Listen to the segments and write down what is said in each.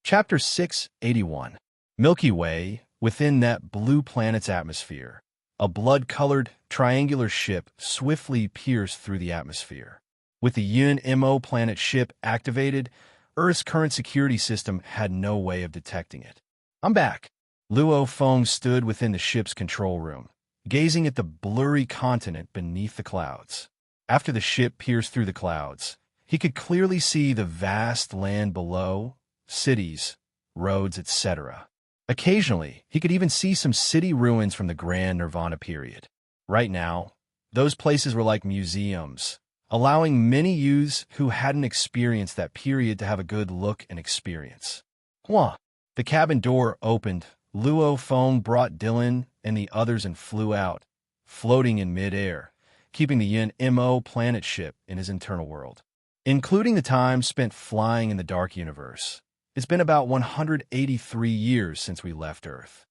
Chapter 681. Milky Way, within that blue planet's atmosphere. A blood-colored, triangular ship swiftly pierced through the atmosphere. With the UNMO planet ship activated, Earth's current security system had no way of detecting it. "I'm back." Luo Feng stood within the ship's control room, gazing at the blurry continent beneath the clouds. After the ship pierced through the clouds, he could clearly see the vast land below, cities, roads, etc. Occasionally, he could even see some city ruins from the Grand Nirvana period. Right now, those places were like museums, allowing many youths who hadn't experienced that period to have a good look and experience. Hua! The cabin door opened. Luo Feng brought Dylan and the others and flew out, floating in mid-air, keeping the UNMO planet ship in his internal world. Including the time spent flying in the dark universe, it's been about 183 years since we left Earth.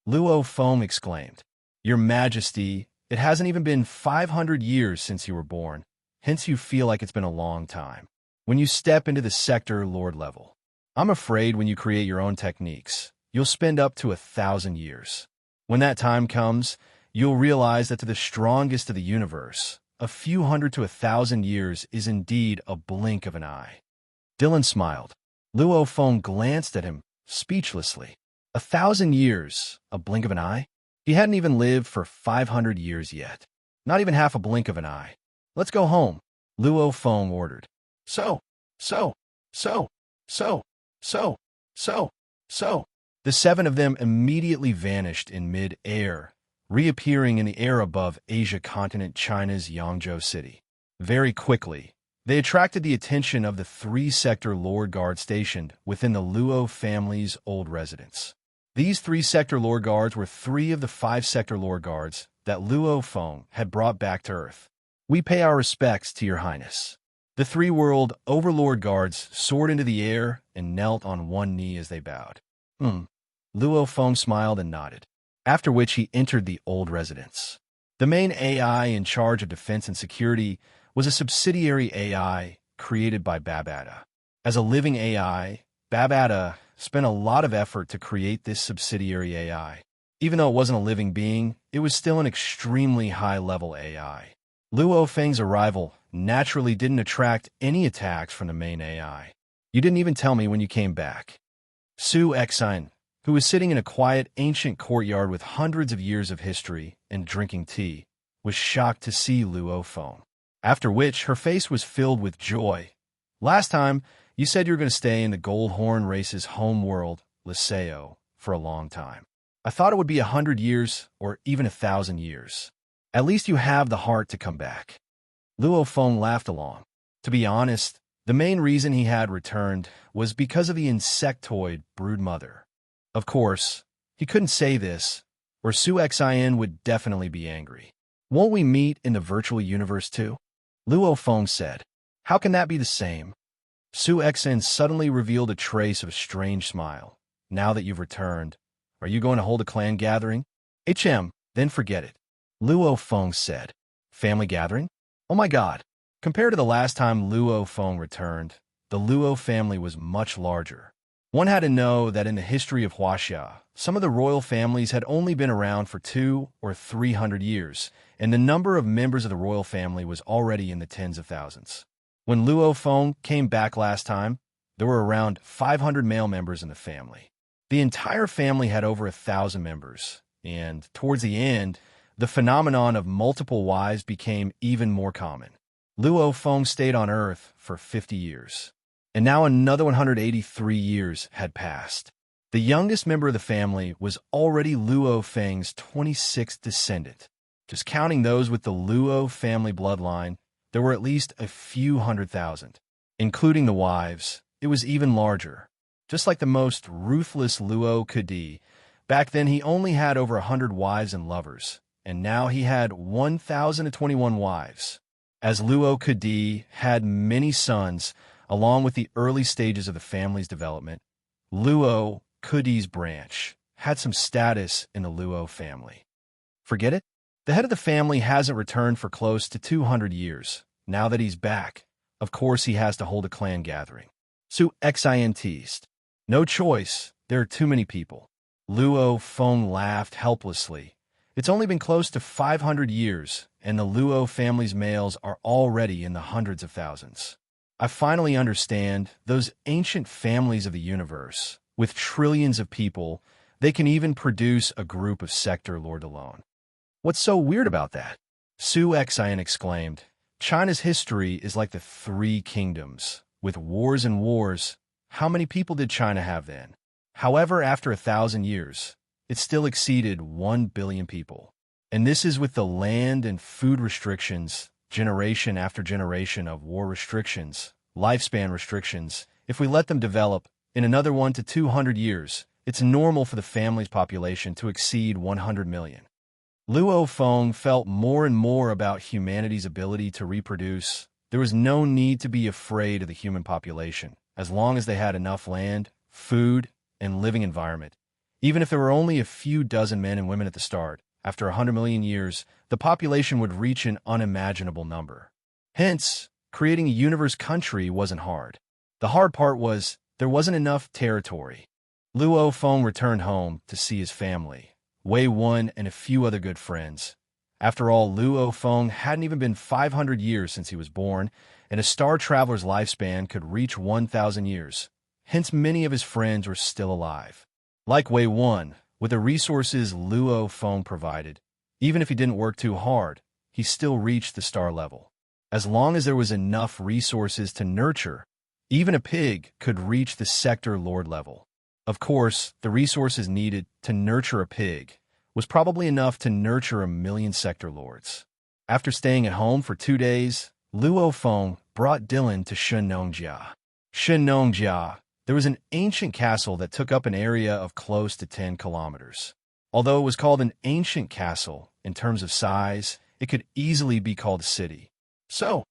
Luo Feng exclaimed, "Your Majesty, it hasn't even been 500 years since you were born, hence you feel like it's been a long time. When you step into the Sector Lord level, I'm afraid when you create your own techniques, you'll spend up to 1,000 years. When that time comes, you'll realize that to the strongest of the universe, a few hundred to 1,000 years is indeed a blink of an eye." Dylan smiled. Luo Feng glanced at him, speechlessly. 1,000 years, a blink of an eye? He hadn't even lived for 500 years yet. Not even half a blink of an eye. "Let's go home," Luo Feng ordered. So. The seven of them immediately vanished in mid-air, reappearing in the air above Asia continent China's Yangzhou city. Very quickly, they attracted the attention of the 3-sector Lord Guard stationed within the Luo family's old residence. These 3-sector Lord Guards were 3 of the 5-sector Lord Guards that Luo Feng had brought back to Earth. "We pay our respects to your highness." The 3 World Overlord Guards soared into the air and knelt on one knee as they bowed. Luo Feng smiled and nodded, after which he entered the old residence. The main AI in charge of defense and security was a subsidiary AI created by Babada. As a living AI, Babada spent a lot of effort to create this subsidiary AI. Even though it wasn't a living being, it was still an extremely high-level AI. Luo Feng's arrival naturally didn't attract any attacks from the main AI. "You didn't even tell me when you came back." Su Exine, who was sitting in a quiet, ancient courtyard with hundreds of years of history and drinking tea, was shocked to see Luo Feng. After which, her face was filled with joy. "Last time, you said you were going to stay in the Goldhorn race's home world, Liceo, for a long time. I thought it would be 100 years or even 1,000 years. At least you have the heart to come back." Luo Feng laughed along. To be honest, the main reason he had returned was because of the insectoid broodmother. Of course, he couldn't say this, or Su Xin would definitely be angry. "Won't we meet in the virtual universe too?" Luo Feng said. "How can that be the same?" Su Xin suddenly revealed a trace of a strange smile. "Now that you've returned, are you going to hold a clan gathering?" Then forget it," Luo Feng said. "Family gathering? Oh my god." Compared to the last time Luo Feng returned, the Luo family was much larger. One had to know that in the history of Huaxia, some of the royal families had only been around for 200 or 300 years, and the number of members of the royal family was already in the tens of thousands. When Luo Feng came back last time, there were around 500 male members in the family. The entire family had over 1,000 members, and towards the end, the phenomenon of multiple wives became even more common. Luo Feng stayed on Earth for 50 years. And now another 183 years had passed. The youngest member of the family was already Luo Feng's 26th descendant. Just counting those with the Luo family bloodline, there were at least a few 100,000. Including the wives, it was even larger. Just like the most ruthless Luo Kudi, back then he only had over 100 wives and lovers, and now he had 1,021 wives. As Luo Kudi had many sons, along with the early stages of the family's development, Luo Kudi's branch had some status in the Luo family. Forget it? The head of the family hasn't returned for close to 200 years. Now that he's back, of course he has to hold a clan gathering. Su Xin teased. No choice. There are too many people. Luo Feng laughed helplessly. It's only been close to 500 years, and the Luo family's males are already in the hundreds of thousands. I finally understand those ancient families of the universe. With trillions of people, they can even produce a group of sector lord alone. What's so weird about that? Su Xian exclaimed. China's history is like the Three Kingdoms. With wars and wars, how many people did China have then? However, after 1,000 years, it still exceeded 1 billion people. And this is with the land and food restrictions, generation after generation of war restrictions, lifespan restrictions. If we let them develop, in another 1 to 200 years, it's normal for the family's population to exceed 100 million. Luo Feng felt more and more about humanity's ability to reproduce. There was no need to be afraid of the human population, as long as they had enough land, food, and living environment. Even if there were only a few dozen men and women at the start, after 100 million years, the population would reach an unimaginable number. Hence, creating a universe country wasn't hard. The hard part was there wasn't enough territory. Luo Feng returned home to see his family, Wei Wen and a few other good friends. After all, Luo Feng hadn't even been 500 years since he was born, and a star traveler's lifespan could reach 1,000 years. Hence, many of his friends were still alive. Like Wei Wen, with the resources Luo Feng provided, even if he didn't work too hard, he still reached the star level. As long as there was enough resources to nurture, even a pig could reach the sector lord level. Of course, the resources needed to nurture a pig was probably enough to nurture 1 million sector lords. After staying at home for 2 days, Luo Feng brought Dylan to Shenongjia. Shenongjia, there was an ancient castle that took up an area of close to 10 kilometers. Although it was called an ancient castle, in terms of size, it could easily be called a city. So,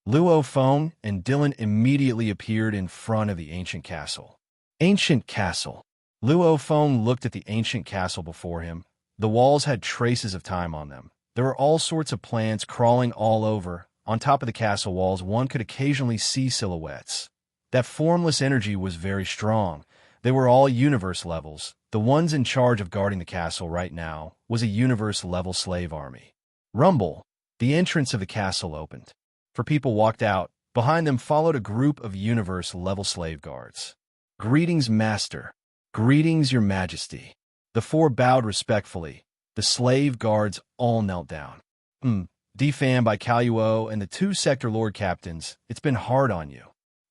Luo Feng and Dylan immediately appeared in front of the ancient castle. Ancient castle. Luo Feng looked at the ancient castle before him. The walls had traces of time on them. There were all sorts of plants crawling all over. On top of the castle walls, one could occasionally see silhouettes. That formless energy was very strong. They were all universe levels. The ones in charge of guarding the castle right now was a universe-level slave army. Rumble. The entrance of the castle opened. 4 people walked out. Behind them followed a group of universe-level slave guards. Greetings, Master. Greetings, Your Majesty. The 4 bowed respectfully. The slave guards all knelt down. Defan by Kaluo and the 2 sector lord captains, it's been hard on you.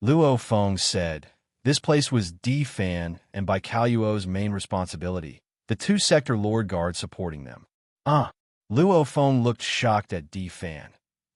Luo Feng said. This place was Defan and by Kaluo's main responsibility, the 2 sector lord guards supporting them. Luo Feng looked shocked at Defan.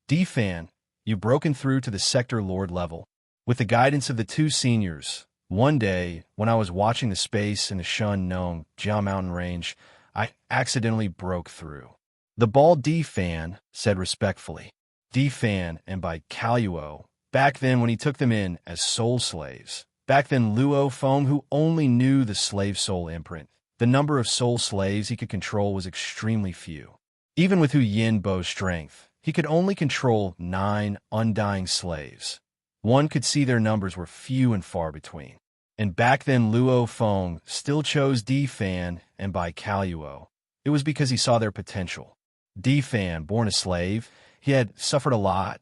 Defan, you've broken through to the sector lord level. With the guidance of the 2 seniors, one day, when I was watching the space in the Shenong Jia mountain range, I accidentally broke through. The bald Defan said respectfully. Defan and by Kaluo, back then when he took them in as soul slaves. Back then Luo Feng, who only knew the slave soul imprint, the number of soul slaves he could control was extremely few. Even with Hu Yinbo's strength, he could only control 9 undying slaves. One could see their numbers were few and far between. And back then Luo Feng still chose Defan and by Kaluo. It was because he saw their potential. Defan, born a slave, he had suffered a lot.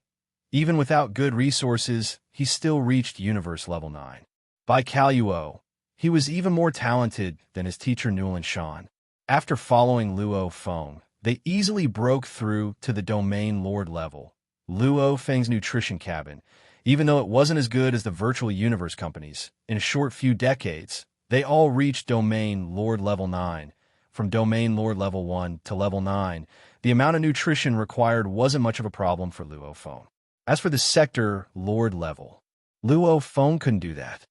Even without good resources, he still reached Universe Level 9. By Kaluo, he was even more talented than his teacher Newland Shan. After following Luo Feng, they easily broke through to the Domain Lord level, Luo Feng's nutrition cabin. Even though it wasn't as good as the virtual universe companies, in a short few decades, they all reached Domain Lord Level 9. From Domain Lord Level 1 to Level 9, the amount of nutrition required wasn't much of a problem for Luo Feng. As for the Sector Lord level, Luo Feng couldn't do that.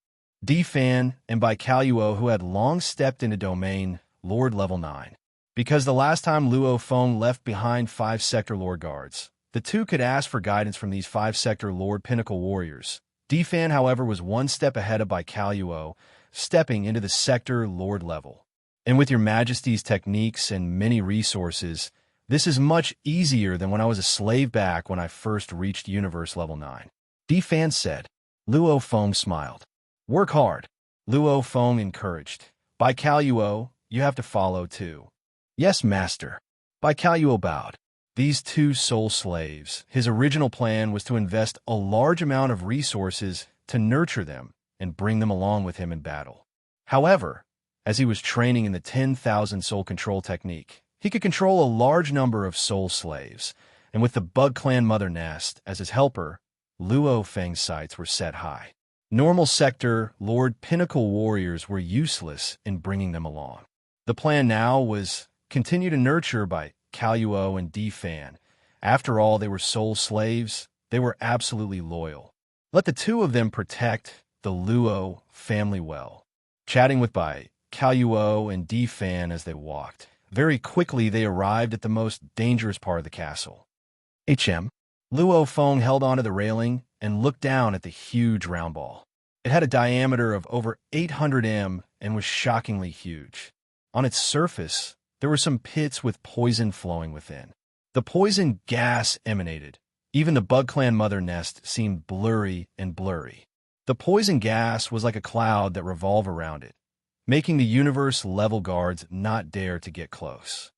Defan and by Kaluo, who had long stepped into Domain Lord Level 9. Because the last time Luo Feng left behind 5 Sector Lord guards, the 2 could ask for guidance from these 5 Sector Lord Pinnacle Warriors. Defan, however, was 1 step ahead of by Kaluo, stepping into the Sector Lord level. And with your Majesty's techniques and many resources, this is much easier than when I was a slave back when I first reached Universe Level 9. Defan said. Luo Feng smiled. Work hard. Luo Feng encouraged. Bai Kaluo, you have to follow too. Yes, master. Bai Kaluo bowed. These two soul slaves, his original plan was to invest a large amount of resources to nurture them and bring them along with him in battle. However, as he was training in the 10,000 soul control technique, he could control a large number of soul slaves, and with the Bug Clan Mother Nest as his helper, Luo Feng's sights were set high. Normal sector Lord Pinnacle warriors were useless in bringing them along. The plan now was continue to nurture by Kaluo and D-Fan. After all, they were soul slaves. They were absolutely loyal. Let the two of them protect the Luo family well. Chatting with Bai Kaluo and D-Fan as they walked. Very quickly, they arrived at the most dangerous part of the castle. Luo Feng held onto the railing and looked down at the huge round ball. It had a diameter of over 800 m and was shockingly huge. On its surface, there were some pits with poison flowing within. The poison gas emanated. Even the Bug Clan Mother Nest seemed blurry and blurry. The poison gas was like a cloud that revolved around it, making the universe-level guards not dare to get close.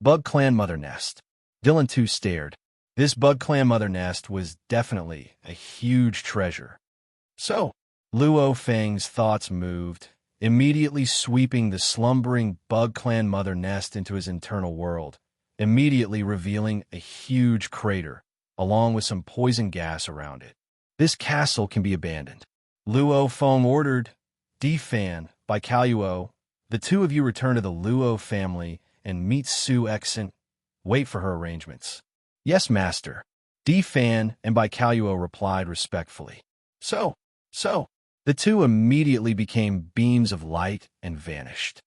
Bug Clan Mother Nest. Dylan too stared. This Bug Clan Mother Nest was definitely a huge treasure. So, Luo Feng's thoughts moved, immediately sweeping the slumbering Bug Clan Mother Nest into his internal world, immediately revealing a huge crater, along with some poison gas around it. This castle can be abandoned. Luo Feng ordered. D-Fan, Bai Kaluo, the two of you return to the Luo family and meet Su Exant. Wait for her arrangements. Yes, master. D-Fan and Bai Kaluo replied respectfully. So. The two immediately became beams of light and vanished.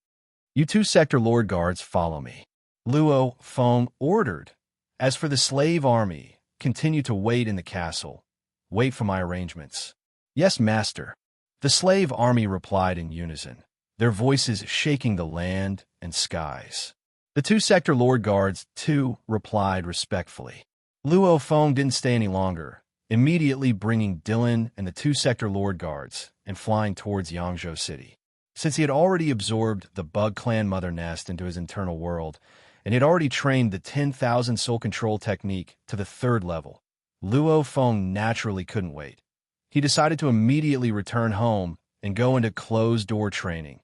You two sector lord guards, follow me. Luo Feng ordered. As for the slave army, continue to wait in the castle. Wait for my arrangements. Yes, master. The slave army replied in unison, their voices shaking the land and skies. The two sector lord guards, too, replied respectfully. Luo Feng didn't stay any longer, immediately bringing Dylan and the two sector lord guards and flying towards Yangzhou City. Since he had already absorbed the Bug Clan Mother Nest into his internal world, and he had already trained the 10,000 soul control technique to the 3rd level, Luo Feng naturally couldn't wait. He decided to immediately return home and go into closed-door training,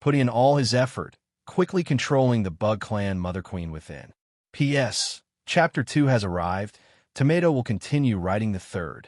putting in all his effort, quickly controlling the Bug Clan Mother Queen within. P.S. Chapter 2 has arrived. Tomato will continue writing the 3rd.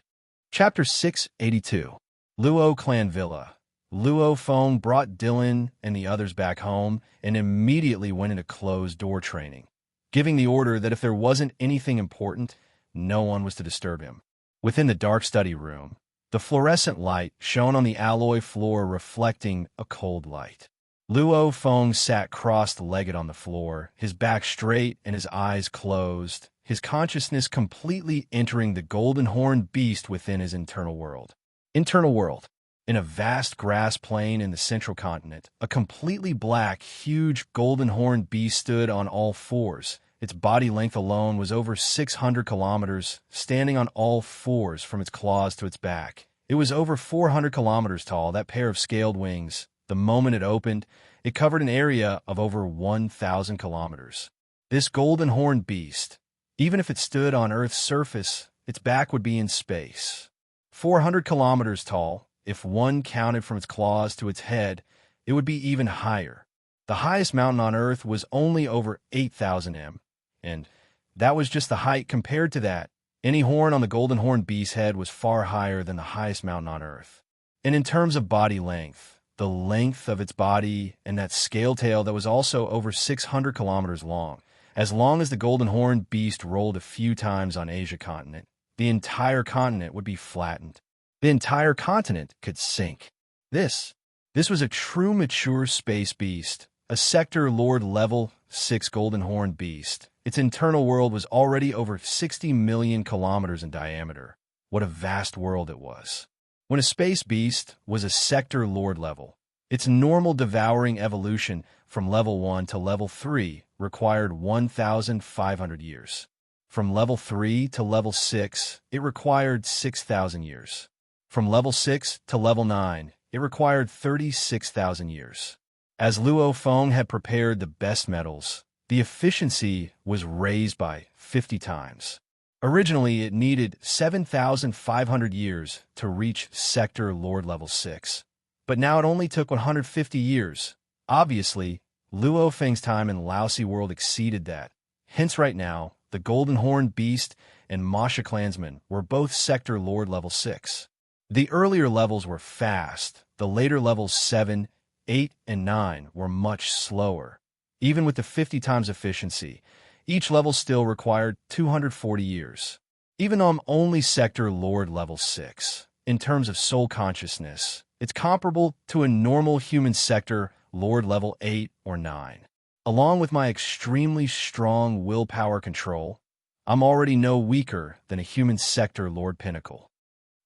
Chapter 682. Luo Clan Villa. Luo Feng brought Dylan and the others back home and immediately went into closed-door training, giving the order that if there wasn't anything important, no one was to disturb him. Within the dark study room, the fluorescent light shone on the alloy floor reflecting a cold light. Luo Feng sat cross-legged on the floor, his back straight and his eyes closed, his consciousness completely entering the golden horned beast within his internal world. Internal world. In a vast grass plain in the central continent, a completely black, huge golden horned beast stood on all fours. Its body length alone was over 600 kilometers, standing on all fours from its claws to its back. It was over 400 kilometers tall, that pair of scaled wings. The moment it opened, it covered an area of over 1,000 kilometers. This golden horned beast, even if it stood on Earth's surface, its back would be in space. 400 kilometers tall, if one counted from its claws to its head, it would be even higher. The highest mountain on Earth was only over 8,000 m, and that was just the height. Compared to that, any horn on the golden horned beast's head was far higher than the highest mountain on Earth. And in terms of body length, the length of its body and that scale tail that was also over 600 kilometers long, as the golden horned beast rolled a few times on Asia continent, the entire continent would be flattened. The entire continent could sink. This was a true mature space beast, a sector Lord level 6 golden horned beast. Its internal world was already over 60 million kilometers in diameter. What a vast world it was. When a space beast was a sector Lord level, its normal devouring evolution from level 1 to level 3 required 1,500 years. From level 3 to level 6, it required 6,000 years. From level 6 to level 9, it required 36,000 years. As Luo Feng had prepared the best metals, the efficiency was raised by 50 times. Originally, it needed 7,500 years to reach Sector Lord Level 6, but now it only took 150 years. Obviously, Luo Feng's time in Laosi World exceeded that. Hence right now, the Golden Horned Beast and Masha Clansman were both Sector Lord Level 6. The earlier levels were fast, the later levels 7, 8, and 9 were much slower. Even with the 50 times efficiency, each level still required 240 years. Even though I'm only Sector Lord Level 6, in terms of soul consciousness, it's comparable to a normal human Sector Lord Level 8 or 9. Along with my extremely strong willpower control, I'm already no weaker than a human Sector Lord Pinnacle.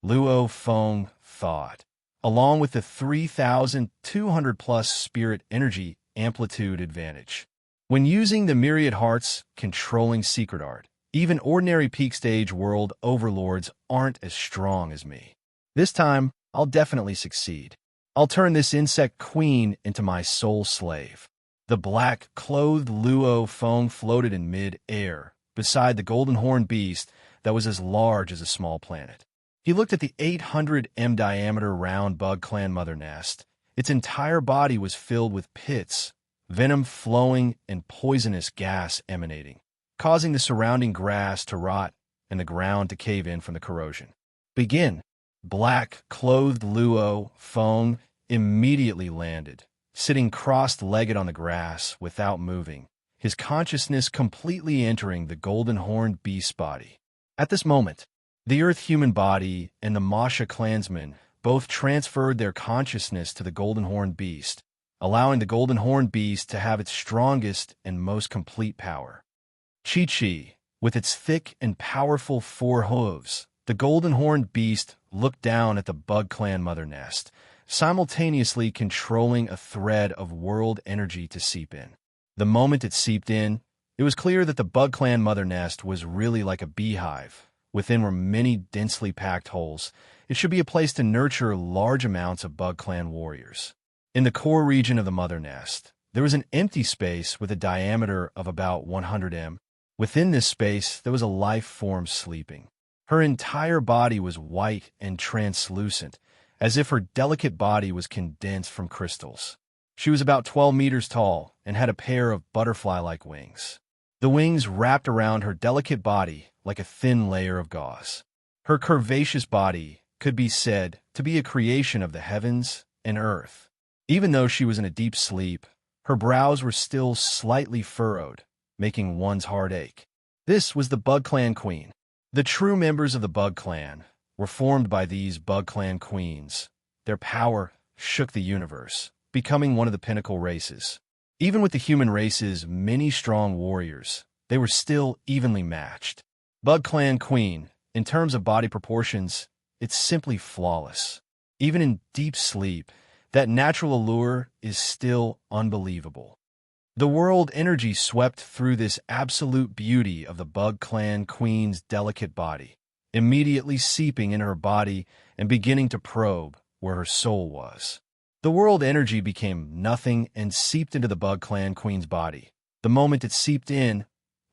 Luo Feng thought, along with the 3,200 plus spirit energy amplitude advantage. When using the Myriad Hearts controlling secret art, even ordinary peak stage world overlords aren't as strong as me. This time, I'll definitely succeed. I'll turn this insect queen into my soul slave. The black-clothed Luo Feng floated in mid-air, beside the golden horned beast that was as large as a small planet. He looked at the 800 m diameter round bug clan mother nest. Its entire body was filled with pits, venom flowing and poisonous gas emanating, causing the surrounding grass to rot and the ground to cave in from the corrosion. Begin. Black-clothed Luo Feng immediately landed, sitting crossed-legged on the grass without moving, his consciousness completely entering the golden horned beast's body. At this moment, the Earth-human body and the Masha clansmen both transferred their consciousness to the golden horned beast, allowing the golden horned beast to have its strongest and most complete power. Chi-Chi, with its thick and powerful 4 hooves, the golden horned beast looked down at the bug clan mother nest, simultaneously controlling a thread of world energy to seep in. The moment it seeped in, it was clear that the bug clan mother nest was really like a beehive. Within were many densely packed holes. It should be a place to nurture large amounts of bug clan warriors. In the core region of the mother nest, there was an empty space with a diameter of about 100 m. Within this space, there was a life form sleeping. Her entire body was white and translucent, as if her delicate body was condensed from crystals. She was about 12 meters tall and had a pair of butterfly-like wings. The wings wrapped around her delicate body like a thin layer of gauze. Her curvaceous body could be said to be a creation of the heavens and earth. Even though she was in a deep sleep, her brows were still slightly furrowed, making one's heart ache. This was the Bug Clan Queen. The true members of the Bug Clan were formed by these Bug Clan Queens. Their power shook the universe, becoming one of the pinnacle races. Even with the human race's many strong warriors, they were still evenly matched. Bug Clan Queen, in terms of body proportions, it's simply flawless. Even in deep sleep, that natural allure is still unbelievable. The world energy swept through this absolute beauty of the Bug Clan Queen's delicate body, immediately seeping in her body and beginning to probe where her soul was. The world energy became nothing and seeped into the Bug Clan Queen's body. The moment it seeped in,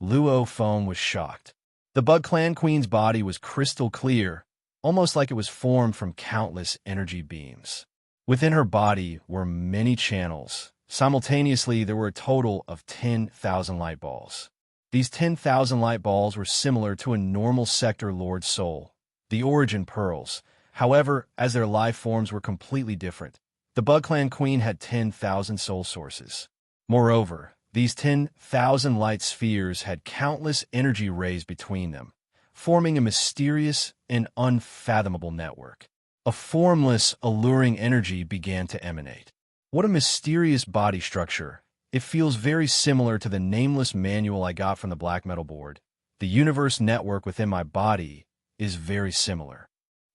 Luo Feng was shocked. The Bug Clan Queen's body was crystal clear, almost like it was formed from countless energy beams. Within her body were many channels. Simultaneously, there were a total of 10,000 light balls. These 10,000 light balls were similar to a normal Sector Lord soul, the origin pearls. However, as their life forms were completely different, the Bug Clan Queen had 10,000 soul sources. Moreover, these 10,000 light spheres had countless energy rays between them, forming a mysterious and unfathomable network. A formless, alluring energy began to emanate. What a mysterious body structure. It feels very similar to the nameless manual I got from the black metal board. The universe network within my body is very similar.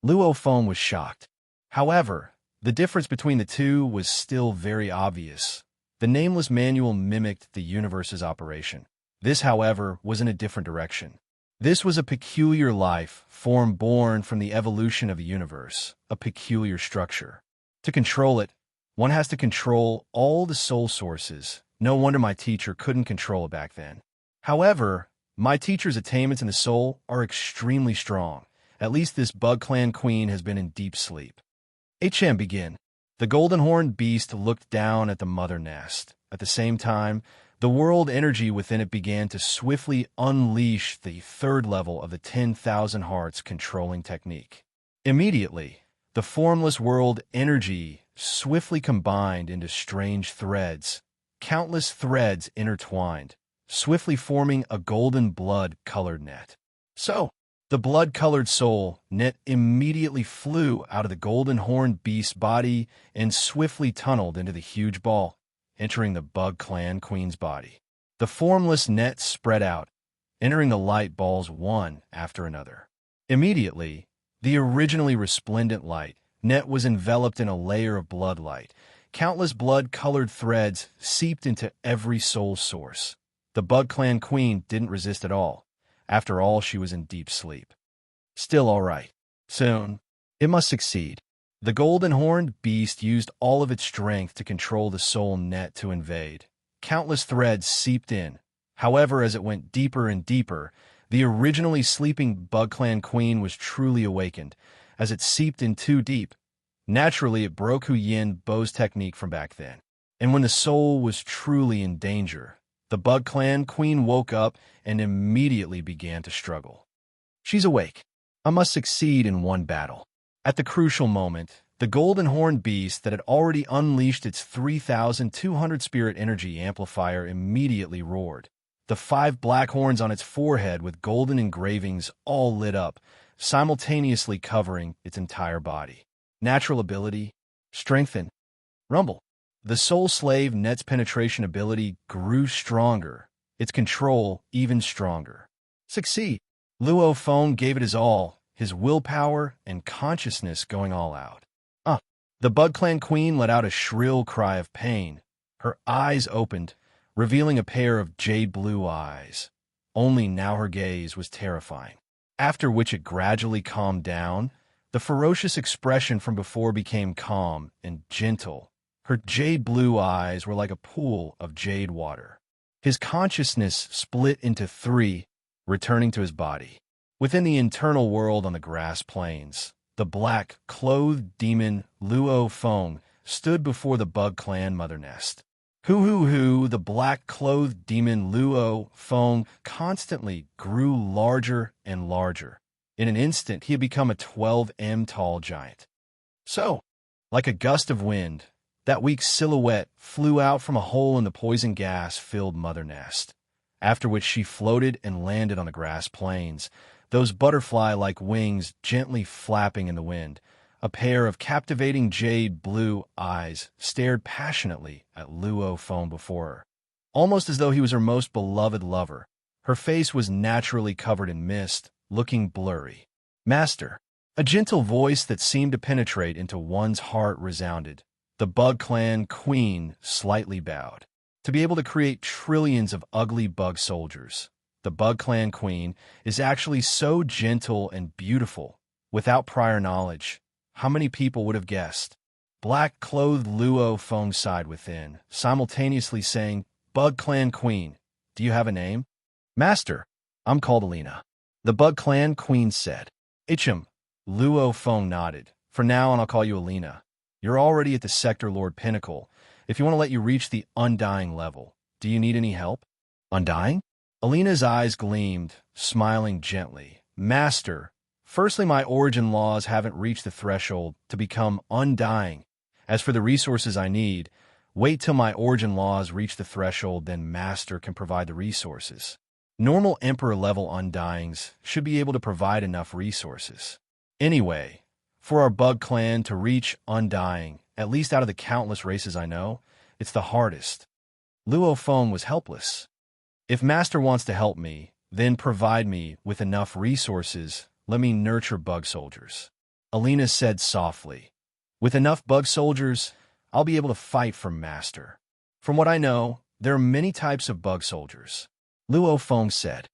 Luo Feng was shocked. However, the difference between the two was still very obvious. The nameless manual mimicked the universe's operation. This, however, was in a different direction. This was a peculiar life form born from the evolution of the universe, a peculiar structure. To control it, one has to control all the soul sources. No wonder my teacher couldn't control it back then. However, my teacher's attainments in the soul are extremely strong. At least this Bug Clan queen has been in deep sleep. HM begin. The golden horned beast looked down at the mother nest. At the same time, the world energy within it began to swiftly unleash the third level of the 10,000 hearts controlling technique. Immediately, the formless world energy swiftly combined into strange threads, countless threads intertwined, swiftly forming a golden blood-colored net. So, the blood-colored soul net immediately flew out of the golden horned beast's body and swiftly tunneled into the huge ball, entering the Bug Clan queen's body. The formless net spread out, entering the light balls one after another. Immediately, the originally resplendent light net was enveloped in a layer of blood light. Countless blood-colored threads seeped into every soul source. The Bug Clan queen didn't resist at all. After all, she was in deep sleep. Still all right. Soon, it must succeed. The golden horned beast used all of its strength to control the soul net to invade. Countless threads seeped in. However, as it went deeper and deeper, the originally sleeping Bug Clan queen was truly awakened. As it seeped in too deep, naturally it broke Hu Yin Bo's technique from back then. And when the soul was truly in danger, the Bug Clan queen woke up and immediately began to struggle. She's awake. I must succeed in one battle. At the crucial moment, the golden horned beast that had already unleashed its 3,200 spirit energy amplifier immediately roared. The 5 black horns on its forehead with golden engravings all lit up, simultaneously covering its entire body. Natural ability, strengthen, rumble. The soul slave net's penetration ability grew stronger, its control even stronger. Succeed. Luo Feng gave it his all, his willpower and consciousness going all out. The Bug Clan queen let out a shrill cry of pain. Her eyes opened, revealing a pair of jade blue eyes. Only now her gaze was terrifying. After which it gradually calmed down, the ferocious expression from before became calm and gentle. Her jade blue eyes were like a pool of jade water. His consciousness split into 3, returning to his body. Within the internal world on the grass plains, the black-clothed demon Luo Feng stood before the Bug Clan mother nest. The black-clothed demon Luo Feng constantly grew larger and larger. In an instant, he had become a 12 m tall giant. So, like a gust of wind, that weak silhouette flew out from a hole in the poison gas-filled mother nest, after which she floated and landed on the grass plains, those butterfly-like wings gently flapping in the wind. A pair of captivating jade blue eyes stared passionately at Luo Feng before her, almost as though he was her most beloved lover. Her face was naturally covered in mist, looking blurry. Master, a gentle voice that seemed to penetrate into one's heart resounded. The Bug Clan queen slightly bowed. To be able to create trillions of ugly bug soldiers, the Bug Clan queen is actually so gentle and beautiful. Without prior knowledge, how many people would have guessed? Black-clothed Luo Feng sighed within, simultaneously saying, Bug Clan queen, do you have a name? Master, I'm called Alina. The Bug Clan queen said. HM, Luo Feng nodded. For now on, I'll call you Alina. You're already at the Sector Lord Pinnacle. If you want to let you reach the Undying level, do you need any help? Undying? Alina's eyes gleamed, smiling gently. Master, firstly, my origin laws haven't reached the threshold to become undying. As for the resources I need, wait till my origin laws reach the threshold, then Master can provide the resources. Normal Emperor-level undyings should be able to provide enough resources. Anyway, for our Bug Clan to reach undying, at least out of the countless races I know, it's the hardest. Luo Feng was helpless. If Master wants to help me, then provide me with enough resources. Let me nurture bug soldiers. Alina said softly. With enough bug soldiers, I'll be able to fight for Master. From what I know, there are many types of bug soldiers. Luo Feng said.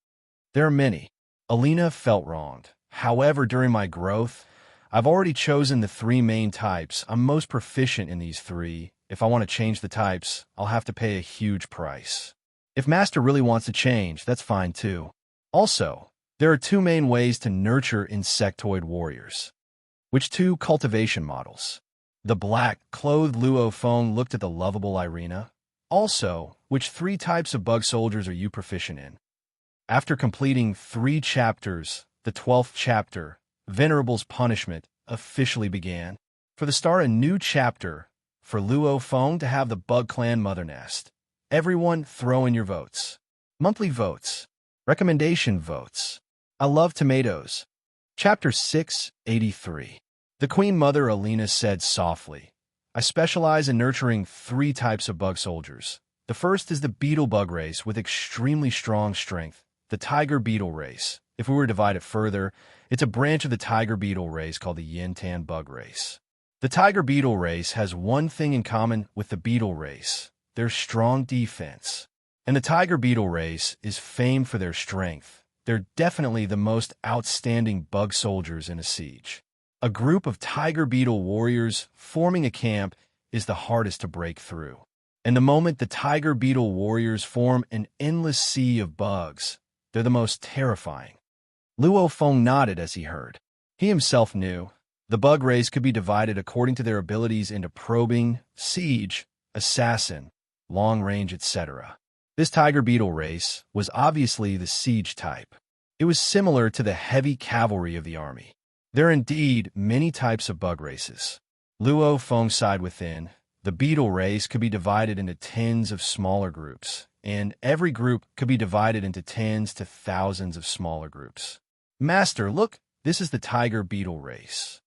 There are many. Alina felt wronged. However, during my growth, I've already chosen the three main types. I'm most proficient in these three. If I want to change the types, I'll have to pay a huge price. If Master really wants to change, that's fine too. Also, there are two main ways to nurture insectoid warriors. Which two cultivation models? The black-clothed Luo Feng looked at the lovable Irina. Also, which three types of bug soldiers are you proficient in? After completing 3 chapters, the 12th chapter, Venerable's punishment, officially began. For the start, a new chapter for Luo Feng to have the Bug Clan Mother Nest. Everyone throw in your votes. Monthly votes. Recommendation votes. I love tomatoes. Chapter 683. The Queen Mother Alina said softly, I specialize in nurturing 3 types of bug soldiers. The first is the beetle bug race with extremely strong strength, the tiger beetle race. If we were to divide it further, it's a branch of the tiger beetle race called the yin-tan bug race. The tiger beetle race has one thing in common with the beetle race, their strong defense. And the tiger beetle race is famed for their strength. They're definitely the most outstanding bug soldiers in a siege. A group of tiger beetle warriors forming a camp is the hardest to break through. And the moment the tiger beetle warriors form an endless sea of bugs, they're the most terrifying. Luo Feng nodded as he heard. He himself knew the bug race could be divided according to their abilities into probing, siege, assassin, long range, etc. This tiger beetle race was obviously the siege type. It was similar to the heavy cavalry of the army. There are indeed many types of bug races. Luo Feng sighed within. The beetle race could be divided into tens of smaller groups, and every group could be divided into tens to thousands of smaller groups. Master, look, this is the tiger beetle race.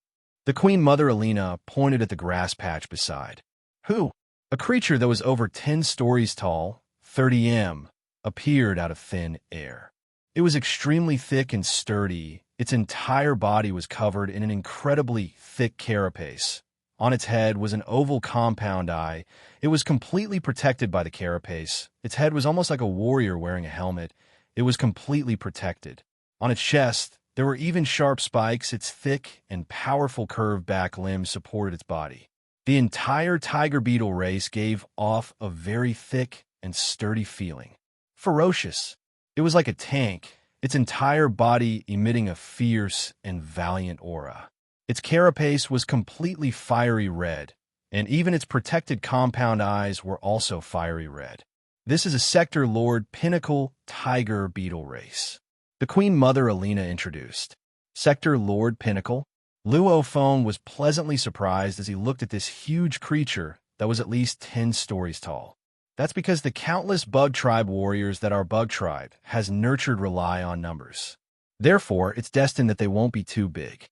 The Queen Mother Alina pointed at the grass patch beside. Who? A creature that was over 10 stories tall, 30 m, appeared out of thin air. It was extremely thick and sturdy. Its entire body was covered in an incredibly thick carapace. On its head was an oval compound eye. It was completely protected by the carapace. Its head was almost like a warrior wearing a helmet. It was completely protected. On its chest, there were even sharp spikes. Its thick and powerful curved back limbs supported its body. The entire tiger beetle race gave off a very thick and sturdy feeling. Ferocious. It was like a tank, its entire body emitting a fierce and valiant aura. Its carapace was completely fiery red, and even its protected compound eyes were also fiery red. This is a Sector Lord Pinnacle Tiger Beetle race. The Queen Mother Alina introduced. Sector Lord Pinnacle? Luo Feng was pleasantly surprised as he looked at this huge creature that was at least 10 stories tall. That's because the countless bug tribe warriors that our bug tribe has nurtured rely on numbers. Therefore, it's destined that they won't be too big.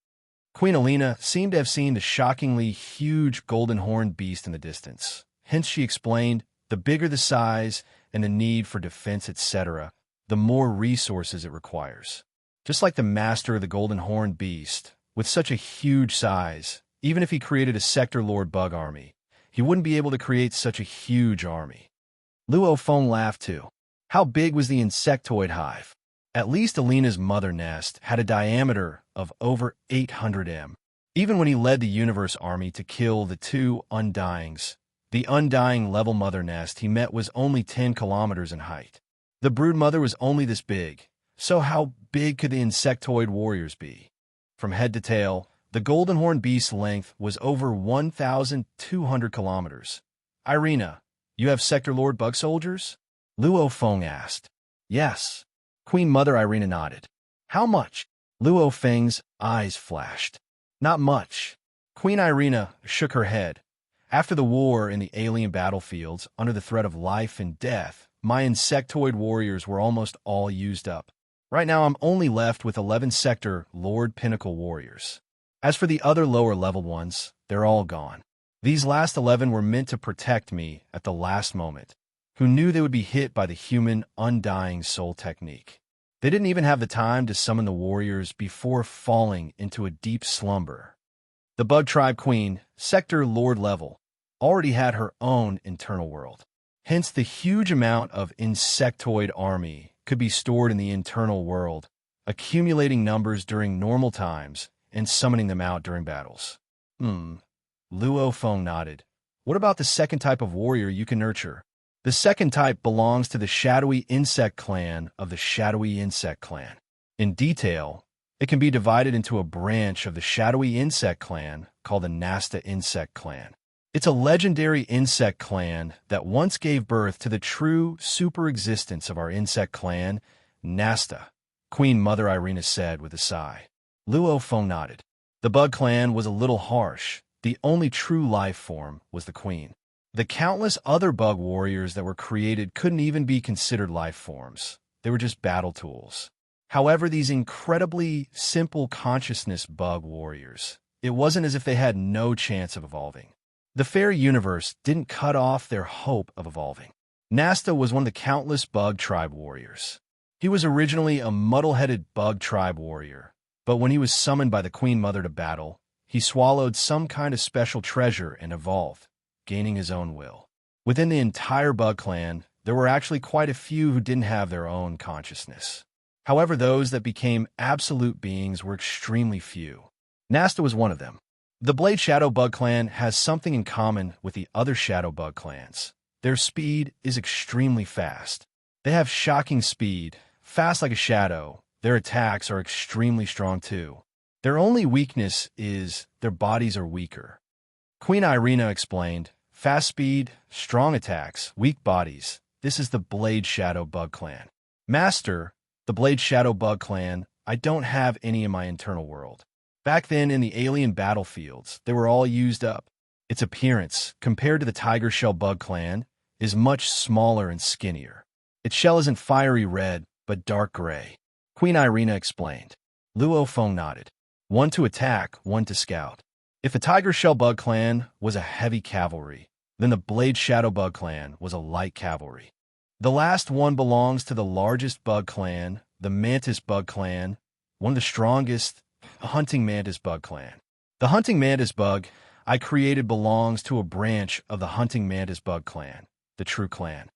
Queen Alina seemed to have seen the shockingly huge golden-horned beast in the distance. Hence, she explained, the bigger the size and the need for defense, etc., the more resources it requires. Just like the master of the golden-horned beast, with such a huge size, even if he created a Sector Lord bug army, he wouldn't be able to create such a huge army. Luo Feng laughed too. How big was the insectoid hive? At least Alina's mother nest had a diameter of over 800 m. Even when he led the universe army to kill the 2 Undyings, the Undying level mother nest he met was only 10 kilometers in height. The brood mother was only this big, so how big could the insectoid warriors be? From head to tail, the golden horned beast's length was over 1,200 kilometers. Irina, you have Sector Lord bug soldiers? Luo Feng asked. Yes. Queen Mother Irina nodded. How much? Luo Feng's eyes flashed. Not much. Queen Irina shook her head. After the war in the alien battlefields, under the threat of life and death, my insectoid warriors were almost all used up. Right now I'm only left with 11 Sector Lord Pinnacle warriors. As for the other lower-leveled ones, they're all gone. These last 11 were meant to protect me at the last moment, who knew they would be hit by the human undying soul technique. They didn't even have the time to summon the warriors before falling into a deep slumber. The Bug Tribe Queen, Sector Lord level, already had her own internal world. Hence, the huge amount of insectoid army could be stored in the internal world, accumulating numbers during normal times and summoning them out during battles. Luo Feng nodded. What about the second type of warrior you can nurture? The second type belongs to the shadowy insect clan of the shadowy insect clan. In detail, it can be divided into a branch of the shadowy insect clan called the Nasta insect clan. It's a legendary insect clan that once gave birth to the true super existence of our insect clan, Nasta, Queen Mother Irina said with a sigh. Luo Feng nodded. The bug clan was a little harsh. The only true life form was the queen. The countless other bug warriors that were created couldn't even be considered life forms. They were just battle tools. However, these incredibly simple consciousness bug warriors, it wasn't as if they had no chance of evolving. The fair universe didn't cut off their hope of evolving. Nasta was one of the countless bug tribe warriors. He was originally a muddle-headed bug tribe warrior, but when he was summoned by the Queen Mother to battle, he swallowed some kind of special treasure and evolved, gaining his own will. Within the entire bug clan, there were actually quite a few who didn't have their own consciousness. However, those that became absolute beings were extremely few. Nasta was one of them. The Blade Shadow Bug Clan has something in common with the other Shadow Bug clans. Their speed is extremely fast. They have shocking speed, fast like a shadow. Their attacks are extremely strong too. Their only weakness is their bodies are weaker. Queen Irina explained, fast speed, strong attacks, weak bodies. This is the Blade Shadow Bug Clan. Master, the Blade Shadow Bug Clan, I don't have any in my internal world. Back then in the alien battlefields, they were all used up. Its appearance, compared to the Tiger Shell Bug Clan, is much smaller and skinnier. Its shell isn't fiery red, but dark gray. Queen Irina explained. Luo Feng nodded. One to attack, one to scout. If the Tiger Shell Bug Clan was a heavy cavalry, then the Blade Shadow Bug Clan was a light cavalry. The last one belongs to the largest bug clan, the Mantis Bug Clan, one of the strongest, the Hunting Mantis Bug Clan. The Hunting Mantis Bug I created belongs to a branch of the Hunting Mantis Bug Clan, the True Clan.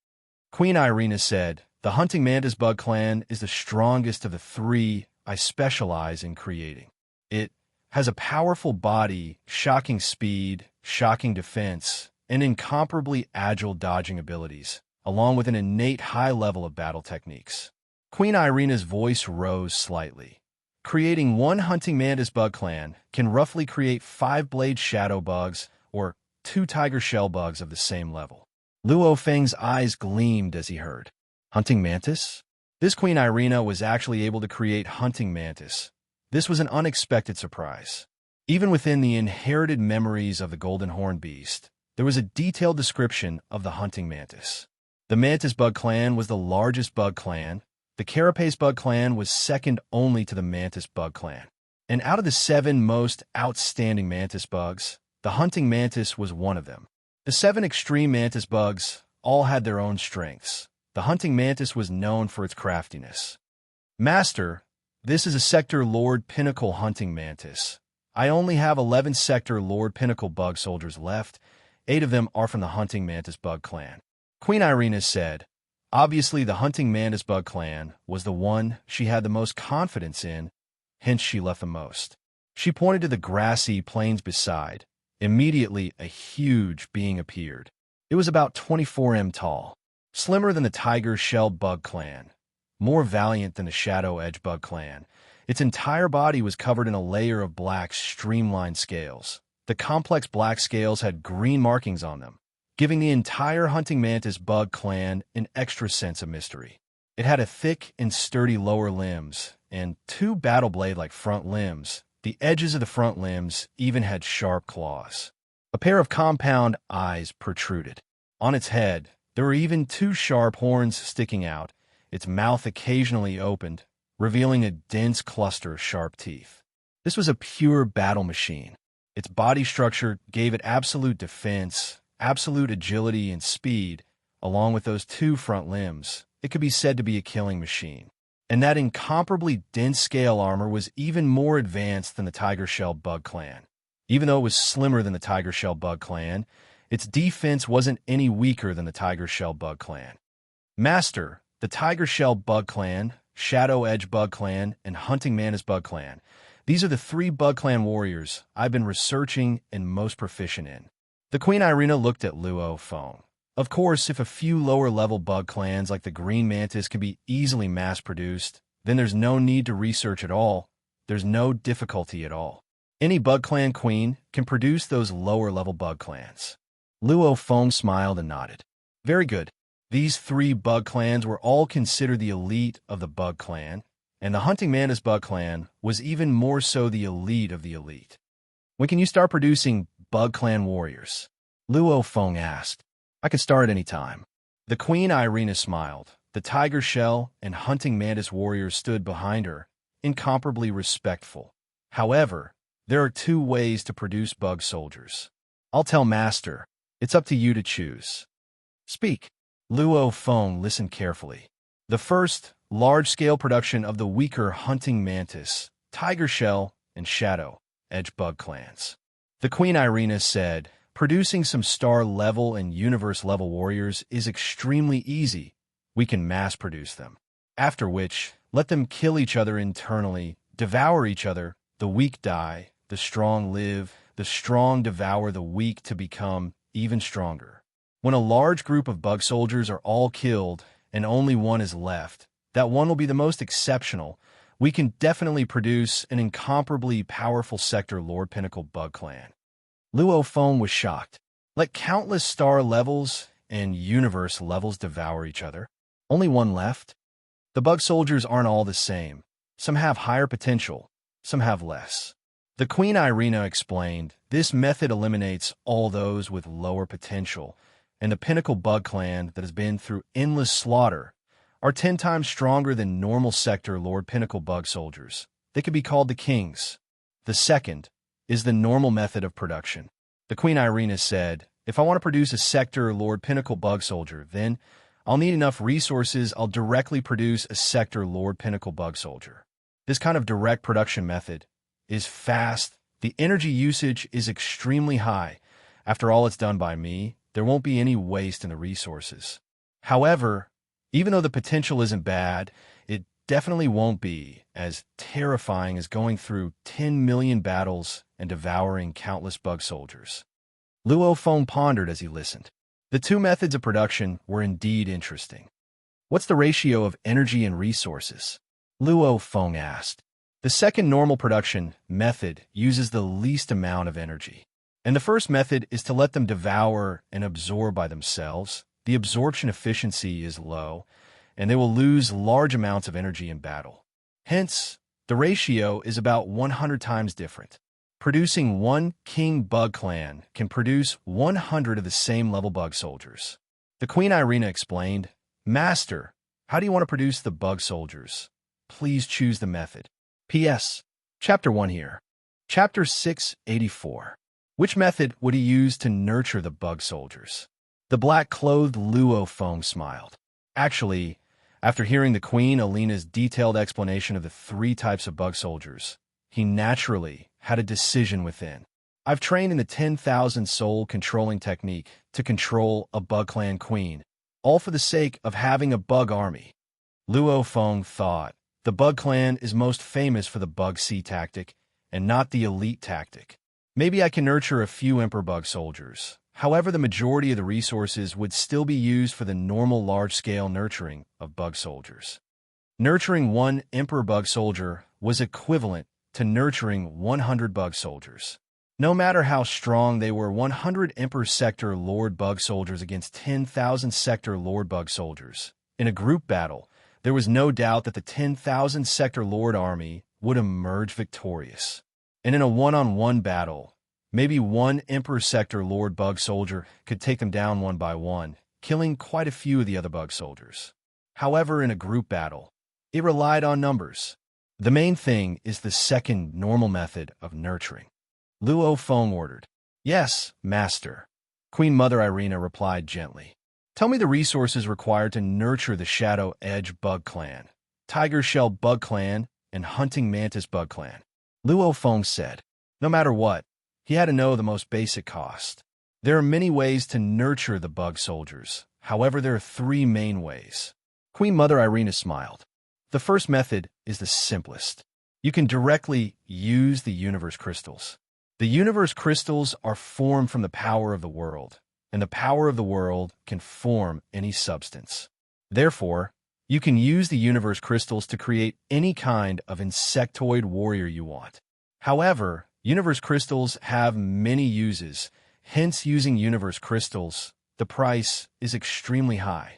Queen Irina said, the Hunting Mantis Bug Clan is the strongest of the three I specialize in creating. It has a powerful body, shocking speed, shocking defense, and incomparably agile dodging abilities, along with an innate high level of battle techniques. Queen Irina's voice rose slightly. Creating one Hunting Mantis Bug Clan can roughly create 5 Blade Shadow Bugs or 2 Tiger Shell Bugs of the same level. Luo Feng's eyes gleamed as he heard. Hunting Mantis? This Queen Irina was actually able to create Hunting Mantis. This was an unexpected surprise. Even within the inherited memories of the Golden Horn Beast, there was a detailed description of the Hunting Mantis. The Mantis Bug Clan was the largest bug clan. The Carapace Bug Clan was second only to the Mantis Bug Clan. And out of the 7 most outstanding Mantis bugs, the Hunting Mantis was one of them. The 7 extreme Mantis bugs all had their own strengths. The Hunting Mantis was known for its craftiness. Master, this is a Sector Lord Pinnacle Hunting Mantis. I only have 11 Sector Lord Pinnacle Bug soldiers left. 8 of them are from the Hunting Mantis Bug Clan. Queen Irina said, obviously the Hunting Mantis Bug Clan was the one she had the most confidence in, hence she left the most. She pointed to the grassy plains beside. Immediately, a huge being appeared. It was about 24 m tall, slimmer than the Tiger Shell Bug Clan, more valiant than the Shadow Edge Bug Clan. Its entire body was covered in a layer of black, streamlined scales. The complex black scales had green markings on them, giving the entire Hunting Mantis Bug Clan an extra sense of mystery. It had a thick and sturdy lower limbs and 2 battle blade-like front limbs. The edges of the front limbs even had sharp claws. A pair of compound eyes protruded. On its head, there were even 2 sharp horns sticking out. Its mouth occasionally opened, revealing a dense cluster of sharp teeth. This was a pure battle machine. Its body structure gave it absolute defense, absolute agility and speed. Along with those 2 front limbs, it could be said to be a killing machine. And that incomparably dense scale armor was even more advanced than the Tiger Shell Bug Clan. Even though it was slimmer than the Tiger Shell Bug Clan, its defense wasn't any weaker than the Tiger Shell Bug Clan. Master, the Tiger Shell Bug Clan, Shadow Edge Bug Clan, and Hunting Mantis Bug Clan, These are the 3 Bug Clan warriors I've been researching and most proficient in. The Queen Irina looked at Luo Feng. Of course, if a few lower-level bug clans like the Green Mantis can be easily mass-produced, then there's no need to research at all. There's no difficulty at all. Any bug clan queen can produce those lower-level bug clans. Luo Feng smiled and nodded. Very good. These 3 bug clans were all considered the elite of the bug clan, and the Hunting Mantis bug clan was even more so the elite of the elite. When can you start producing bug clan warriors? Luo Feng asked. I can start any time. The Queen Irina smiled. The tiger shell and Hunting Mantis warriors stood behind her, incomparably respectful. However, there are 2 ways to produce bug soldiers. I'll tell Master. It's up to you to choose. Speak. Luo Feng listened carefully. The first, large-scale production of the weaker Hunting Mantis, Tiger Shell, and Shadow Edge bug clans. The Queen Irina said, producing some star-level and universe-level warriors is extremely easy. We can mass-produce them. After which, let them kill each other internally, devour each other, the weak die, the strong live, the strong devour the weak to become even stronger. When a large group of bug soldiers are all killed and only one is left, that one will be the most exceptional. We can definitely produce an incomparably powerful Sector Lord Pinnacle bug clan. Luo Feng was shocked. Let countless star levels and universe levels devour each other. Only one left? The bug soldiers aren't all the same. Some have higher potential, some have less. The Queen Irina explained, this method eliminates all those with lower potential, and the Pinnacle bug clan that has been through endless slaughter are 10 times stronger than normal Sector Lord Pinnacle bug soldiers. They could be called the kings. The second is the normal method of production. The Queen Irina said, if I want to produce a Sector Lord Pinnacle bug soldier, then I'll need enough resources. I'll directly produce a Sector Lord Pinnacle bug soldier. This kind of direct production method is fast. The energy usage is extremely high. After all, it's done by me. There won't be any waste in the resources. However, even though the potential isn't bad, it definitely won't be as terrifying as going through 10 million battles and devouring countless bug soldiers. Luo Feng pondered as he listened. The 2 methods of production were indeed interesting. What's the ratio of energy and resources? Luo Feng asked. The second normal production method uses the least amount of energy. And the first method is to let them devour and absorb by themselves. The absorption efficiency is low, and they will lose large amounts of energy in battle. Hence, the ratio is about 100 times different. Producing 1 king bug clan can produce 100 of the same level bug soldiers. The Queen Irina explained, Master, how do you want to produce the bug soldiers? Please choose the method. P.S. Chapter 1 here. Chapter 684. Which method would he use to nurture the bug soldiers? The black-clothed Luo Feng smiled. Actually, after hearing the Queen Alina's detailed explanation of the 3 types of bug soldiers, he naturally had a decision within. I've trained in the 10,000 soul controlling technique to control a bug clan queen, all for the sake of having a bug army. Luo Feng thought, the bug clan is most famous for the bug sea tactic and not the elite tactic. Maybe I can nurture a few Emperor bug soldiers. However, the majority of the resources would still be used for the normal large-scale nurturing of bug soldiers. Nurturing 1 Emperor bug soldier was equivalent to nurturing 100 bug soldiers. No matter how strong they were, 100 Emperor Sector Lord bug soldiers against 10,000 Sector Lord bug soldiers. In a group battle, there was no doubt that the 10,000 Sector Lord army would emerge victorious. And in a one-on-one battle, maybe 1 Emperor Sector Lord bug soldier could take them down one by one, killing quite a few of the other bug soldiers. However, in a group battle, it relied on numbers. The main thing is the second normal method of nurturing. Luo Feng ordered. Yes, Master. Queen Mother Irina replied gently. Tell me the resources required to nurture the Shadow Edge bug clan, Tiger Shell bug clan, and Hunting Mantis bug clan. Luo Feng said, no matter what, he had to know the most basic cost. There are many ways to nurture the bug soldiers. However, there are 3 main ways. Queen Mother Irina smiled. The first method is the simplest. You can directly use the universe crystals. The universe crystals are formed from the power of the world, and the power of the world can form any substance. Therefore, you can use the universe crystals to create any kind of insectoid warrior you want. However, universe crystals have many uses, hence using universe crystals, the price is extremely high.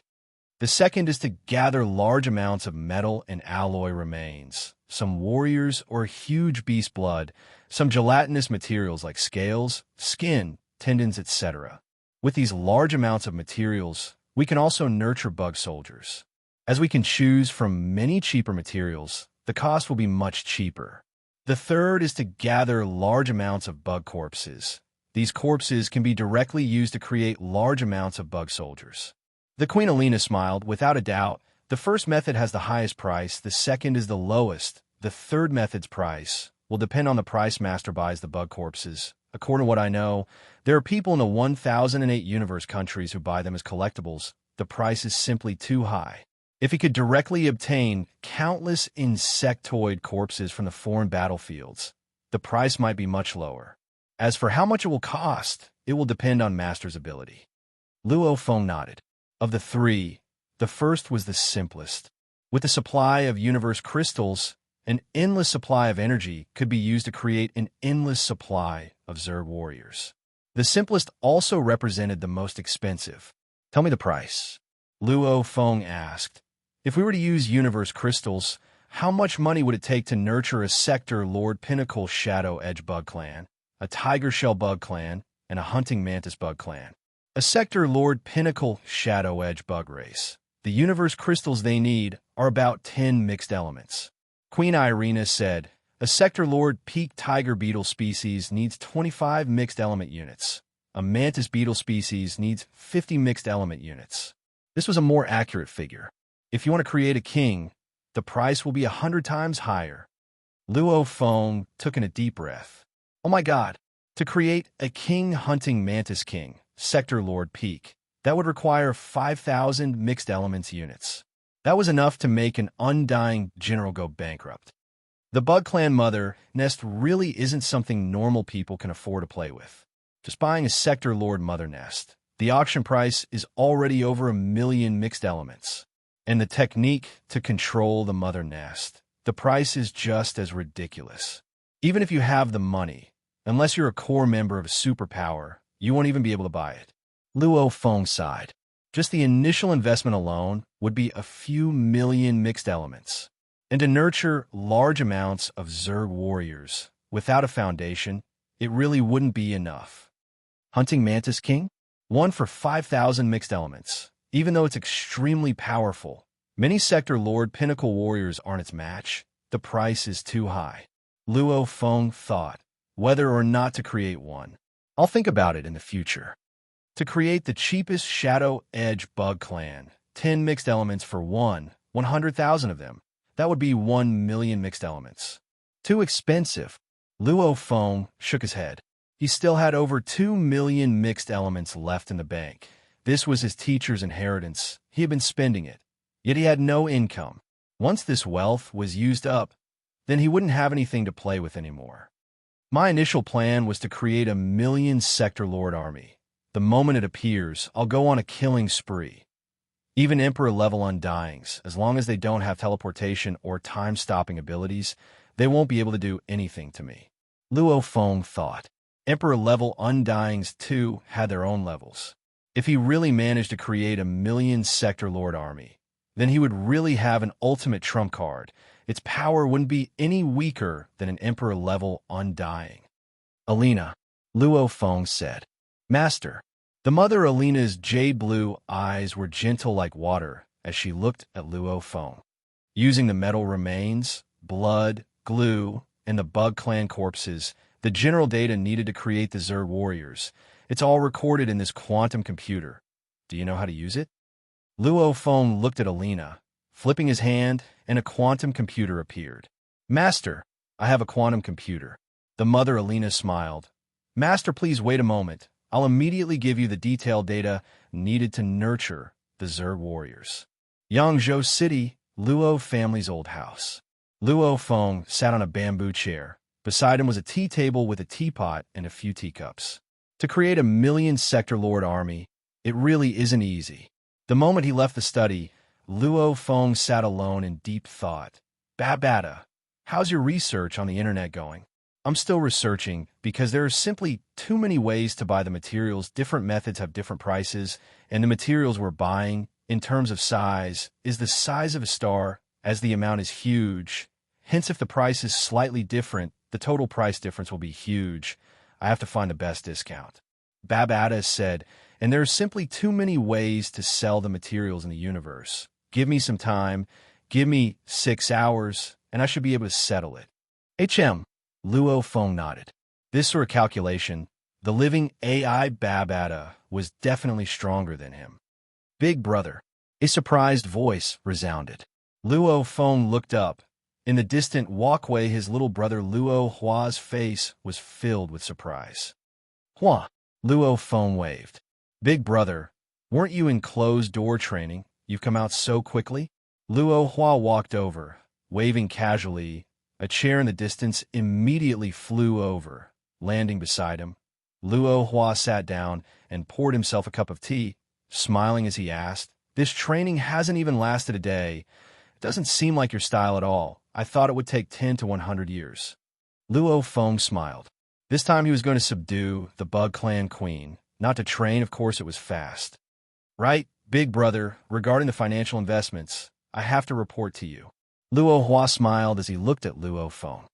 The second is to gather large amounts of metal and alloy remains, some warriors or huge beast blood, some gelatinous materials like scales, skin, tendons, etc. With these large amounts of materials, we can also nurture bug soldiers. As we can choose from many cheaper materials, the cost will be much cheaper. The third is to gather large amounts of bug corpses. These corpses can be directly used to create large amounts of bug soldiers. The Queen Alina smiled. Without a doubt, the first method has the highest price, the second is the lowest. The third method's price will depend on the price Master buys the bug corpses. According to what I know, there are people in the 1008 universe countries who buy them as collectibles. The price is simply too high. If he could directly obtain countless insectoid corpses from the foreign battlefields, the price might be much lower. As for how much it will cost, it will depend on Master's ability. Luo Feng nodded. Of the three, the first was the simplest. With the supply of universe crystals, an endless supply of energy could be used to create an endless supply of Zerg warriors. The simplest also represented the most expensive. Tell me the price. Luo Feng asked. If we were to use universe crystals, how much money would it take to nurture a Sector Lord Pinnacle Shadow Edge bug clan, a Tiger Shell bug clan, and a Hunting Mantis bug clan? A Sector Lord Pinnacle Shadow Edge bug race. The universe crystals they need are about 10 mixed elements. Queen Irina said, a Sector Lord Peak Tiger Beetle species needs 25 mixed element units. A Mantis Beetle species needs 50 mixed element units. This was a more accurate figure. If you want to create a king, the price will be 100 times higher. Luo Feng took in a deep breath. Oh my god, to create a king hunting mantis king, Sector Lord Peak, that would require 5,000 mixed elements units. That was enough to make an undying general go bankrupt. The Bug Clan Mother Nest really isn't something normal people can afford to play with. Just buying a Sector Lord Mother Nest, the auction price is already over 1 million mixed elements. And the technique to control the Mother Nest, the price is just as ridiculous. Even if you have the money, unless you're a core member of a superpower, you won't even be able to buy it. Luo Feng sighed. Just the initial investment alone would be a few million mixed elements. And to nurture large amounts of Zerg warriors without a foundation, it really wouldn't be enough. Hunting Mantis King? One for 5,000 mixed elements. Even though it's extremely powerful, many Sector Lord Pinnacle warriors aren't its match. The price is too high. Luo Feng thought whether or not to create one. I'll think about it in the future. To create the cheapest Shadow Edge bug clan, 10 mixed elements for 100,000 of them. That would be 1 million mixed elements. Too expensive. Luo Feng shook his head. He still had over 2 million mixed elements left in the bank. This was his teacher's inheritance. He had been spending it, yet he had no income. Once this wealth was used up, then he wouldn't have anything to play with anymore. My initial plan was to create 1 million Sector Lord army. The moment it appears, I'll go on a killing spree. Even Emperor-level Undyings, as long as they don't have teleportation or time-stopping abilities, they won't be able to do anything to me. Luo Feng thought. Emperor-level Undyings, too, had their own levels. If he really managed to create 1 million Sector Lord army, then he would really have an ultimate trump card. Its power wouldn't be any weaker than an Emperor-level Undying. Alina, Luo Feng said. Master. The Mother Alina's jade-blue eyes were gentle like water as she looked at Luo Feng. Using the metal remains, blood, glue, and the Bug Clan corpses, the general data needed to create the Zerg warriors. It's all recorded in this quantum computer. Do you know how to use it? Luo Feng looked at Alina, flipping his hand, and a quantum computer appeared. Master, I have a quantum computer. The Mother Alina smiled. Master, please wait a moment. I'll immediately give you the detailed data needed to nurture the Zerg warriors. Yangzhou City, Luo family's old house. Luo Feng sat on a bamboo chair. Beside him was a tea table with a teapot and a few teacups. To create a million-sector lord army, it really isn't easy. The moment he left the study, Luo Feng sat alone in deep thought. Babata, how's your research on the internet going? I'm still researching because there are simply too many ways to buy the materials. Different methods have different prices, and the materials we're buying, in terms of size, is the size of a star, as the amount is huge. Hence, if the price is slightly different, the total price difference will be huge. I have to find the best discount. Babata said, and there are simply too many ways to sell the materials in the universe. Give me some time, give me 6 hours, and I should be able to settle it. Luo Feng nodded. This sort of calculation, the living AI Babata was definitely stronger than him. Big brother. A surprised voice resounded. Luo Feng looked up. In the distant walkway, his little brother Luo Hua's face was filled with surprise. Hua, Luo Feng waved. Big brother, weren't you in closed-door training? You've come out so quickly? Luo Hua walked over, waving casually. A chair in the distance immediately flew over, landing beside him. Luo Hua sat down and poured himself a cup of tea, smiling as he asked, "This training hasn't even lasted a day. It doesn't seem like your style at all. I thought it would take 10 to 100 years. Luo Feng smiled. This time he was going to subdue the Bug Clan Queen. Not to train, of course it was fast. Right, big brother, regarding the financial investments, I have to report to you. Luo Hua smiled as he looked at Luo Feng.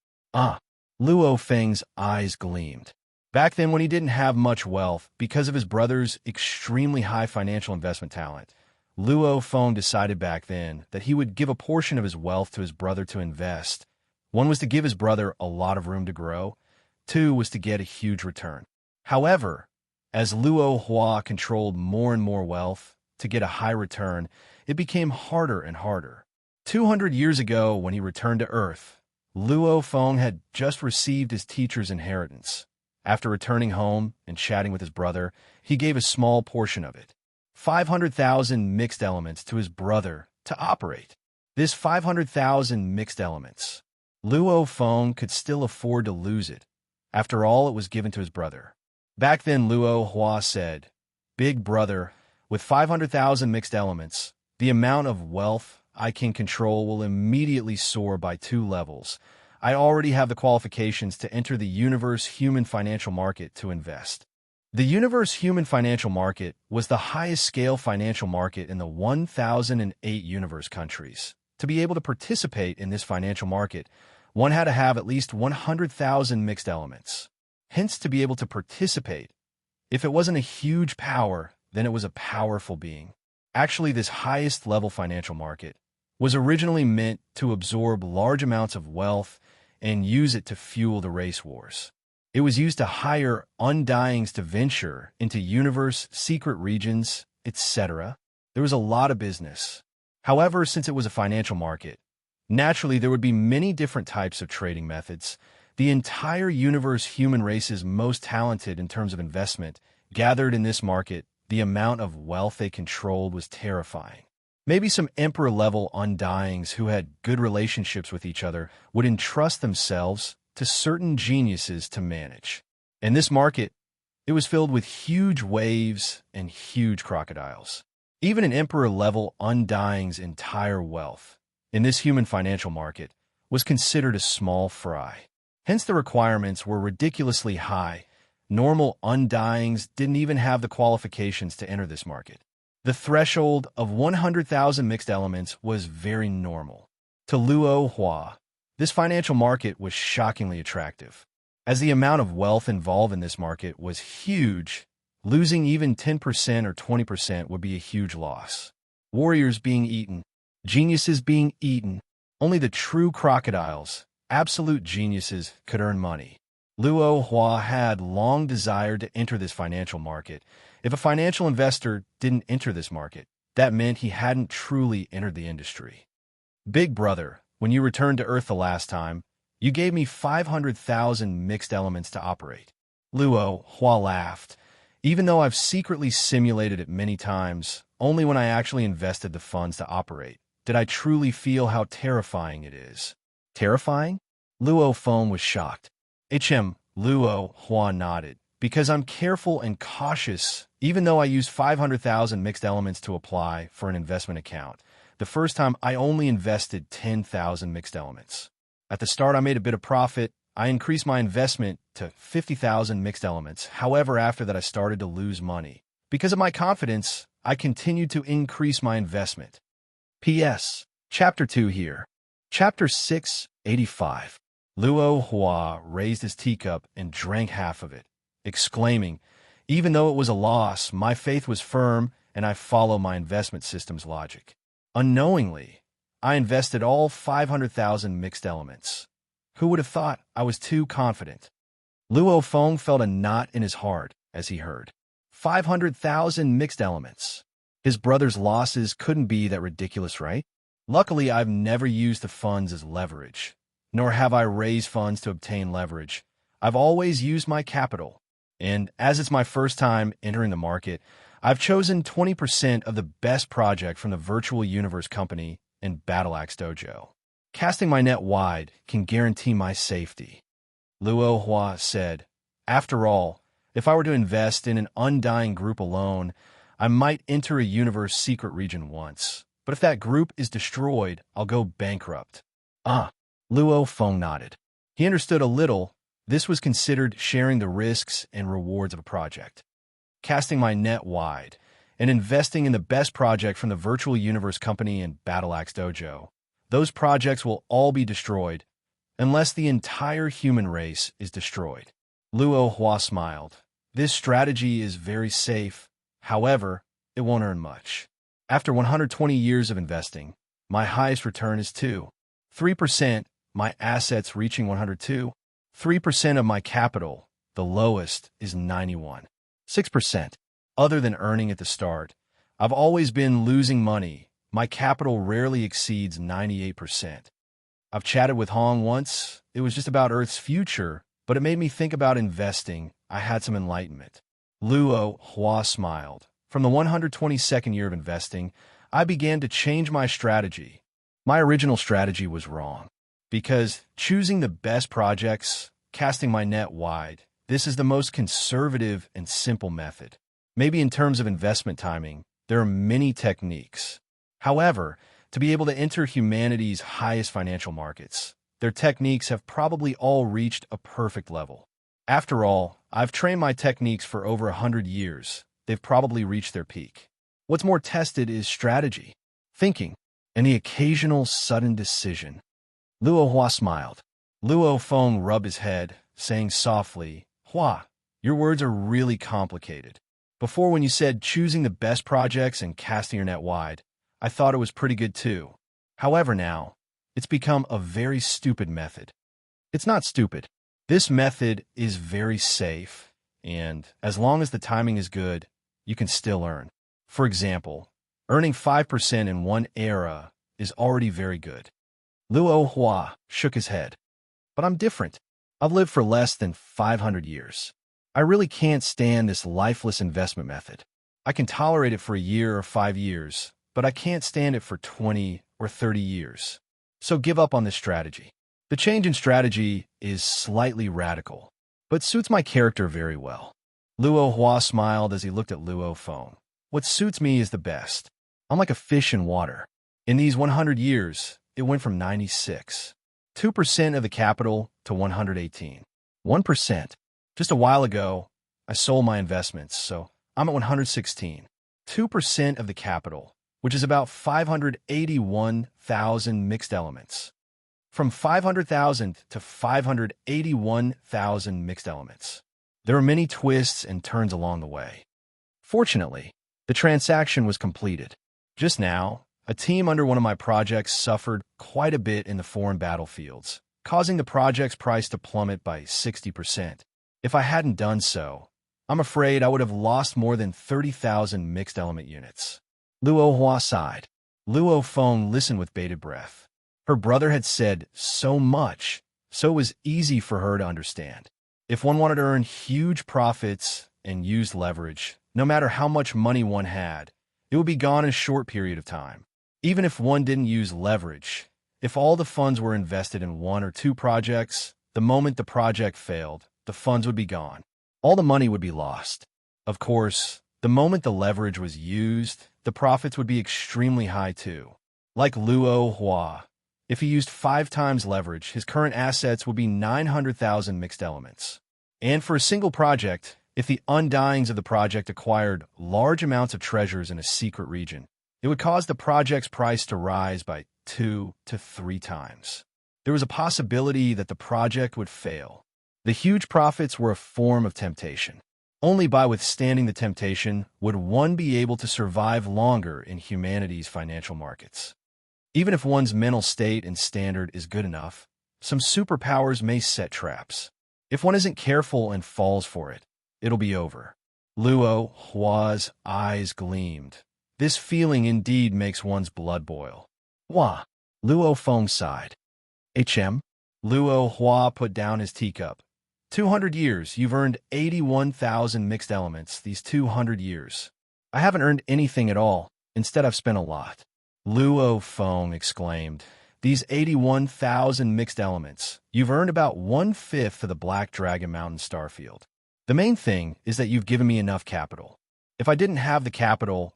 Luo Feng's eyes gleamed. Back then when he didn't have much wealth, because of his brother's extremely high financial investment talent, Luo Feng decided back then that he would give a portion of his wealth to his brother to invest. One was to give his brother a lot of room to grow. Two was to get a huge return. However, as Luo Hua controlled more and more wealth to get a high return, it became harder and harder. 200 years ago, when he returned to Earth, Luo Feng had just received his teacher's inheritance. After returning home and chatting with his brother, he gave a small portion of it, 500,000 mixed elements, to his brother to operate. This 500,000 mixed elements, Luo Feng could still afford to lose it. After all, it was given to his brother. Back then, Luo Hua said, "Big brother, with 500,000 mixed elements, the amount of wealth I can control will immediately soar by 2 levels. I already have the qualifications to enter the universe human financial market to invest." The universe human financial market was the highest scale financial market in the 1008 universe countries. To be able to participate in this financial market, one had to have at least 100,000 mixed elements. Hence, to be able to participate, if it wasn't a huge power, then it was a powerful being. Actually, this highest level financial market was originally meant to absorb large amounts of wealth and use it to fuel the race wars. It was used to hire undyings to venture into universe, secret regions, etc. There was a lot of business. However, since it was a financial market, naturally there would be many different types of trading methods. The entire universe human race's most talented in terms of investment gathered in this market. The amount of wealth they controlled was terrifying. Maybe some emperor-level undyings who had good relationships with each other would entrust themselves to certain geniuses to manage. In this market, it was filled with huge waves and huge crocodiles. Even an emperor-level undying's entire wealth in this human financial market was considered a small fry. Hence, the requirements were ridiculously high. Normal undyings didn't even have the qualifications to enter this market. The threshold of 100,000 mixed elements was very normal. To Luo Hua, this financial market was shockingly attractive. As the amount of wealth involved in this market was huge, losing even 10% or 20% would be a huge loss. Warriors being eaten, geniuses being eaten, only the true crocodiles, absolute geniuses, could earn money. Luo Hua had long desired to enter this financial market. If a financial investor didn't enter this market, that meant he hadn't truly entered the industry. Big brother, when you returned to Earth the last time, you gave me 500,000 mixed elements to operate. Luo Hua laughed. Even though I've secretly simulated it many times, only when I actually invested the funds to operate did I truly feel how terrifying it is. Terrifying? Luo Feng was shocked. Luo Hua nodded. Because I'm careful and cautious, even though I used 500,000 mixed elements to apply for an investment account. The first time, I only invested 10,000 mixed elements. At the start, I made a bit of profit. I increased my investment to 50,000 mixed elements. However, after that, I started to lose money. Because of my confidence, I continued to increase my investment. P.S. Chapter 2 here. Chapter 685. Luo Hua raised his teacup and drank half of it, exclaiming, "Even though it was a loss, my faith was firm and I follow my investment system's logic." Unknowingly, I invested all 500,000 mixed elements. Who would have thought I was too confident? Luo Feng felt a knot in his heart as he heard 500,000 mixed elements. His brother's losses couldn't be that ridiculous, right? Luckily, I've never used the funds as leverage, nor have I raised funds to obtain leverage. I've always used my capital. And as it's my first time entering the market, I've chosen 20% of the best project from the virtual universe company in Battle Axe Dojo. Casting my net wide can guarantee my safety. Luo Hua said, "After all, if I were to invest in an undying group alone, I might enter a universe secret region once. But if that group is destroyed, I'll go bankrupt." Luo Feng nodded. He understood a little. This was considered sharing the risks and rewards of a project. Casting my net wide and investing in the best project from the virtual universe company in Battle Axe Dojo. Those projects will all be destroyed unless the entire human race is destroyed. Luo Hua smiled. This strategy is very safe. However, it won't earn much. After 120 years of investing, my highest return is 3%, my assets reaching 102, 3% of my capital, the lowest is 91.6%. Other than earning at the start, I've always been losing money. My capital rarely exceeds 98%. I've chatted with Hong once. It was just about Earth's future, but it made me think about investing. I had some enlightenment. Luo Hua smiled. From the 122nd year of investing, I began to change my strategy. My original strategy was wrong. Because choosing the best projects, casting my net wide, this is the most conservative and simple method. Maybe in terms of investment timing, there are many techniques. However, to be able to enter humanity's highest financial markets, their techniques have probably all reached a perfect level. After all, I've trained my techniques for over 100 years. They've probably reached their peak. What's more tested is strategy, thinking, and the occasional sudden decision. Luo Hua smiled. Luo Feng rubbed his head, saying softly, "Hua, your words are really complicated. Before, when you said choosing the best projects and casting your net wide, I thought it was pretty good too. However, now, it's become a very stupid method." It's not stupid. This method is very safe, and as long as the timing is good, you can still earn. For example, earning 5% in one era is already very good. Luo Hua shook his head. But I'm different. I've lived for less than 500 years. I really can't stand this lifeless investment method. I can tolerate it for a year or 5 years, but I can't stand it for 20 or 30 years. So give up on this strategy. The change in strategy is slightly radical, but suits my character very well. Luo Hua smiled as he looked at Luo Feng. What suits me is the best. I'm like a fish in water. In these 100 years, it went from 2% of the capital to 1%. Just a while ago, I sold my investments, so I'm at 116. 2% of the capital, which is about 581,000 mixed elements. From 500,000 to 581,000 mixed elements. There were many twists and turns along the way. Fortunately, the transaction was completed. Just now, a team under one of my projects suffered quite a bit in the foreign battlefields, causing the project's price to plummet by 60%. If I hadn't done so, I'm afraid I would have lost more than 30,000 mixed element units. Luo Hua sighed. Luo Feng listened with bated breath. Her brother had said so much, so it was easy for her to understand. If one wanted to earn huge profits and use leverage, no matter how much money one had, it would be gone in a short period of time. Even if one didn't use leverage, If all the funds were invested in one or two projects, the moment the project failed, the funds would be gone. All the money would be lost. Of course, the moment the leverage was used, the profits would be extremely high too. Like Luo Hua, if he used 5 times leverage, his current assets would be 900,000 mixed elements. And for a single project, if the undyings of the project acquired large amounts of treasures in a secret region, it would cause the project's price to rise by 2 to 3 times. There was a possibility that the project would fail. The huge profits were a form of temptation. Only by withstanding the temptation would one be able to survive longer in humanity's financial markets. Even if one's mental state and standard is good enough, some superpowers may set traps. If one isn't careful and falls for it, it'll be over. Luo Hua's eyes gleamed. This feeling indeed makes one's blood boil. Hua. Luo Feng sighed. Luo Hua put down his teacup. 200 years, you've earned 81,000 mixed elements these 200 years. I haven't earned anything at all. Instead, I've spent a lot. Luo Feng exclaimed. These 81,000 mixed elements, you've earned about 1/5 of the Black Dragon Mountain starfield. The main thing is that you've given me enough capital. If I didn't have the capital,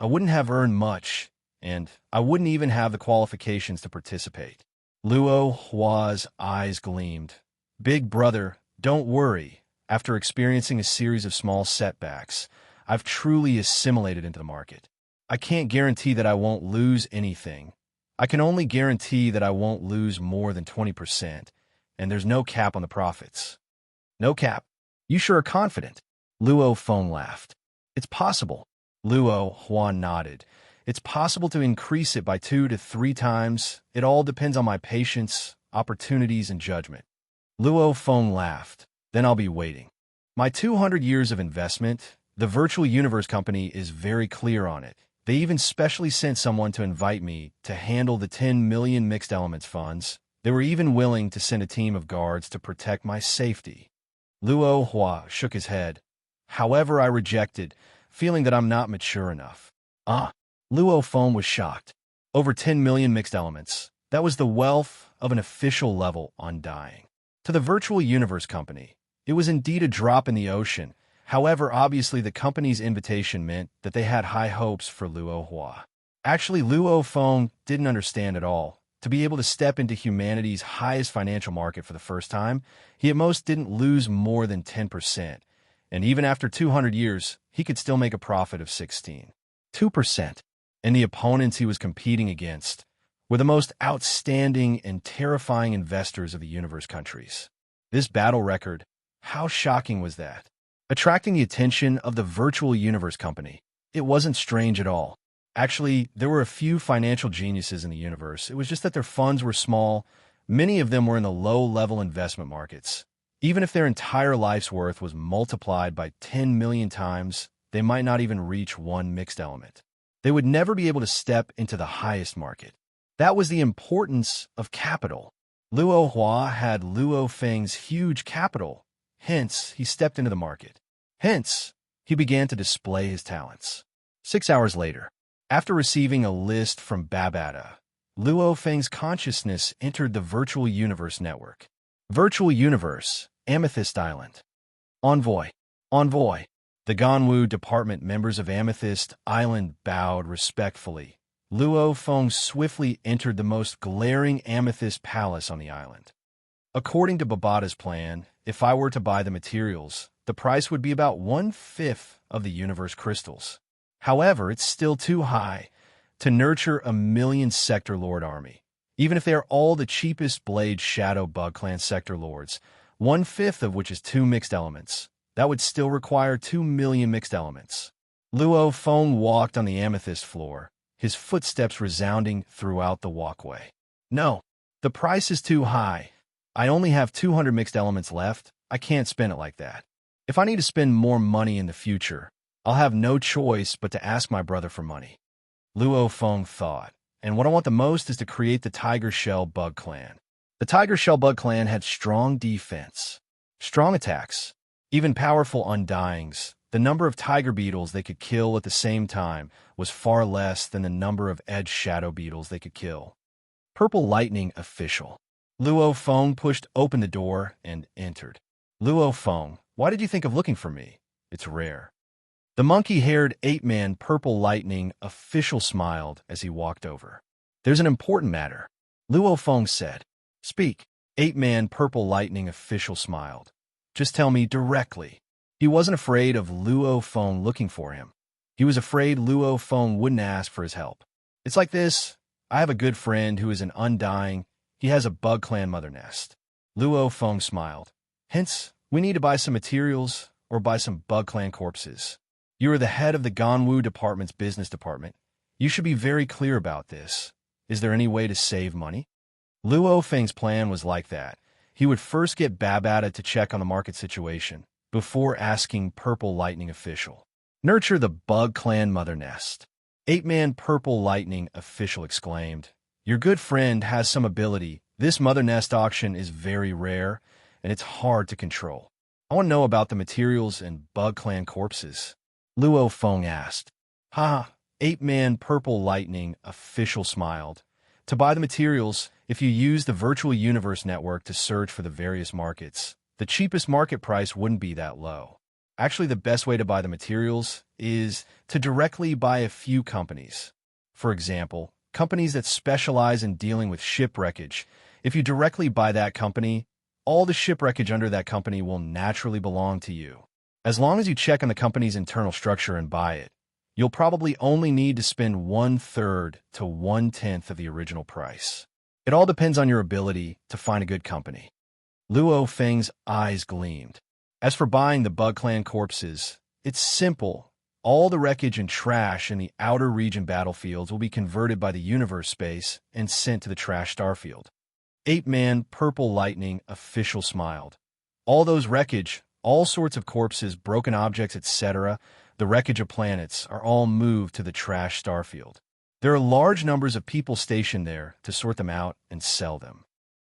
I wouldn't have earned much, and I wouldn't even have the qualifications to participate. Luo Hua's eyes gleamed. Big brother, don't worry. After experiencing a series of small setbacks, I've truly assimilated into the market. I can't guarantee that I won't lose anything. I can only guarantee that I won't lose more than 20%, and there's no cap on the profits. No cap? You sure are confident? Luo Feng laughed. It's possible. Luo Hua nodded. It's possible to increase it by 2 to 3 times. It all depends on my patience, opportunities, and judgment. Luo Feng laughed. Then I'll be waiting. My 200 years of investment, the Virtual Universe Company is very clear on it. They even specially sent someone to invite me to handle the 10 million mixed elements funds. They were even willing to send a team of guards to protect my safety. Luo Hua shook his head. However, I rejected, feeling that I'm not mature enough. Luo Feng was shocked. Over 10 million mixed elements. That was the wealth of an official level undying. To the Virtual Universe Company, it was indeed a drop in the ocean. However, obviously the company's invitation meant that they had high hopes for Luo Hua. Actually, Luo Feng didn't understand at all. To be able to step into humanity's highest financial market for the first time, he at most didn't lose more than 10%. And even after 200 years, he could still make a profit of 2%. And the opponents he was competing against were the most outstanding and terrifying investors of the universe countries. This battle record, how shocking was that? Attracting the attention of the Virtual Universe Company. It wasn't strange at all. Actually, there were a few financial geniuses in the universe. It was just that their funds were small. Many of them were in the low-level investment markets. Even if their entire life's worth was multiplied by 10 million times, they might not even reach one mixed element. They would never be able to step into the highest market. That was the importance of capital. Luo Hua had Luo Feng's huge capital. Hence, he stepped into the market. Hence, he began to display his talents. 6 hours later, after receiving a list from Babata, Luo Feng's consciousness entered the Virtual Universe Network. Virtual Universe, Amethyst Island. Envoy. The Ganwu Department members of Amethyst Island bowed respectfully. Luo Feng swiftly entered the most glaring amethyst palace on the island. According to Babata's plan, if I were to buy the materials, the price would be about 1/5 of the universe crystals. However, it's still too high to nurture a 1,000,000 Sector Lord army. Even if they are all the cheapest Blade Shadow Bug Clan Sector Lords, 1/5 of which is 2 mixed elements, that would still require 2 million mixed elements. Luo Feng walked on the amethyst floor, his footsteps resounding throughout the walkway. No, the price is too high. I only have 200 mixed elements left. I can't spend it like that. If I need to spend more money in the future, I'll have no choice but to ask my brother for money. Luo Feng thought, and what I want the most is to create the Tiger Shell Bug Clan. The Tiger Shell Bug Clan had strong defense, strong attacks, even powerful undyings. The number of tiger beetles they could kill at the same time was far less than the number of edge shadow beetles they could kill. Purple Lightning Official. Luo Feng pushed open the door and entered. Luo Feng, why did you think of looking for me? It's rare. The monkey-haired ape-man Purple Lightning Official smiled as he walked over. There's an important matter, Luo Feng said. Speak. Ape-man Purple Lightning Official smiled. Just tell me directly. He wasn't afraid of Luo Feng looking for him. He was afraid Luo Feng wouldn't ask for his help. It's like this. I have a good friend who is an undying. He has a bug clan mother nest. Luo Feng smiled. Hence, we need to buy some materials or buy some bug clan corpses. You are the head of the Ganwu department's business department. You should be very clear about this. Is there any way to save money? Luo Feng's plan was like that. He would first get Babada to check on the market situation before asking Purple Lightning Official. Nurture the bug clan mother nest. Ape-man Purple Lightning Official exclaimed. Your good friend has some ability. This mother nest auction is very rare, and it's hard to control. I want to know about the materials and bug clan corpses. Luo Feng asked. Ha! Ape-man Purple Lightning Official smiled. To buy the materials, if you use the virtual universe network to search for the various markets, the cheapest market price wouldn't be that low. Actually, the best way to buy the materials is to directly buy a few companies. For example, companies that specialize in dealing with shipwreckage. If you directly buy that company, all the shipwreckage under that company will naturally belong to you. As long as you check on the company's internal structure and buy it, you'll probably only need to spend 1/3 to 1/10 of the original price. It all depends on your ability to find a good company. Luo Feng's eyes gleamed. As for buying the bug clan corpses, it's simple. All the wreckage and trash in the outer region battlefields will be converted by the universe space and sent to the trash starfield. Ape-man Purple Lightning Official smiled. All those wreckage, all sorts of corpses, broken objects, etc., the wreckage of planets are all moved to the trash starfield. There are large numbers of people stationed there to sort them out and sell them.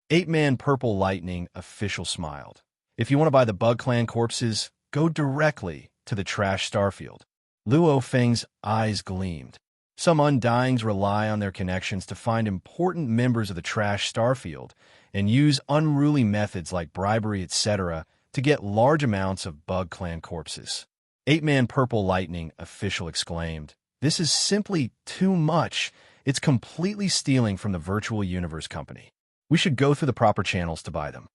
Ape-man Purple Lightning Official smiled. If you want to buy the bug clan corpses, go directly to the trash starfield. Luo Feng's eyes gleamed. Some undyings rely on their connections to find important members of the trash starfield and use unruly methods like bribery, etc., to get large amounts of bug clan corpses. Ape-man Purple Lightning Official exclaimed. This is simply too much. It's completely stealing from the virtual universe company. We should go through the proper channels to buy them.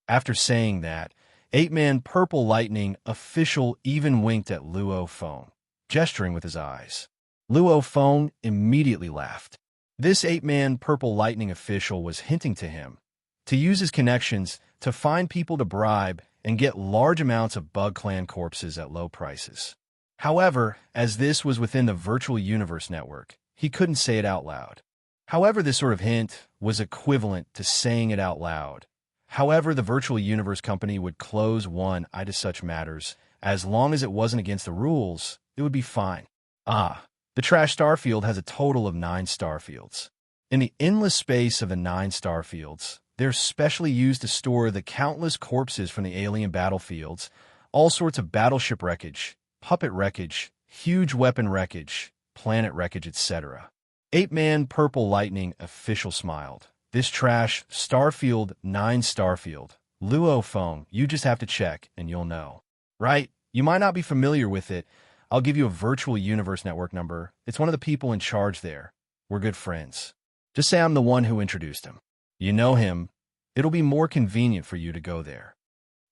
After saying that, Ape-man Purple Lightning Official even winked at Luo Feng, gesturing with his eyes. Luo Feng immediately laughed. This Ape-man Purple Lightning Official was hinting to him to use his connections to find people to bribe and get large amounts of bug clan corpses at low prices. However, as this was within the virtual universe network, he couldn't say it out loud. However, this sort of hint was equivalent to saying it out loud. However, the virtual universe company would close one eye to such matters. As long as it wasn't against the rules, it would be fine. The trash starfield has a total of 9 starfields. In the endless space of the 9 starfields, they're specially used to store the countless corpses from the alien battlefields, all sorts of battleship wreckage, puppet wreckage, huge weapon wreckage, planet wreckage, etc. Ape-man Purple Lightning Official smiled. This trash starfield, 9 starfield. Luo Feng, you just have to check and you'll know. Right? You might not be familiar with it. I'll give you a virtual universe network number. It's one of the people in charge there. We're good friends. Just say I'm the one who introduced him. You know him. It'll be more convenient for you to go there.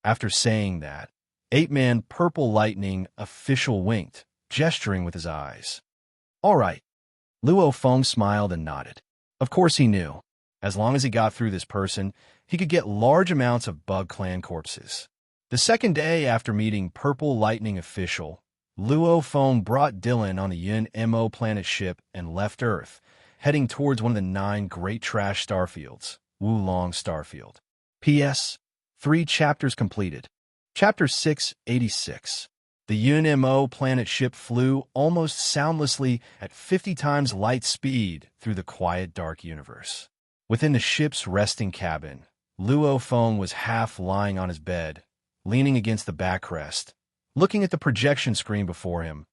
After saying that, Ape-man Purple Lightning Official winked, gesturing with his eyes. All right. Luo Feng smiled and nodded. Of course he knew. As long as he got through this person, he could get large amounts of bug clan corpses. The second day after meeting Purple Lightning Official, Luo Feng brought Dylan on the Yun-Mo planet ship and left Earth, heading towards one of the 9 great trash starfields, Wulong Starfield. P.S. 3 chapters completed. Chapter 686. The Yun-Mo planet ship flew almost soundlessly at 50 times light speed through the quiet dark universe. Within the ship's resting cabin, Luo Feng was half lying on his bed, leaning against the backrest, looking at the projection screen before him.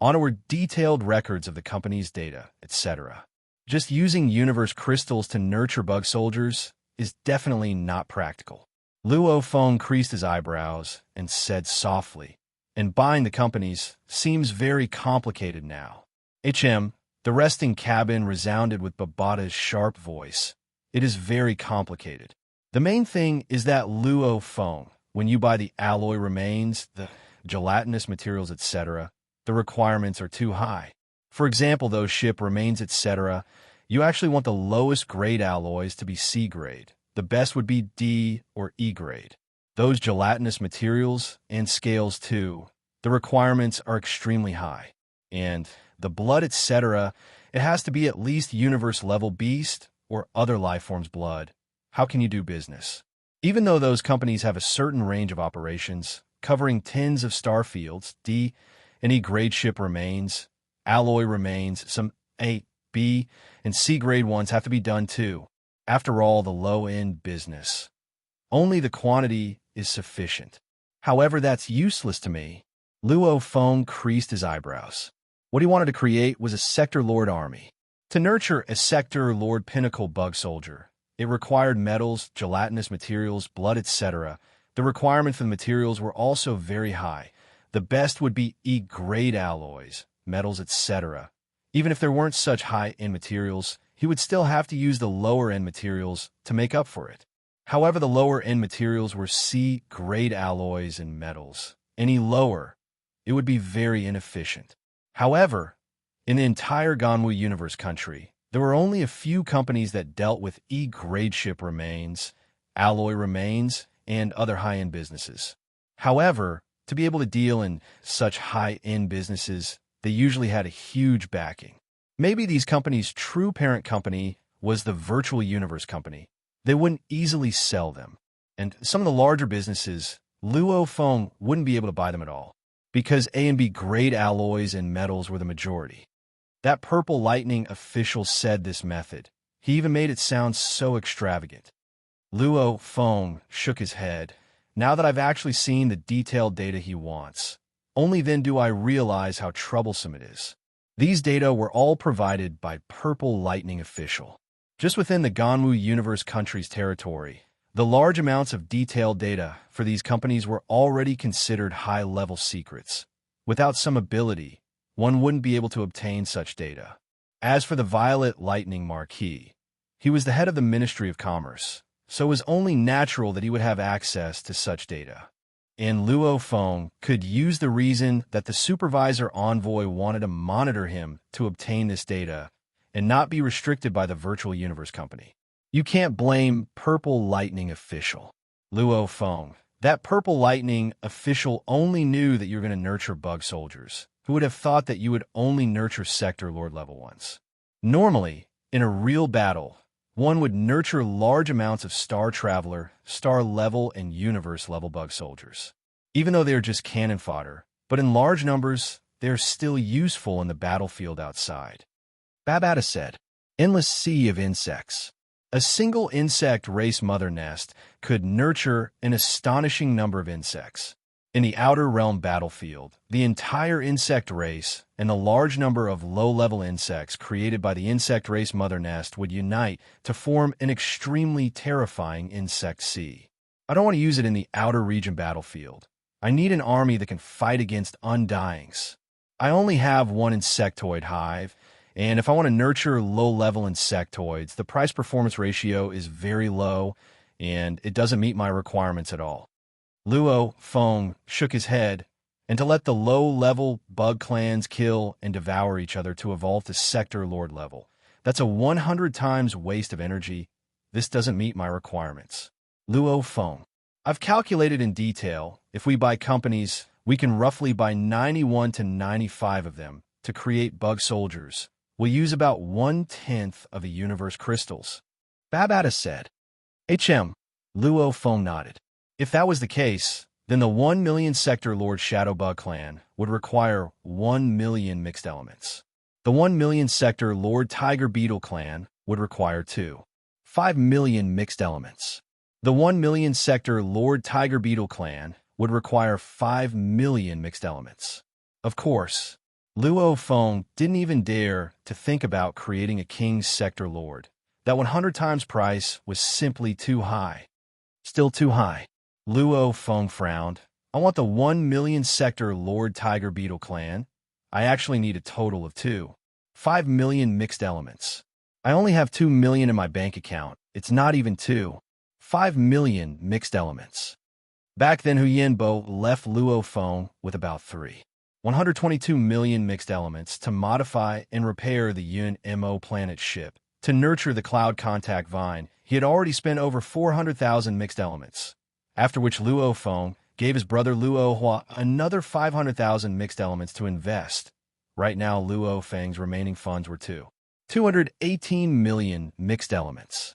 On it were detailed records of the company's data, etc. Just using universe crystals to nurture bug soldiers is definitely not practical. Luo Feng creased his eyebrows and said softly, and buying the companies seems very complicated now. The resting cabin resounded with Babata's sharp voice. It is very complicated. The main thing is that Luo Feng, when you buy the alloy remains, the gelatinous materials, etc., the requirements are too high. For example, those ship remains, etc., you actually want the lowest grade alloys to be C grade. The best would be D or E grade. Those gelatinous materials and scales too, the requirements are extremely high. And the blood, etc., it has to be at least universe level beast or other life forms blood. How can you do business? Even though those companies have a certain range of operations, covering tens of star fields, D and E grade ship remains, alloy remains, some A, B, and C grade ones have to be done too. After all, the low-end business. Only the quantity is sufficient. However, that's useless to me. Luo Feng creased his eyebrows. What he wanted to create was a Sector Lord army. To nurture a Sector Lord pinnacle bug soldier, it required metals, gelatinous materials, blood, etc. The requirements for the materials were also very high. The best would be E-grade alloys, metals, etc. Even if there weren't such high-end materials, he would still have to use the lower-end materials to make up for it. However, the lower-end materials were C-grade alloys and metals. Any lower, it would be very inefficient. However, in the entire Ganwu universe country, there were only a few companies that dealt with E-grade ship remains, alloy remains, and other high-end businesses. However, to be able to deal in such high-end businesses, they usually had a huge backing. Maybe these companies' true parent company was the virtual universe company. They wouldn't easily sell them. And some of the larger businesses, Luo Feng wouldn't be able to buy them at all, because A and B grade alloys and metals were the majority. That Purple Lightning official said this method. He even made it sound so extravagant. Luo Feng shook his head. Now that I've actually seen the detailed data he wants, only then do I realize how troublesome it is. These data were all provided by Purple Lightning official. Just within the Ganwu universe country's territory, the large amounts of detailed data for these companies were already considered high-level secrets. Without some ability, one wouldn't be able to obtain such data. As for the Violet Lightning Marquis, he was the head of the Ministry of Commerce, so it was only natural that he would have access to such data. And Luo Feng could use the reason that the supervisor envoy wanted to monitor him to obtain this data and not be restricted by the virtual universe company. You can't blame Purple Lightning official. Luo Feng, that Purple Lightning official only knew that you're going to nurture bug soldiers. Who would have thought that you would only nurture Sector Lord level ones? Normally, in a real battle, one would nurture large amounts of Star Traveler, Star level, and Universe level bug soldiers. Even though they are just cannon fodder, but in large numbers, they are still useful in the battlefield outside. Babata said, endless sea of insects. A single insect race mother nest could nurture an astonishing number of insects. In the Outer Realm battlefield, the entire insect race and the large number of low-level insects created by the insect race mother nest would unite to form an extremely terrifying insect sea. I don't want to use it in the outer region battlefield. I need an army that can fight against undyings. I only have one insectoid hive, and if I want to nurture low-level insectoids, the price-performance ratio is very low, and it doesn't meet my requirements at all. Luo Feng shook his head, and to let the low-level bug clans kill and devour each other to evolve to Sector Lord level. That's a 100 times waste of energy. This doesn't meet my requirements. Luo Feng, I've calculated in detail, if we buy companies, we can roughly buy 91 to 95 of them to create bug soldiers. We'll use about 1/10 of the universe crystals. Babata said. Luo Feng nodded. If that was the case, then the 1 million Sector Lord Shadowbug clan would require 1 million mixed elements. The 1 million Sector Lord Tiger Beetle clan would require 5 million mixed elements. The 1 million Sector Lord Tiger Beetle clan would require 5 million mixed elements. Of course, Luo Feng didn't even dare to think about creating a King's Sector Lord. That 100 times price was simply too high. Still too high. Luo Feng frowned. I want the 1 million Sector Lord Tiger Beetle clan. I actually need a total of 5 million mixed elements. I only have 2 million in my bank account. It's not even 5 million mixed elements. Back then, Hu Yanbo left Luo Feng with about 122 million mixed elements to modify and repair the Yun Mo planet ship. To nurture the cloud contact vine, he had already spent over 400,000 mixed elements, after which Luo Feng gave his brother Luo Hua another 500,000 mixed elements to invest. Right now, Luo Feng's remaining funds were 218 million mixed elements.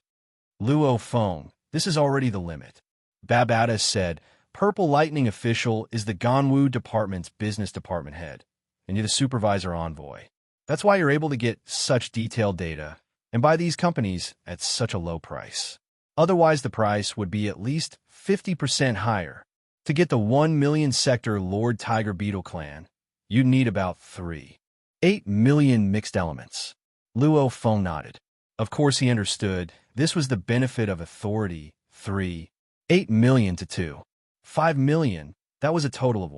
Luo Feng, this is already the limit. Babata said, Purple Lightning official is the Ganwu department's business department head, and you're the supervisor envoy. That's why you're able to get such detailed data and buy these companies at such a low price. Otherwise, the price would be at least 50% higher. To get the 1 million Sector Lord Tiger Beetle clan, you'd need about 8 million mixed elements. Luo Feng nodded. Of course he understood. This was the benefit of authority. 8 million to 5 million. That was a total of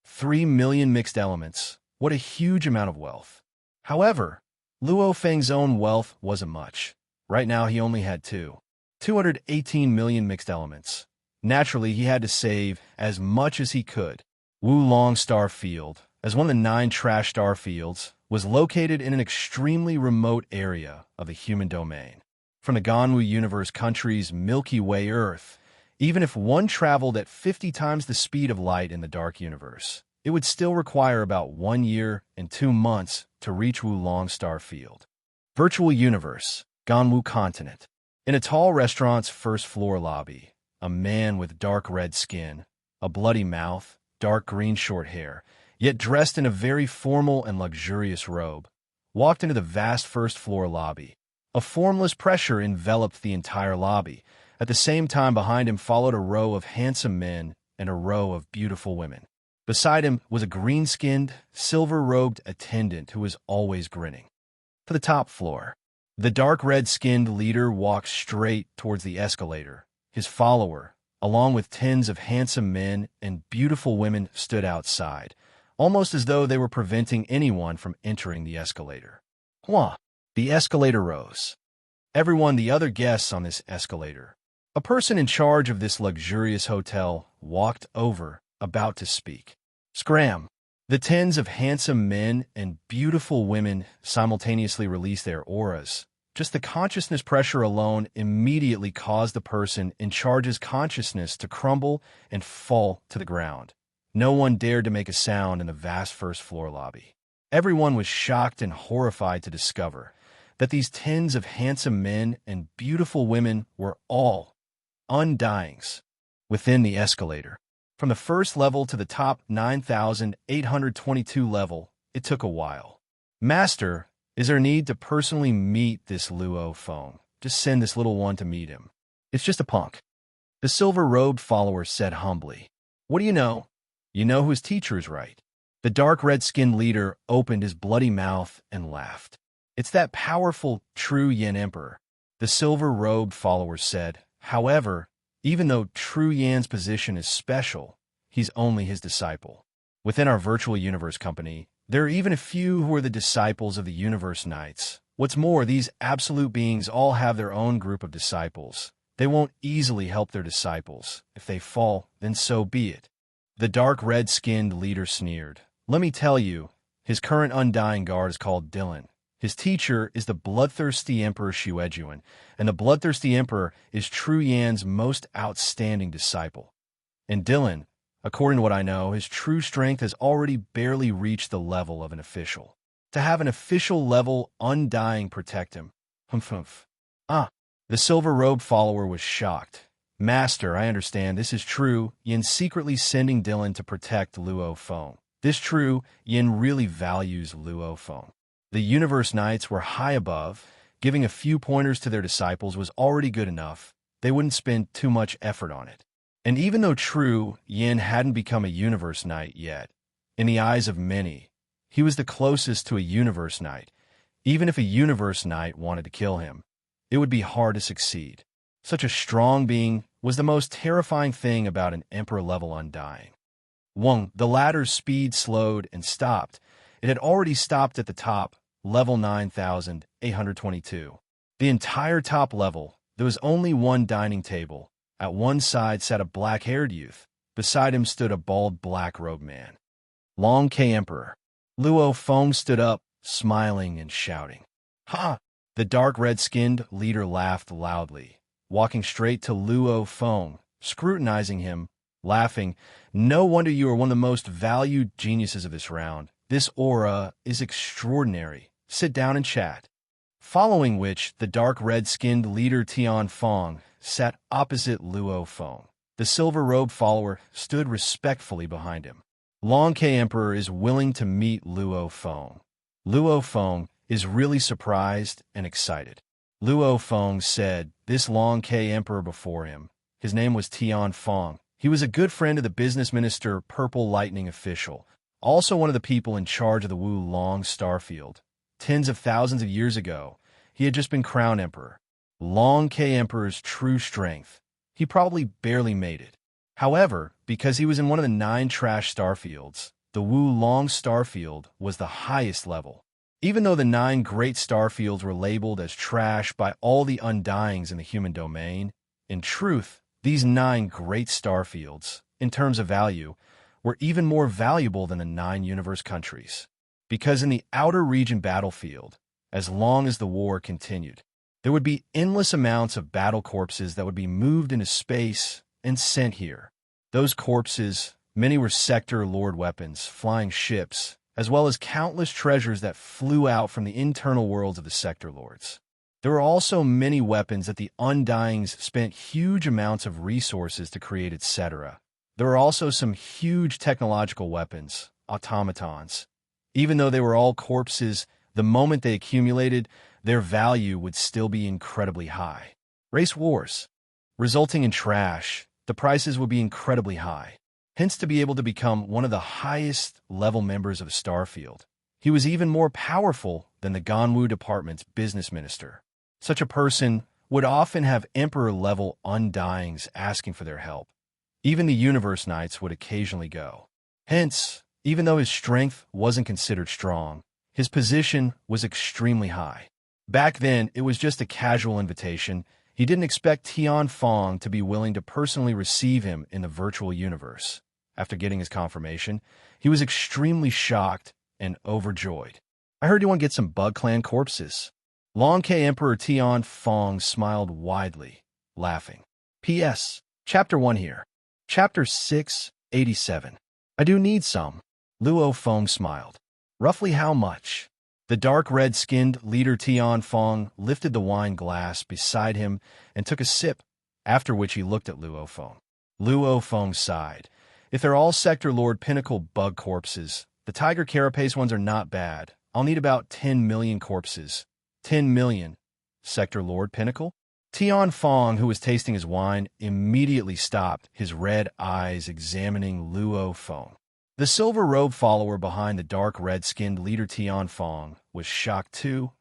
3 million mixed elements. What a huge amount of wealth. However, Luo Feng's own wealth wasn't much. Right now he only had 218 million mixed elements. Naturally, he had to save as much as he could. Wulong Star Field, as one of the 9 trash star fields, was located in an extremely remote area of the human domain. From the Ganwu universe country's Milky Way Earth, even if one traveled at 50 times the speed of light in the dark universe, it would still require about 1 year and 2 months to reach Wulong Star Field. Virtual Universe, Ganwu Continent. In a tall restaurant's first-floor lobby, a man with dark red skin, a bloody mouth, dark green short hair, yet dressed in a very formal and luxurious robe, walked into the vast first-floor lobby. A formless pressure enveloped the entire lobby. At the same time, behind him followed a row of handsome men and a row of beautiful women. Beside him was a green-skinned, silver-robed attendant who was always grinning. To the top floor, the dark red-skinned leader walked straight towards the escalator. His follower, along with tens of handsome men and beautiful women, stood outside, almost as though they were preventing anyone from entering the escalator. Hua! The escalator rose. Everyone, the other guests on this escalator. A person in charge of this luxurious hotel walked over, about to speak. Scram! The tens of handsome men and beautiful women simultaneously released their auras. Just the consciousness pressure alone immediately caused the person in charge's consciousness to crumble and fall to the ground. No one dared to make a sound in the vast first-floor lobby. Everyone was shocked and horrified to discover that these tens of handsome men and beautiful women were all undyings within the escalator. From the first level to the top 9,822 level, it took a while. Master, is there need to personally meet this Luo Feng? Just send this little one to meet him. It's just a punk. The silver-robed follower said humbly. What do you know? You know whose teacher is right. The dark red-skinned leader opened his bloody mouth and laughed. It's that powerful, true Yin Emperor, the silver-robed follower said. However, even though True Yan's position is special, he's only his disciple. Within our virtual universe company, there are even a few who are the disciples of the universe knights. What's more, these absolute beings all have their own group of disciples. They won't easily help their disciples. If they fall, then so be it. The dark red-skinned leader sneered. Let me tell you, his current undying guard is called Dylan. His teacher is the bloodthirsty Emperor Xuejuan, and the bloodthirsty Emperor is True Yan's most outstanding disciple. And Dylan, according to what I know, his true strength has already barely reached the level of an official. To have an official level undying protect him. Humph. The silver-robed follower was shocked. Master, I understand this is true. Yin secretly sending Dylan to protect Luo Feng. This true, Yin really values Luo Feng. The Universe Knights were high above. Giving a few pointers to their disciples was already good enough. They wouldn't spend too much effort on it. And even though True Yin hadn't become a Universe Knight yet, in the eyes of many, He was the closest to a universe knight. Even if a universe knight wanted to kill him, it would be hard to succeed. Such a strong being was the most terrifying thing about an Emperor-level Undying. The ladder's speed slowed and stopped. It had already stopped at the top, level 9,822. The entire top level, there was only one dining table. At one side sat a black-haired youth. Beside him stood a bald black-robed man. Long K Emperor. Luo Feng stood up, smiling and shouting. Ha! The dark red-skinned leader laughed loudly, walking straight to Luo Feng, scrutinizing him, laughing. No wonder you are one of the most valued geniuses of this round. This aura is extraordinary. Sit down and chat. Following which, the dark red-skinned leader Tian Feng sat opposite Luo Feng. The silver-robed follower stood respectfully behind him. Long K Emperor is willing to meet Luo Feng. Luo Feng is really surprised and excited. Luo Feng said this Long K Emperor before him. His name was Tian Feng. He was a good friend of the business minister Purple Lightning official, also one of the people in charge of the Wu Long Starfield. Tens of thousands of years ago, he had just been crowned emperor. Long K Emperor's true strength. He probably barely made it. However, because he was in one of the 9 trash starfields, the Wu Long Starfield was the highest level. Even though the 9 great starfields were labeled as trash by all the Undyings in the human domain, in truth, these 9 great starfields, in terms of value, were even more valuable than the 9 universe countries. Because in the outer region battlefield, as long as the war continued, there would be endless amounts of battle corpses that would be moved into space and sent here. Those corpses, many were sector lord weapons, flying ships, as well as countless treasures that flew out from the internal worlds of the sector lords. There were also many weapons that the Undyings spent huge amounts of resources to create, etc. There were also some huge technological weapons, automatons. Even though they were all corpses, the moment they accumulated, their value would still be incredibly high. Race wars. Resulting in trash, the prices would be incredibly high. Hence, to be able to become one of the highest level members of Starfield, he was even more powerful than the Ganwu Department's business minister. Such a person would often have Emperor-level Undyings asking for their help. Even the Universe Knights would occasionally go. Hence, even though his strength wasn't considered strong, his position was extremely high. Back then, it was just a casual invitation. He didn't expect Tian Feng to be willing to personally receive him in the virtual universe. After getting his confirmation, he was extremely shocked and overjoyed. I heard you want to get some Bug Clan corpses. Long K Emperor Tian Feng smiled widely, laughing. P.S. Chapter 1 here. Chapter 687. I do need some. Luo Feng smiled. Roughly how much? The dark red-skinned leader Tian Feng lifted the wine glass beside him and took a sip, after which he looked at Luo Feng. Luo Feng sighed. If they're all Sector Lord Pinnacle bug corpses, the Tiger Carapace ones are not bad. I'll need about 10 million corpses. 10 million. Sector Lord Pinnacle? Tian Feng, who was tasting his wine, immediately stopped, his red eyes examining Luo Feng. The silver-robed follower behind the dark red-skinned leader Tian Feng was shocked too,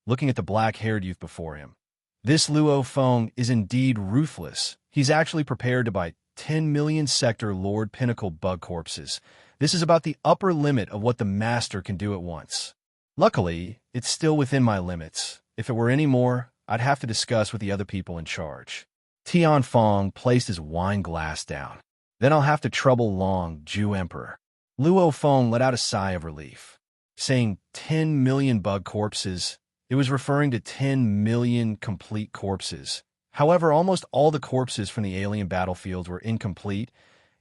looking at the black-haired youth before him. This Luo Feng is indeed ruthless. He's actually prepared to buy 10 million Sector Lord Pinnacle bug corpses. This is about the upper limit of what the master can do at once. Luckily, it's still within my limits. If it were any more, I'd have to discuss with the other people in charge. Tian Feng placed his wine glass down. Then I'll have to trouble Long Ju Emperor. Luo Feng let out a sigh of relief. Saying 10 million bug corpses, it was referring to 10 million complete corpses. However, almost all the corpses from the alien battlefields were incomplete.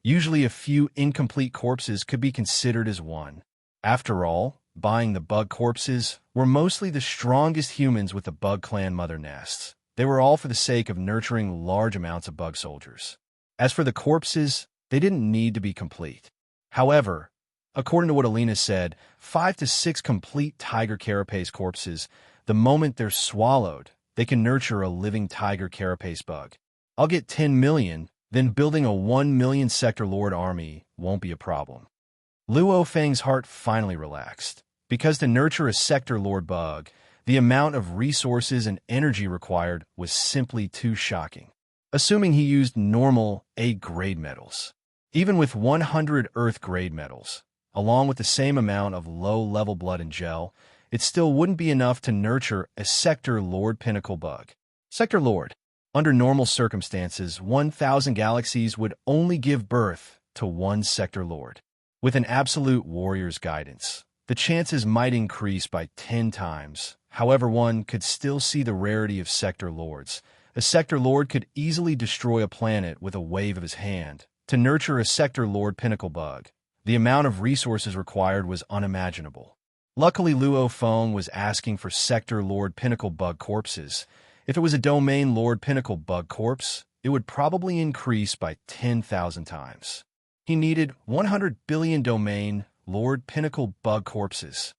Usually a few incomplete corpses could be considered as one. After all, buying the bug corpses were mostly the strongest humans with the Bug Clan mother nests. They were all for the sake of nurturing large amounts of bug soldiers. As for the corpses, they didn't need to be complete. However, according to what Alina said, 5 to 6 complete Tiger Carapace corpses, the moment they're swallowed, they can nurture a living Tiger Carapace bug. I'll get 10 million, then building a 1 million Sector Lord army won't be a problem. Luo Feng's heart finally relaxed, because to nurture a Sector Lord bug, the amount of resources and energy required was simply too shocking. Assuming he used normal A-grade metals. Even with 100 Earth-grade metals, along with the same amount of low-level blood and gel, it still wouldn't be enough to nurture a Sector Lord pinnacle bug. Sector Lord. Under normal circumstances, 1,000 galaxies would only give birth to one Sector Lord. With an absolute warrior's guidance, the chances might increase by 10 times. However, one could still see the rarity of Sector Lords. A Sector Lord could easily destroy a planet with a wave of his hand. To nurture a Sector Lord pinnacle bug, the amount of resources required was unimaginable. Luckily, Luo Feng was asking for Sector Lord pinnacle bug corpses. If it was a Domain Lord pinnacle bug corpse, it would probably increase by 10,000 times. He needed 100 billion Domain Lord pinnacle bug corpses.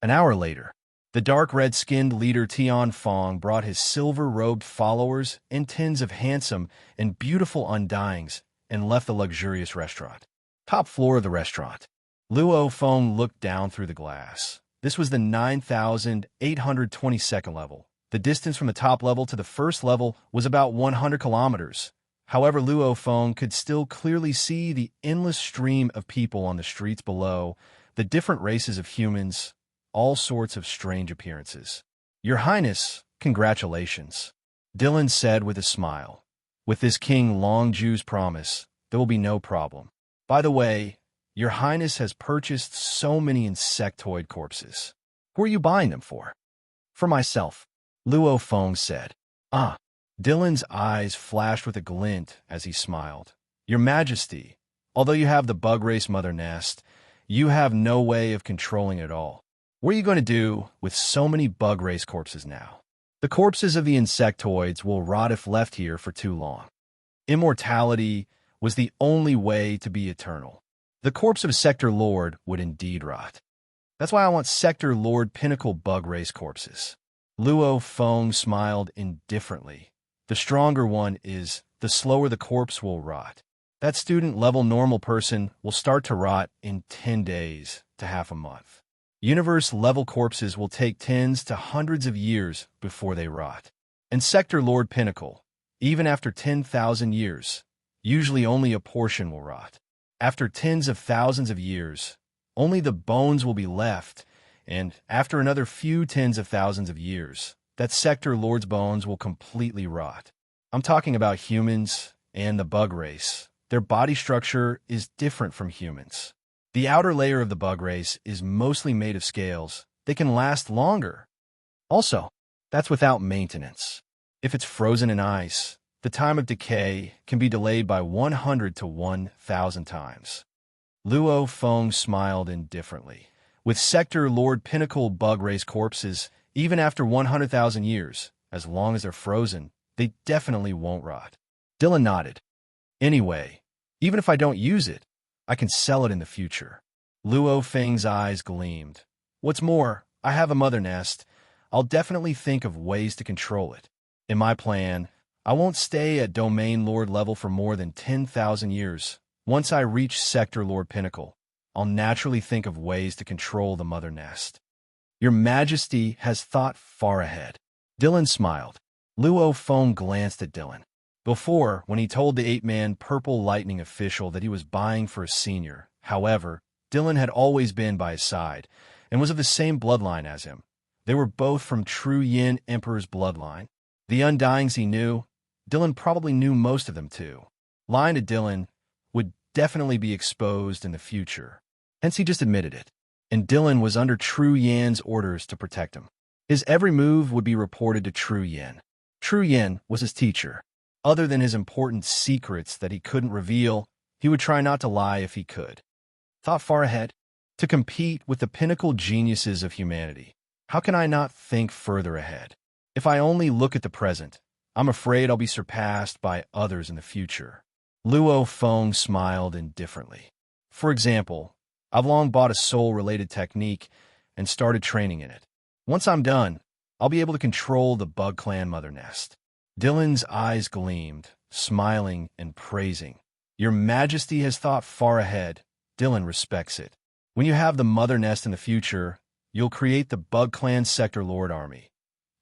An hour later, the dark red-skinned leader Tian Fong brought his silver-robed followers and tens of handsome and beautiful undyings and left the luxurious restaurant. Top floor of the restaurant. Luo Feng looked down through the glass. This was the 9,822nd level. The distance from the top level to the first level was about 100 kilometers. However, Luo Feng could still clearly see the endless stream of people on the streets below, the different races of humans, all sorts of strange appearances. Your Highness, congratulations, Dylan said with a smile. With this King Longju's promise, there will be no problem. By the way, Your Highness has purchased so many insectoid corpses. Who are you buying them for? For myself, Luo Feng said. Ah. Dylan's eyes flashed with a glint as he smiled. Your Majesty, although you have the bug race mother nest, you have no way of controlling it all. What are you going to do with so many bug race corpses now? The corpses of the insectoids will rot if left here for too long. Immortality was the only way to be eternal. The corpse of Sector Lord would indeed rot. That's why I want Sector Lord pinnacle bug race corpses. Luo Feng smiled indifferently. The stronger one is, the slower the corpse will rot. That student-level normal person will start to rot in 10 days to half a month. Universe-level corpses will take tens to hundreds of years before they rot. And Sector Lord Pinnacle, even after 10,000 years, usually only a portion will rot. After tens of thousands of years, only the bones will be left, and after another few tens of thousands of years, that Sector Lord's bones will completely rot. I'm talking about humans and the bug race. Their body structure is different from humans. The outer layer of the bug race is mostly made of scales. They can last longer. Also, that's without maintenance. If it's frozen in ice, the time of decay can be delayed by 100 to 1,000 times. Luo Feng smiled indifferently. With Sector Lord Pinnacle bug race corpses, even after 100,000 years, as long as they're frozen, they definitely won't rot. Dylan nodded. Anyway, even if I don't use it, I can sell it in the future. Luo Feng's eyes gleamed. What's more, I have a mother nest. I'll definitely think of ways to control it. In my plan, I won't stay at Domain Lord level for more than 10,000 years. Once I reach Sector Lord Pinnacle, I'll naturally think of ways to control the mother nest. Your Majesty has thought far ahead. Dylan smiled. Luo Feng glanced at Dylan. Before, when he told the 8-man Purple Lightning official that he was buying for a senior, however, Dylan had always been by his side, and was of the same bloodline as him. They were both from True Yin Emperor's bloodline. The Undyings he knew, Dylan probably knew most of them too. Lying to Dylan would definitely be exposed in the future. Hence he just admitted it. And Dylan was under True Yan's orders to protect him. His every move would be reported to True Yin. True Yin was his teacher. Other than his important secrets that he couldn't reveal, he would try not to lie if he could. Thought far ahead? To compete with the pinnacle geniuses of humanity. How can I not think further ahead? If I only look at the present, I'm afraid I'll be surpassed by others in the future. Luo Feng smiled indifferently. For example, I've long bought a soul-related technique and started training in it. Once I'm done, I'll be able to control the Bug Clan mother nest. Dylan's eyes gleamed, smiling and praising. Your Majesty has thought far ahead. Dylan respects it. When you have the mother nest in the future, you'll create the Bug Clan Sector Lord Army.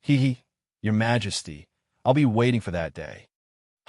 Hee hee, Your Majesty, I'll be waiting for that day.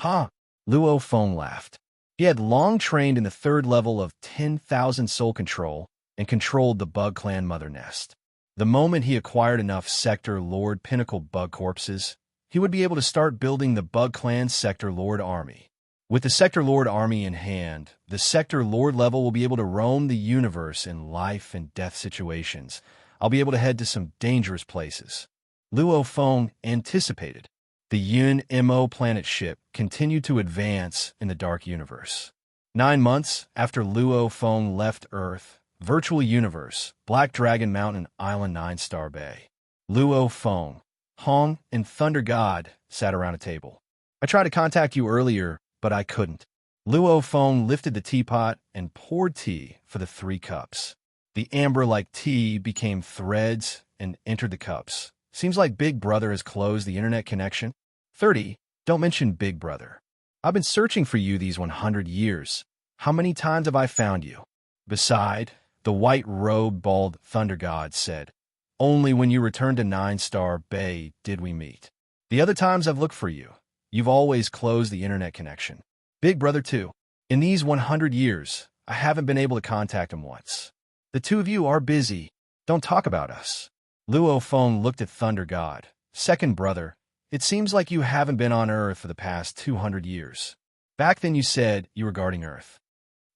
Ha! Luo Feng laughed. He had long trained in the third level of 10,000 soul control and controlled the Bug Clan mother nest. The moment he acquired enough Sector Lord Pinnacle Bug Corpses, he would be able to start building the Bug Clan Sector Lord Army. With the Sector Lord Army in hand, the Sector Lord level will be able to roam the universe in life and death situations. I'll be able to head to some dangerous places. Luo Feng anticipated. The Yun Mo planet ship continued to advance in the dark universe. 9 months after Luo Feng left Earth, Virtual Universe, Black Dragon Mountain Island 9-Star Bay. Luo Feng, Hong, and Thunder God sat around a table. I tried to contact you earlier, but I couldn't. Luo Feng lifted the teapot and poured tea for the 3 cups. The amber-like tea became threads and entered the cups. Seems like Big Brother has closed the internet connection. 30. Don't mention Big Brother. I've been searching for you these 100 years. How many times have I found you? Beside, the white-robed bald Thunder God said, only when you returned to 9-Star Bay did we meet. The other times I've looked for you, you've always closed the internet connection. Big Brother too. In these 100 years, I haven't been able to contact him once. The two of you are busy. Don't talk about us. Luo Feng looked at Thunder God. Second brother, it seems like you haven't been on Earth for the past 200 years. Back then you said you were guarding Earth.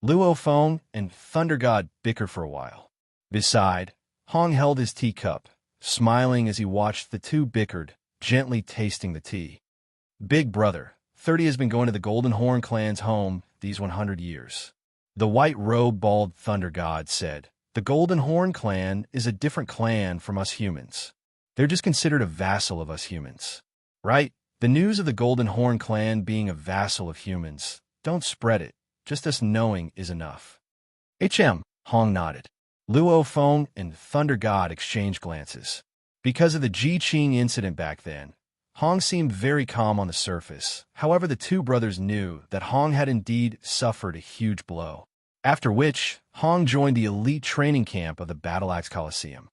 Luo Feng and Thunder God bickered for a while. Beside, Hong held his teacup, smiling as he watched the two bickered, gently tasting the tea. Big Brother, 30 has been going to the Golden Horn clan's home these 100 years. The white-robed bald Thunder God said, the Golden Horn clan is a different clan from us humans. They're just considered a vassal of us humans. Right? The news of the Golden Horn clan being a vassal of humans, don't spread it. Just us knowing is enough. Hong nodded. Luo Feng and Thunder God exchanged glances. Because of the Ji Qing incident back then, Hong seemed very calm on the surface. However, the two brothers knew that Hong had indeed suffered a huge blow. After which, Hong joined the elite training camp of the Battle Axe Coliseum.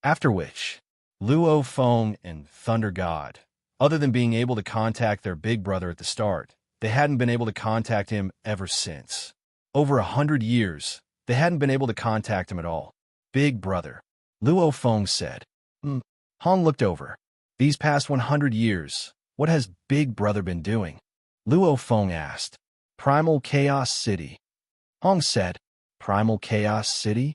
After which, Luo Feng and Thunder God, other than being able to contact their big brother at the start, they hadn't been able to contact him ever since. Over 100 years, they hadn't been able to contact him at all. Big Brother, Luo Feng said. Hong looked over. These past 100 years, what has Big Brother been doing? Luo Feng asked. Primal Chaos City. Hong said, Primal Chaos City?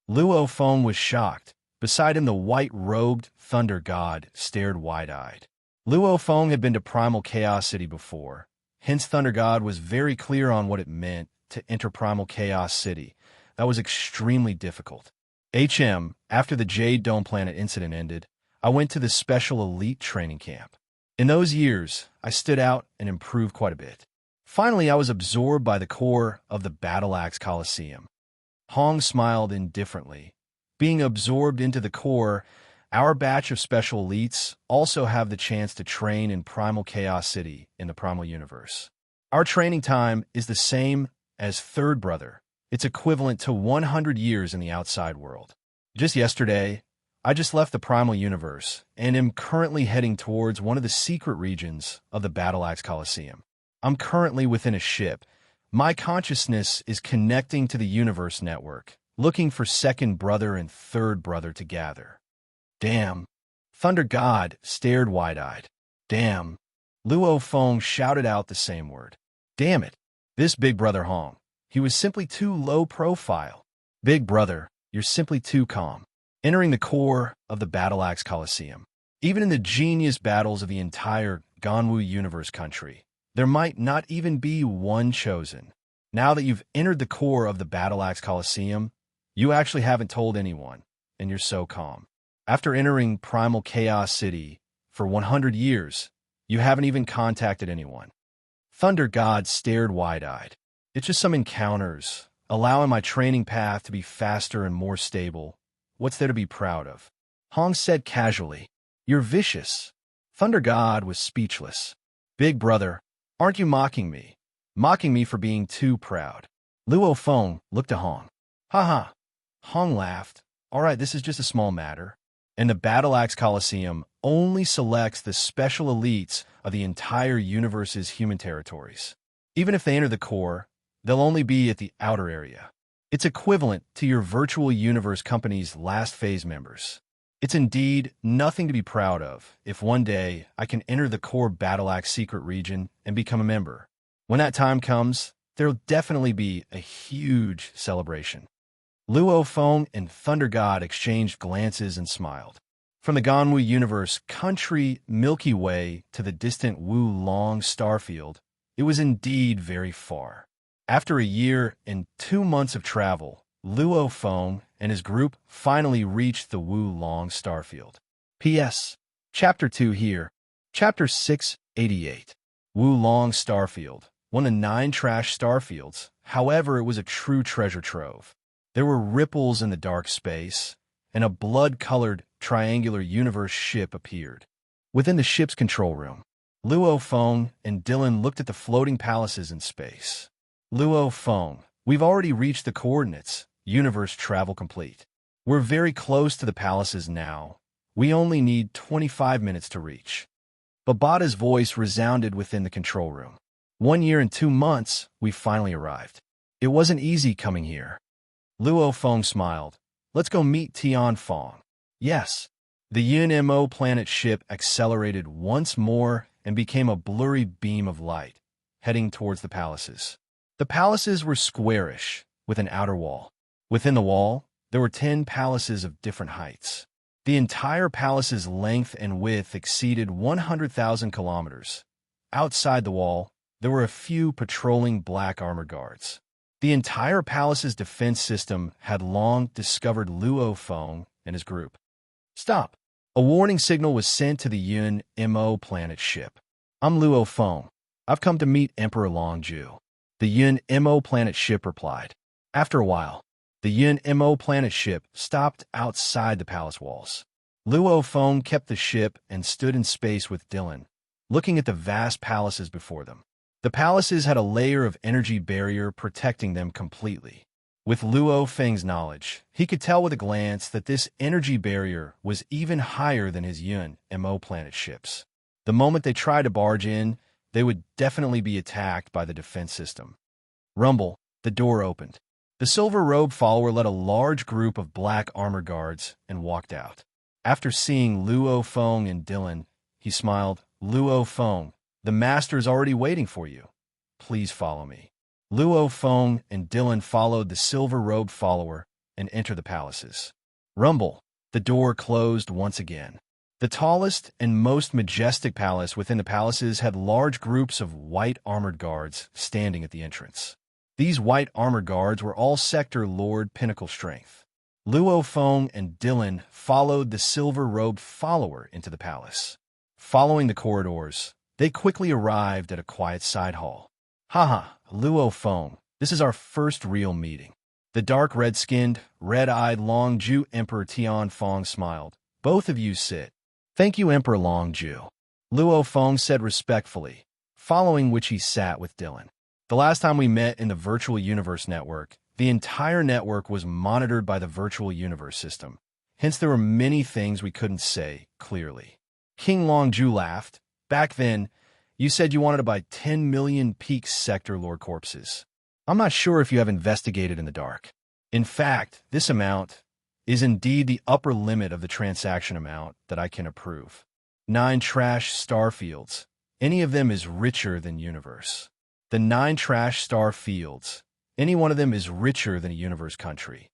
Luo Feng was shocked. Beside him, the white-robed Thunder God stared wide-eyed. Luo Feng had been to Primal Chaos City before. Hence, Thunder God was very clear on what it meant to enter Primal Chaos City. That was extremely difficult. After the Jade Dome Planet incident ended, I went to the Special Elite Training Camp. In those years, I stood out and improved quite a bit. Finally, I was absorbed by the core of the Battle Axe Coliseum. Hong smiled indifferently. Being absorbed into the core, our batch of special elites also have the chance to train in Primal Chaos City in the Primal Universe. Our training time is the same as Third Brother. It's equivalent to 100 years in the outside world. Just yesterday, I just left the Primal Universe and am currently heading towards one of the secret regions of the Battle Axe Coliseum. I'm currently within a ship. My consciousness is connecting to the Universe Network, looking for Second Brother and Third Brother to gather. Damn. Thunder God stared wide-eyed. Damn. Luo Feng shouted out the same word. Damn it. This Big Brother Hong. He was simply too low profile. Big Brother, you're simply too calm. Entering the core of the Battle Axe Coliseum. Even in the genius battles of the entire Ganwu Universe country, there might not even be one chosen. Now that you've entered the core of the Battle Axe Coliseum, you actually haven't told anyone, and you're so calm. After entering Primal Chaos City for 100 years, you haven't even contacted anyone. Thunder God stared wide-eyed. It's just some encounters, allowing my training path to be faster and more stable. What's there to be proud of? Hong said casually. You're vicious. Thunder God was speechless. Big Brother, aren't you mocking me? Mocking me for being too proud. Luo Feng looked to Hong. Haha. Hong laughed. All right, this is just a small matter. And the Battle Axe Coliseum only selects the special elites of the entire universe's human territories. Even if they enter the core, they'll only be at the outer area. It's equivalent to your virtual universe company's last phase members. It's indeed nothing to be proud of if one day I can enter the core Battle Axe secret region and become a member. When that time comes, there'll definitely be a huge celebration. Luo Feng and Thunder God exchanged glances and smiled. From the Ganwu universe country Milky Way to the distant Wu Long starfield, it was indeed very far. After a year and 2 months of travel, Luo Feng and his group finally reached the Wu Long starfield. P.S. Chapter 2 here. Chapter 688. Wu Long starfield. One of 9 trash starfields. However, it was a true treasure trove. There were ripples in the dark space, and a blood-colored triangular universe ship appeared. Within the ship's control room, Luo Feng and Dylan looked at the floating palaces in space. Luo Feng, we've already reached the coordinates. Universe travel complete. We're very close to the palaces now. We only need 25 minutes to reach. Babata's voice resounded within the control room. 1 year and 2 months, we finally arrived. It wasn't easy coming here. Luo Feng smiled. Let's go meet Tian Feng. Yes. The Yun-Mo planet ship accelerated once more and became a blurry beam of light, heading towards the palaces. The palaces were squarish, with an outer wall. Within the wall, there were 10 palaces of different heights. The entire palace's length and width exceeded 100,000 kilometers. Outside the wall, there were a few patrolling black armor guards. The entire palace's defense system had long discovered Luo Feng and his group. Stop! A warning signal was sent to the Yun-Mo planet ship. I'm Luo Feng. I've come to meet Emperor Longju. The Yun-Mo planet ship replied. After a while, the Yun-Mo planet ship stopped outside the palace walls. Luo Feng kept the ship and stood in space with Dylan, looking at the vast palaces before them. The palaces had a layer of energy barrier protecting them completely. With Luo Feng's knowledge, he could tell with a glance that this energy barrier was even higher than his Yun-Mo planet ships. The moment they tried to barge in, they would definitely be attacked by the defense system. Rumble, the door opened. The silver-robed follower led a large group of black armor guards and walked out. After seeing Luo Feng and Dylan, he smiled. Luo Feng, the master is already waiting for you. Please follow me. Luo Feng and Dylan followed the silver-robed follower and entered the palaces. Rumble, the door closed once again. The tallest and most majestic palace within the palaces had large groups of white armored guards standing at the entrance. These white armored guards were all Sector Lord Pinnacle Strength. Luo Feng and Dylan followed the silver-robed follower into the palace. Following the corridors, they quickly arrived at a quiet side hall. Haha, Luo Feng, this is our first real meeting. The dark red-skinned, red-eyed Longju Emperor Tian Feng smiled. Both of you sit. Thank you, Emperor Longju. Luo Feng said respectfully, following which he sat with Dylan. The last time we met in the Virtual Universe Network, the entire network was monitored by the Virtual Universe system. Hence, there were many things we couldn't say clearly. King Longju laughed. Back then, you said you wanted to buy 10 million peak Sector Lord corpses. I'm not sure if you have investigated in the dark. In fact, this amount is indeed the upper limit of the transaction amount that I can approve. 9 trash star fields. Any of them is richer than universe. The 9 trash star fields. Any one of them is richer than a universe country.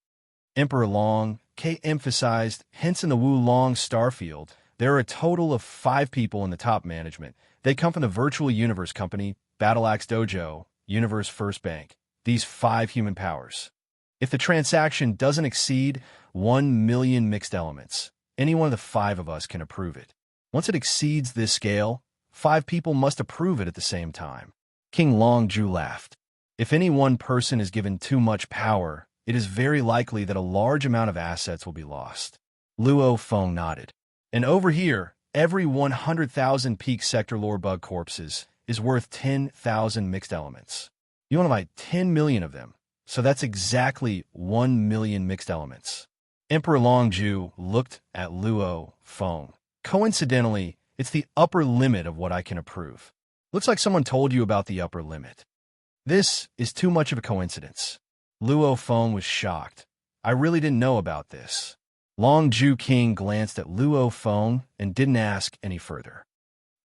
Emperor Long K emphasized, hence in the Wu Long Starfield, there are a total of 5 people in the top management. They come from the Virtual Universe Company, Battle Axe Dojo, Universe First Bank. These 5 human powers. If the transaction doesn't exceed 1 million mixed elements, any one of the 5 of us can approve it. Once it exceeds this scale, 5 people must approve it at the same time. King Longju laughed. If any one person is given too much power, it is very likely that a large amount of assets will be lost. Luo Feng nodded. And over here, every 100,000 peak Sector Lore Bug corpses is worth 10,000 mixed elements. You want to buy 10 million of them, So that's exactly 1 million mixed elements. Emperor Longju looked at Luo Feng. Coincidentally, it's the upper limit of what I can approve. Looks like someone told you about the upper limit. This is too much of a coincidence. Luo Feng was shocked. I really didn't know about this. Longju King glanced at Luo Feng and didn't ask any further.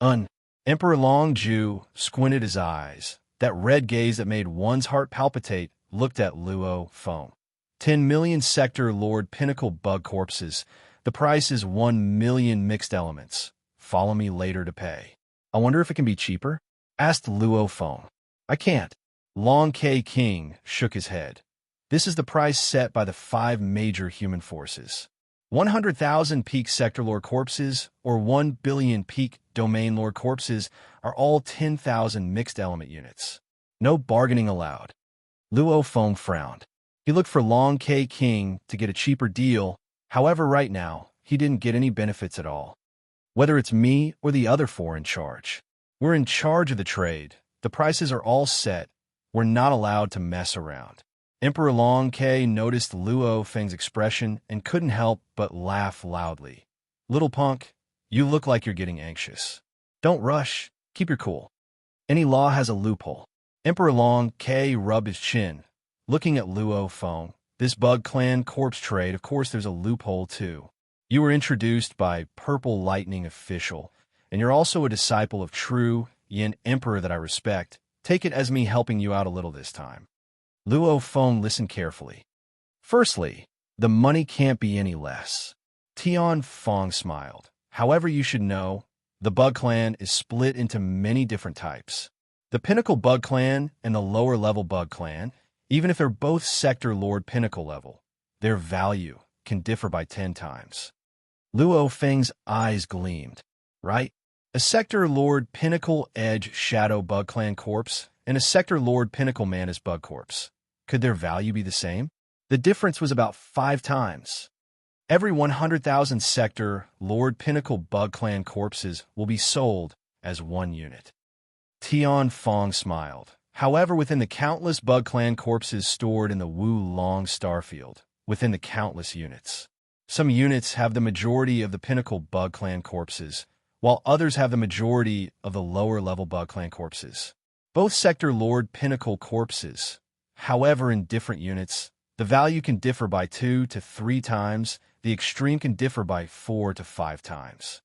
Emperor Longju squinted his eyes. That red gaze that made one's heart palpitate looked at Luo Feng. 10 million sector Lord Pinnacle bug corpses. The price is 1 million mixed elements. Follow me later to pay. I wonder if it can be cheaper? Asked Luo Feng. I can't. Long K King shook his head. This is the price set by the 5 major human forces. 100,000 peak sector lore corpses or 1 billion peak domain lore corpses are all 10,000 mixed element units. No bargaining allowed. Luo Feng frowned. He looked for Long K King to get a cheaper deal. However, right now, he didn't get any benefits at all. Whether it's me or the other 4 in charge. We're in charge of the trade. The prices are all set. We're not allowed to mess around. Emperor Long K noticed Luo Feng's expression and couldn't help but laugh loudly. Little punk, you look like you're getting anxious. Don't rush. Keep your cool. Any law has a loophole. Emperor Long K rubbed his chin, looking at Luo Feng. This Bug Clan corpse trade, of course there's a loophole too. You were introduced by Purple Lightning Official, and you're also a disciple of True Yin Emperor that I respect. Take it as me helping you out a little this time. Luo Feng listened carefully. Firstly, the money can't be any less. Tian Feng smiled. However, you should know, the Bug Clan is split into many different types. The Pinnacle Bug Clan and the lower level Bug Clan, even if they're both Sector Lord Pinnacle level, their value can differ by 10 times. Luo Feng's eyes gleamed. Right? A Sector Lord Pinnacle Edge Shadow Bug Clan corpse and a Sector Lord Pinnacle Mantis Bug corpse. Could their value be the same? The difference was about 5 times. Every 100,000 Sector Lord Pinnacle Bug Clan corpses will be sold as 1 unit. Tian Feng smiled. However, within the countless Bug Clan corpses stored in the Wu Long Starfield, within the countless units, some units have the majority of the Pinnacle Bug Clan corpses, while others have the majority of the lower-level Bug Clan corpses. Both Sector Lord Pinnacle corpses, however, in different units, the value can differ by 2 to 3 times, the extreme can differ by 4 to 5 times.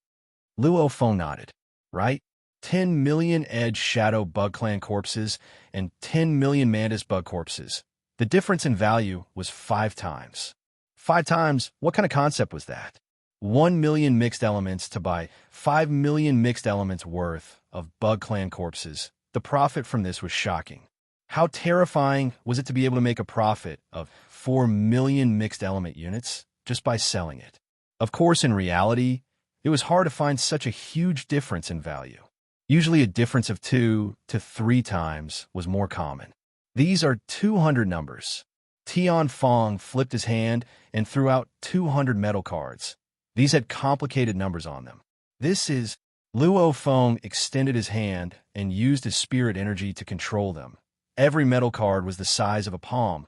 Luo Feng nodded. Right? 10 million Edge Shadow Bug Clan corpses and 10 million Mantis Bug corpses. The difference in value was 5 times. 5 times? What kind of concept was that? 1 million mixed elements to buy 5 million mixed elements worth of Bug Clan corpses. The profit from this was shocking. How terrifying was it to be able to make a profit of 4 million mixed element units just by selling it? Of course, in reality, it was hard to find such a huge difference in value. Usually a difference of 2 to 3 times was more common. These are 200 numbers. Tian Feng flipped his hand and threw out 200 metal cards. These had complicated numbers on them. This is... Luo Feng extended his hand and used his spirit energy to control them. Every metal card was the size of a palm.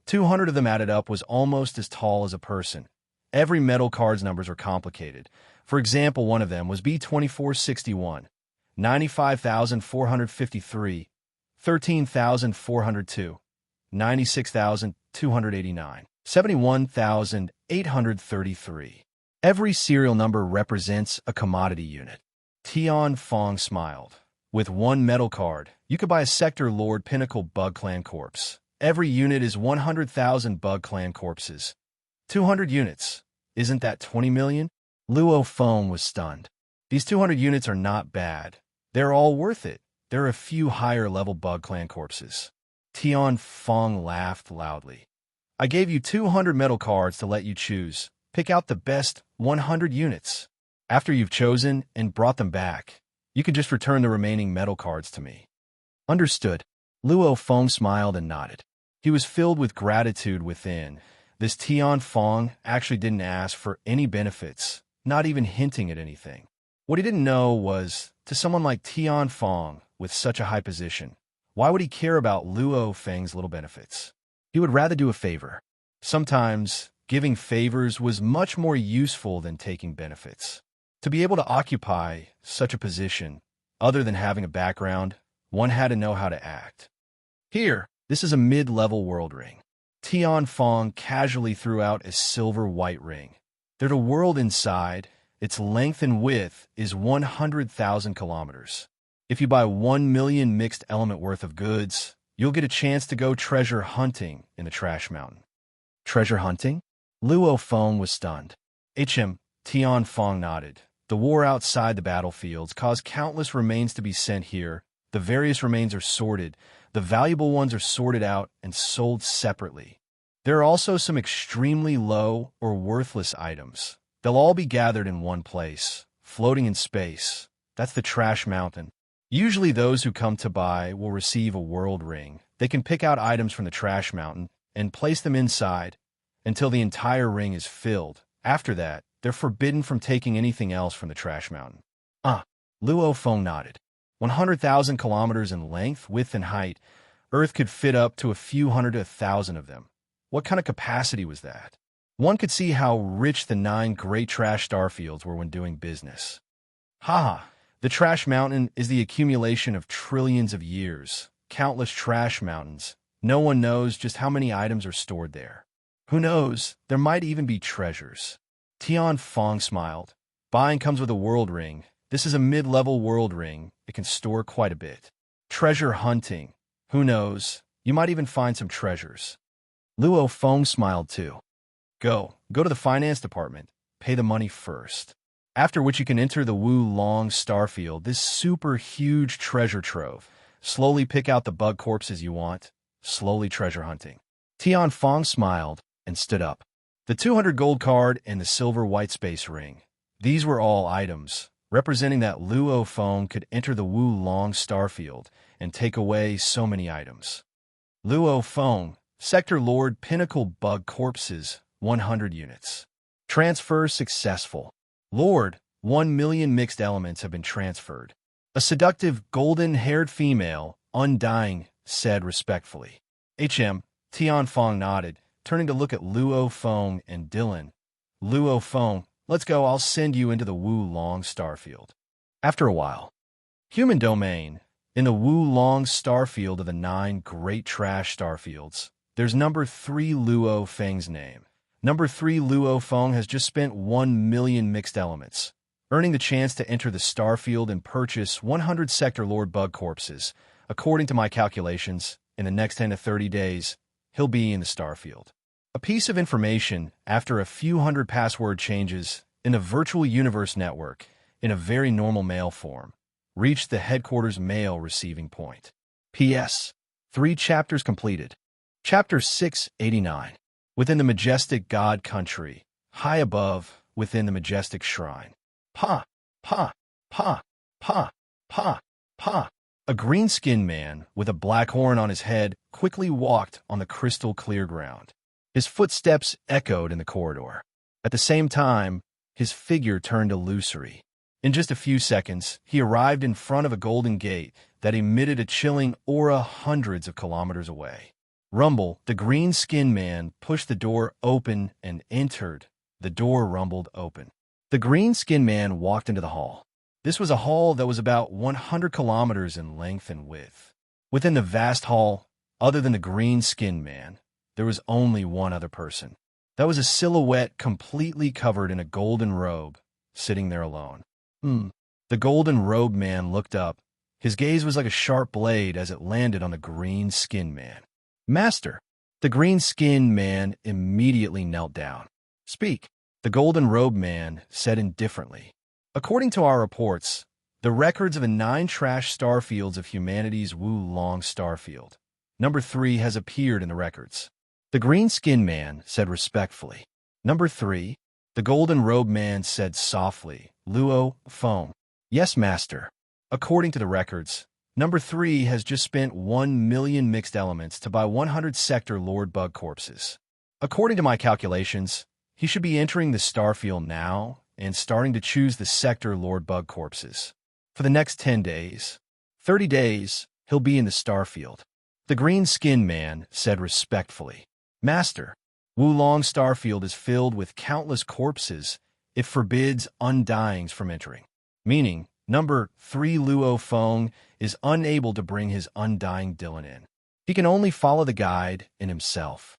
200 of them added up was almost as tall as a person. Every metal card's numbers were complicated. For example, one of them was B2461, 95,453, 13,402, 96,289, 71,833. Every serial number represents a commodity unit. Tian Feng smiled. With 1 metal card, you could buy a Sector Lord Pinnacle Bug Clan corpse. Every unit is 100,000 Bug Clan corpses. 200 units. Isn't that 20 million? Luo Feng was stunned. These 200 units are not bad. They're all worth it. There are a few higher-level Bug Clan corpses. Tian Feng laughed loudly. I gave you 200 metal cards to let you choose. Pick out the best 100 units. After you've chosen and brought them back, you can just return the remaining metal cards to me. Understood. Luo Feng smiled and nodded. He was filled with gratitude within. This Tian Feng actually didn't ask for any benefits, not even hinting at anything. What he didn't know was, to someone like Tian Feng with such a high position, why would he care about Luo Feng's little benefits? He would rather do a favor. Sometimes, giving favors was much more useful than taking benefits. To be able to occupy such a position, other than having a background, one had to know how to act. Here, this is a mid-level world ring. Tian Fong casually threw out a silver-white ring. There's a world inside. Its length and width is 100,000 kilometers. If you buy 1 million mixed element worth of goods, you'll get a chance to go treasure hunting in the Trash Mountain. Treasure hunting? Luo Feng was stunned. Tian Fong nodded. The war outside the battlefields caused countless remains to be sent here. The various remains are sorted. The valuable ones are sorted out and sold separately. There are also some extremely low or worthless items. They'll all be gathered in one place, floating in space. That's the Trash Mountain. Usually those who come to buy will receive a world ring. They can pick out items from the Trash Mountain and place them inside until the entire ring is filled. After that, they're forbidden from taking anything else from the Trash Mountain. Luo Feng nodded. 100,000 kilometers in length, width, and height. Earth could fit up to a few hundred to 1,000 of them. What kind of capacity was that? One could see how rich the 9 great trash starfields were when doing business. The Trash Mountain is the accumulation of trillions of years, countless trash mountains. No one knows just how many items are stored there. Who knows, there might even be treasures. Tian Fong smiled. Buying comes with a world ring. This is a mid-level world ring. It can store quite a bit. Treasure hunting. Who knows, you might even find some treasures. Luo Feng smiled too. Go to the finance department. Pay the money first. After which you can enter the Wu Long Starfield, this super huge treasure trove. Slowly pick out the bug corpses you want. Slowly treasure hunting. Tian Fong smiled and stood up. The 200 gold card and the silver white space ring. These were all items, representing that Luo Feng could enter the Wu Long Starfield and take away so many items. Luo Feng, Sector Lord Pinnacle Bug Corpses, 100 units. Transfer successful. Lord, 1 million mixed elements have been transferred. A seductive, golden-haired female, Undying, said respectfully. Tian Fong nodded, turning to look at Luo Feng and Dylan. Luo Feng, let's go, I'll send you into the Wu Long Starfield. After a while. Human domain. In the Wu Long Starfield of the 9 great trash starfields, there's number 3 Luo Feng's name. Number 3 Luo Feng has just spent 1 million mixed elements, earning the chance to enter the starfield and purchase 100 Sector Lord bug corpses. According to my calculations, in the next 10 to 30 days, he'll be in the starfield. A piece of information after a few hundred password changes in a virtual universe network in a very normal mail form reached the headquarters mail receiving point. P.S. 3 chapters completed. Chapter 689. Within the majestic God country, high above, within the majestic shrine. Pa, pa, pa, pa, pa, pa. A green-skinned man with a black horn on his head quickly walked on the crystal-clear ground. His footsteps echoed in the corridor. At the same time, his figure turned illusory. In just a few seconds, he arrived in front of a golden gate that emitted a chilling aura hundreds of kilometers away. Rumble, the green-skinned man, pushed the door open and entered. The door rumbled open. The green-skinned man walked into the hall. This was a hall that was about 100 kilometers in length and width. Within the vast hall, other than the green-skinned man, there was only one other person. That was a silhouette completely covered in a golden robe, sitting there alone. The golden-robed man looked up. His gaze was like a sharp blade as it landed on the green-skinned man. Master! The green-skinned man immediately knelt down. Speak, the golden-robed man said indifferently. According to our reports, the records of the 9 trash starfields of humanity's Wu Long Starfield. Number 3 has appeared in the records. The green-skinned man said respectfully. Number 3, the golden-robed man said softly. Luo Feng. Yes, master. According to the records, number 3 has just spent 1 million mixed elements to buy 100 Sector Lord bug corpses. According to my calculations, he should be entering the starfield now and starting to choose the Sector Lord bug corpses. For the next 10 days, 30 days, he'll be in the starfield. The green-skinned man said respectfully, "Master, Wulong Starfield is filled with countless corpses. It forbids undyings from entering." Meaning, number 3 Luo Feng is unable to bring his undying Dylan in. He can only follow the guide and himself.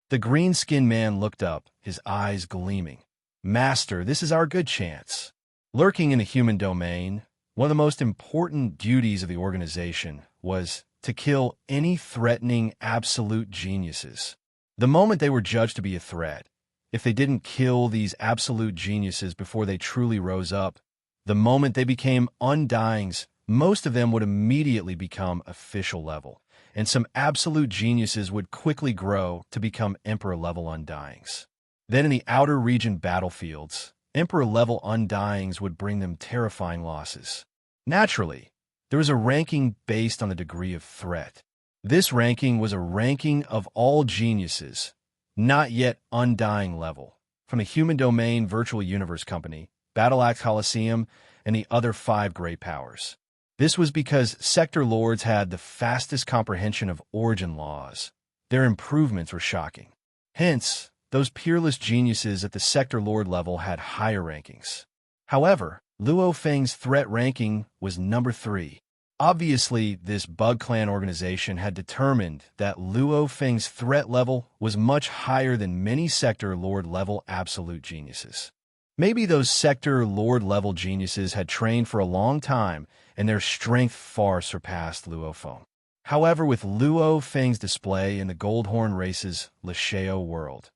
The green-skinned man looked up, his eyes gleaming. "Master, this is our good chance." Lurking in the human domain, one of the most important duties of the organization was to kill any threatening absolute geniuses. The moment they were judged to be a threat, if they didn't kill these absolute geniuses before they truly rose up, the moment they became undyings, most of them would immediately become official level, and some absolute geniuses would quickly grow to become emperor-level undyings. Then in the outer region battlefields, emperor-level undyings would bring them terrifying losses. Naturally, there was a ranking based on the degree of threat. This ranking was a ranking of all geniuses, not yet undying level, from the Human Domain Virtual Universe Company, Battle Axe Coliseum, and the other 5 great powers. This was because Sector Lords had the fastest comprehension of origin laws. Their improvements were shocking. Hence, those peerless geniuses at the Sector Lord level had higher rankings. However, Luo Feng's threat ranking was number 3. Obviously, this Bug Clan organization had determined that Luo Feng's threat level was much higher than many Sector Lord level absolute geniuses. Maybe those Sector Lord level geniuses had trained for a long time and their strength far surpassed Luo Feng. However, with Luo Feng's display in the Goldhorn Race's Lasheo world,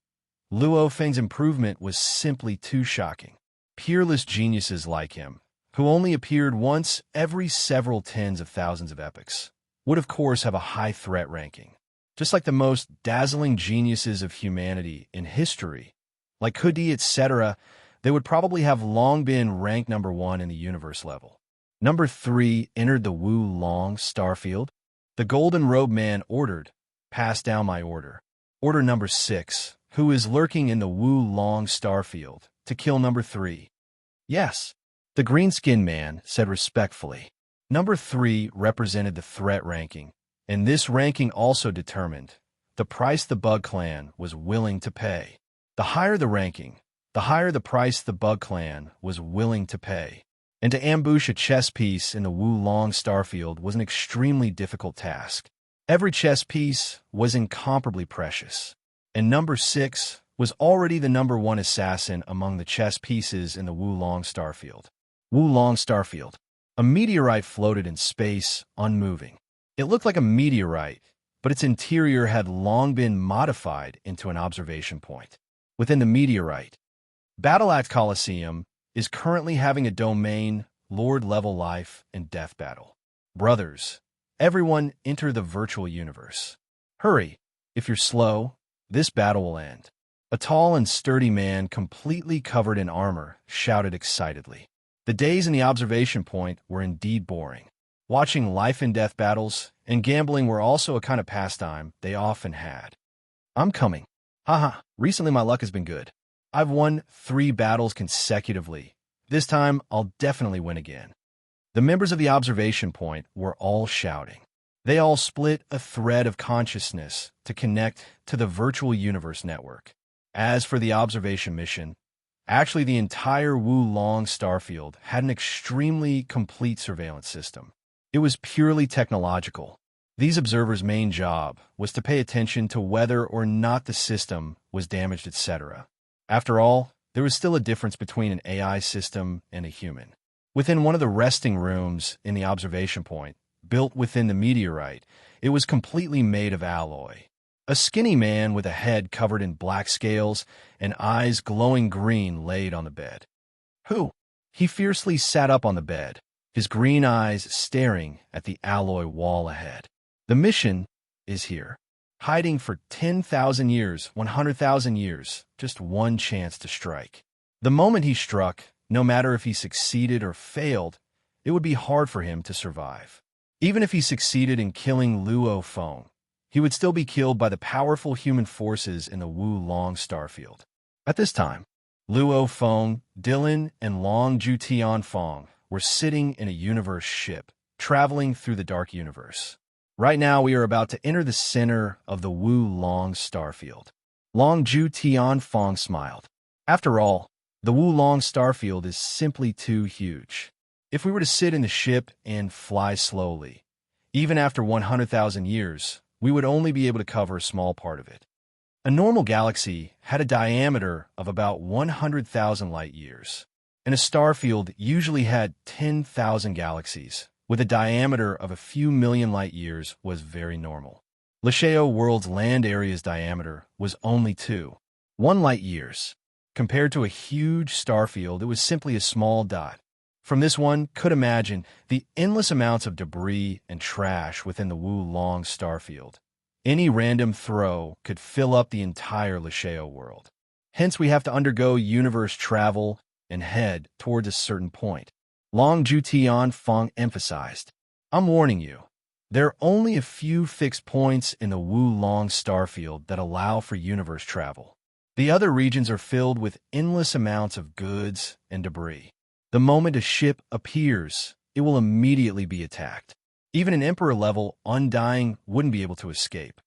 Luo Feng's improvement was simply too shocking. Peerless geniuses like him, who only appeared once every several tens of thousands of epochs, would of course have a high threat ranking. Just like the most dazzling geniuses of humanity in history, like Kudi, etc., they would probably have long been ranked number 1 in the universe level. Number 3 entered the Wulong Starfield. The Golden Robe Man ordered, "Pass down my order." Order number 6, who is lurking in the Wulong Starfield, to kill number 3. "Yes," the green-skinned man said respectfully. Number 3 represented the threat ranking, and this ranking also determined the price the Bug Clan was willing to pay. The higher the ranking, the higher the price the Bug Clan was willing to pay. And to ambush a chess piece in the Wulong Starfield was an extremely difficult task. Every chess piece was incomparably precious, and number 6 was already the number 1 assassin among the chess pieces in the Wulong Starfield. Wulong Starfield. A meteorite floated in space, unmoving. It looked like a meteorite, but its interior had long been modified into an observation point. Within the meteorite, Battle Axe Coliseum is currently having a domain, Lord-level life and death battle. Brothers, everyone enter the virtual universe. Hurry, if you're slow, this battle will end. A tall and sturdy man, completely covered in armor, shouted excitedly. The days in the observation point were indeed boring. Watching life and death battles and gambling were also a kind of pastime they often had. "I'm coming. Haha, recently my luck has been good. I've won 3 battles consecutively. This time, I'll definitely win again." The members of the observation point were all shouting. They all split a thread of consciousness to connect to the virtual universe network. As for the observation mission, actually the entire Wulong Starfield had an extremely complete surveillance system. It was purely technological. These observers' main job was to pay attention to whether or not the system was damaged, etc. After all, there was still a difference between an AI system and a human. Within one of the resting rooms in the observation point, built within the meteorite, it was completely made of alloy. A skinny man with a head covered in black scales and eyes glowing green laid on the bed. "Who?" He fiercely sat up on the bed, his green eyes staring at the alloy wall ahead. "The mission is here. Hiding for 10,000 years, 100,000 years, just one chance to strike." The moment he struck, no matter if he succeeded or failed, it would be hard for him to survive. Even if he succeeded in killing Luo Feng, he would still be killed by the powerful human forces in the Wulong Starfield. At this time, Luo Feng, Dylan, and Long Ju Tian Feng were sitting in a universe ship, traveling through the dark universe. Right now, we are about to enter the center of the Wu Long starfield. Long Ju Tian Fong smiled. After all, the Wu Long starfield is simply too huge. If we were to sit in the ship and fly slowly, even after 100,000 years, we would only be able to cover a small part of it. A normal galaxy had a diameter of about 100,000 light-years, and a starfield usually had 10,000 galaxies, with a diameter of a few million light-years was very normal. Lasheo World's land area's diameter was only 1 light-years. Compared to a huge starfield, it was simply a small dot. From this one could imagine the endless amounts of debris and trash within the Wu Long starfield. Any random throw could fill up the entire Lasheo world. Hence, we have to undergo universe travel and head towards a certain point. Long Ju Tian Fong emphasized. I'm warning you, there are only a few fixed points in the Wu Long starfield that allow for universe travel. The other regions are filled with endless amounts of goods and debris. The moment a ship appears, it will immediately be attacked. Even an Emperor-level Undying wouldn't be able to escape.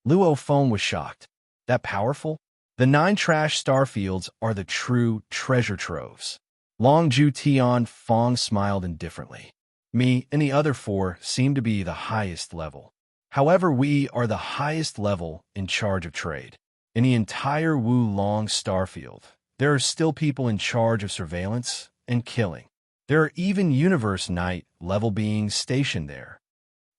Luo Feng was shocked. That powerful? The 9 trash starfields are the true treasure troves. Long Ju Tian Fong smiled indifferently. Me and the other 4 seem to be the highest level. However, we are the highest level in charge of trade. In the entire Wu Long starfield, there are still people in charge of surveillance and killing. There are even Universe Knight level beings stationed there.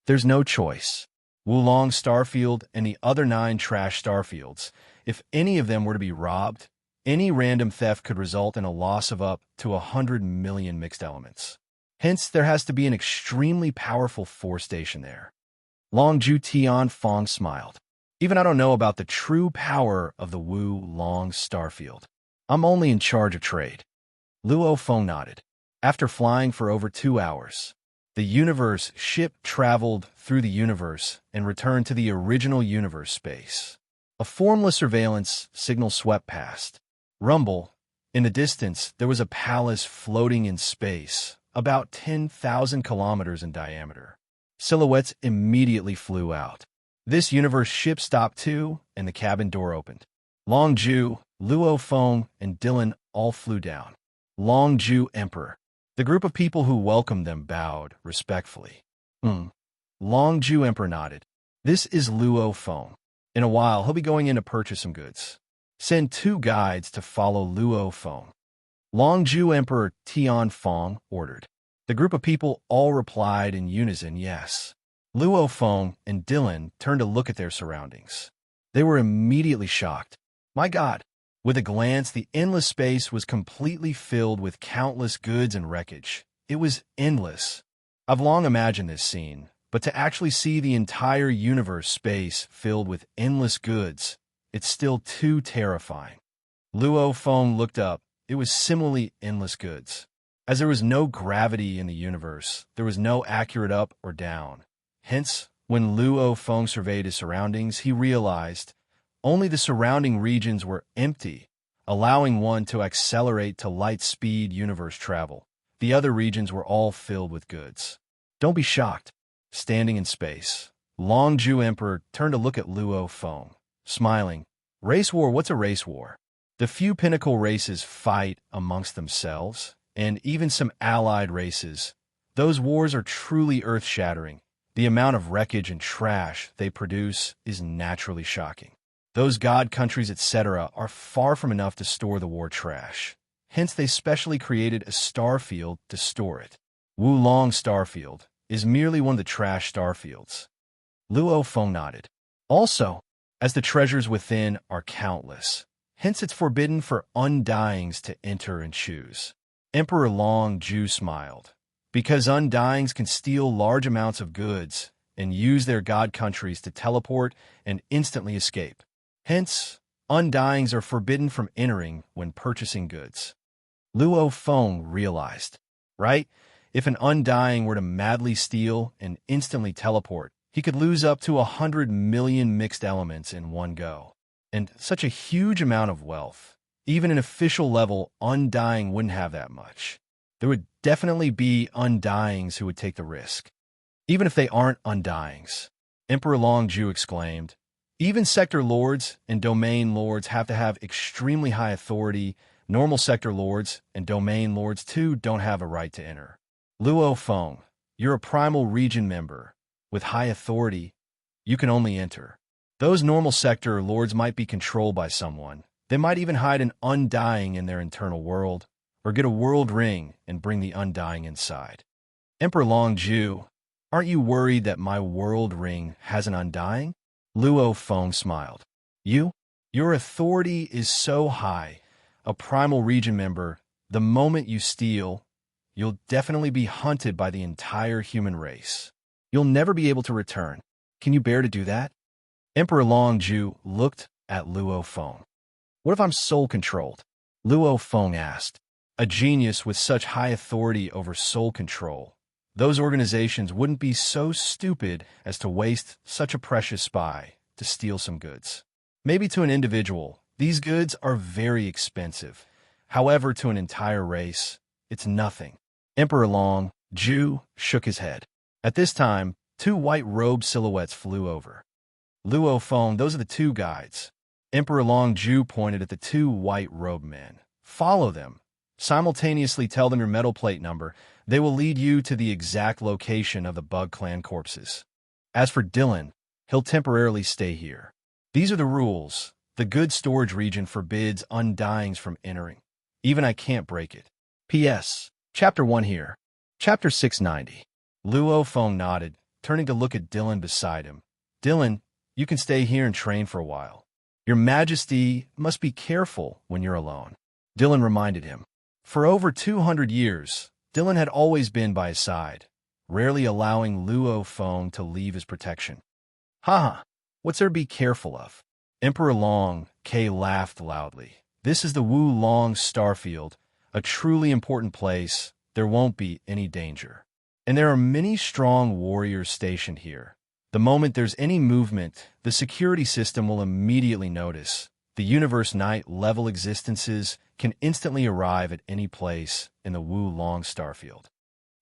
There's no choice. Wu Long starfield and the other 9 trash starfields, if any of them were to be robbed, any random theft could result in a loss of up to 100 million mixed elements. Hence, there has to be an extremely powerful force station there. Long Ju Tian Fong smiled. Even I don't know about the true power of the Wu Long starfield. I'm only in charge of trade. Luo Feng nodded. After flying for over 2 hours, the universe ship traveled through the universe and returned to the original universe space. A formless surveillance signal swept past. Rumble. In the distance, there was a palace floating in space, about 10,000 kilometers in diameter. Silhouettes immediately flew out. This universe ship stopped too, and the cabin door opened. Long Ju, Luo Feng, and Dylan all flew down. Long Ju Emperor. The group of people who welcomed them bowed respectfully. Long Ju Emperor nodded. This is Luo Feng. In a while, he'll be going in to purchase some goods. Send 2 guides to follow Luo Feng. Long Ju Emperor Tian Fong ordered. The group of people all replied in unison, yes. Luo Feng and Dylan turned to look at their surroundings. They were immediately shocked. My God! With a glance, the endless space was completely filled with countless goods and wreckage. It was endless. I've long imagined this scene, but to actually see the entire universe space filled with endless goods, it's still too terrifying. Luo Feng looked up. It was similarly endless goods. As there was no gravity in the universe, there was no accurate up or down. Hence, when Luo Feng surveyed his surroundings, he realized only the surrounding regions were empty, allowing one to accelerate to light-speed universe travel. The other regions were all filled with goods. Don't be shocked. Standing in space, Long Ju Emperor turned to look at Luo Feng, smiling. Race war, what's a race war? The few pinnacle races fight amongst themselves, and even some allied races. Those wars are truly earth-shattering. The amount of wreckage and trash they produce is naturally shocking. Those god countries, etc., are far from enough to store the war trash. Hence, they specially created a starfield to store it. Wu Long starfield is merely one of the trash starfields. Luo Feng nodded. Also, as the treasures within are countless, hence it's forbidden for Undyings to enter and choose. Emperor Long Ju smiled. Because Undyings can steal large amounts of goods and use their god countries to teleport and instantly escape. Hence, Undyings are forbidden from entering when purchasing goods. Luo Feng realized, right? If an Undying were to madly steal and instantly teleport, he could lose up to 100 million mixed elements in one go. And such a huge amount of wealth. Even an official level Undying wouldn't have that much. There would definitely be Undyings who would take the risk. even if they aren't undyings. Emperor Longju exclaimed. Even sector lords and domain lords have to have extremely high authority. Normal sector lords and domain lords too don't have a right to enter. Luo Feng, you're a primal region member. With high authority, you can only enter. Those normal sector lords might be controlled by someone. They might even hide an undying in their internal world, or get a world ring and bring the undying inside. Emperor Longju, aren't you worried that my world ring has an undying? Luo Feng smiled. Your authority is so high. A primal region member, the moment you steal, you'll definitely be hunted by the entire human race. You'll never be able to return. Can you bear to do that? Emperor Longju looked at Luo Feng. What if I'm soul-controlled? Luo Feng asked. A genius with such high authority over soul control. Those organizations wouldn't be so stupid as to waste such a precious spy to steal some goods. Maybe to an individual, these goods are very expensive. However, to an entire race, it's nothing. Emperor Longju shook his head. At this time, two white-robed silhouettes flew over. Luo Feng, those are the two guides. Emperor Longju pointed at the two white-robed men. Follow them. Simultaneously tell them your metal plate number. They will lead you to the exact location of the Bug Clan corpses. As for Dylan, he'll temporarily stay here. These are the rules. The goods storage region forbids undyings from entering. Even I can't break it. P.S. Chapter 1 here. Chapter 690. Luo Feng nodded, turning to look at Dylan beside him. Dylan, you can stay here and train for a while. Your Majesty must be careful when you're alone. Dylan reminded him. For over 200 years, Dylan had always been by his side, rarely allowing Luo Feng to leave his protection. Haha, what's there to be careful of? Emperor Long K laughed loudly. This is the Wu Long Starfield, a truly important place. There won't be any danger. And there are many strong warriors stationed here. The moment there's any movement, the security system will immediately notice. The Universe Night-level existences can instantly arrive at any place in the Wu Long Starfield.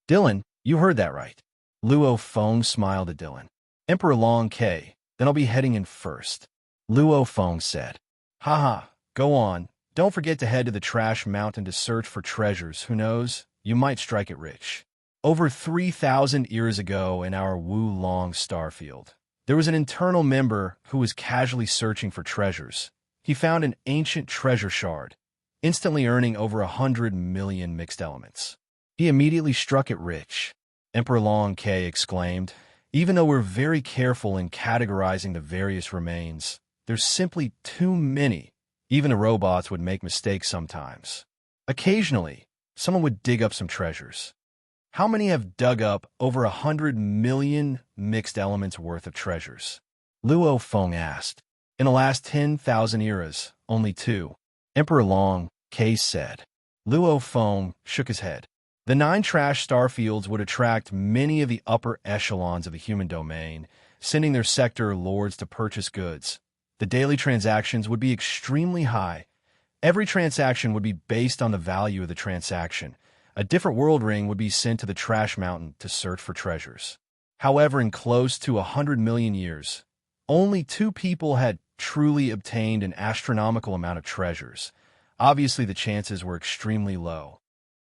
Dylan, you heard that right. Luo Feng smiled at Dylan. Emperor Long K, then I'll be heading in first. Luo Feng said. Haha, go on. Don't forget to head to the Trash Mountain to search for treasures. Who knows? You might strike it rich. Over 3,000 years ago in our Wu Long Starfield, there was an internal member who was casually searching for treasures. He found an ancient treasure shard, instantly earning over 100 million mixed elements. He immediately struck it rich. Emperor Long K exclaimed, even though we're very careful in categorizing the various remains, there's simply too many. Even the robots would make mistakes sometimes. Occasionally, someone would dig up some treasures. How many have dug up over 100 million mixed elements worth of treasures? Luo Feng asked. In the last 10,000 eras, only 2. Emperor Long K said. Luo Feng shook his head. The 9 trash starfields would attract many of the upper echelons of the human domain, sending their sector lords to purchase goods. The daily transactions would be extremely high. Every transaction would be based on the value of the transaction. A different world ring would be sent to the Trash Mountain to search for treasures. However, in close to 100 million years, only 2 people had truly obtained an astronomical amount of treasures. Obviously, the chances were extremely low.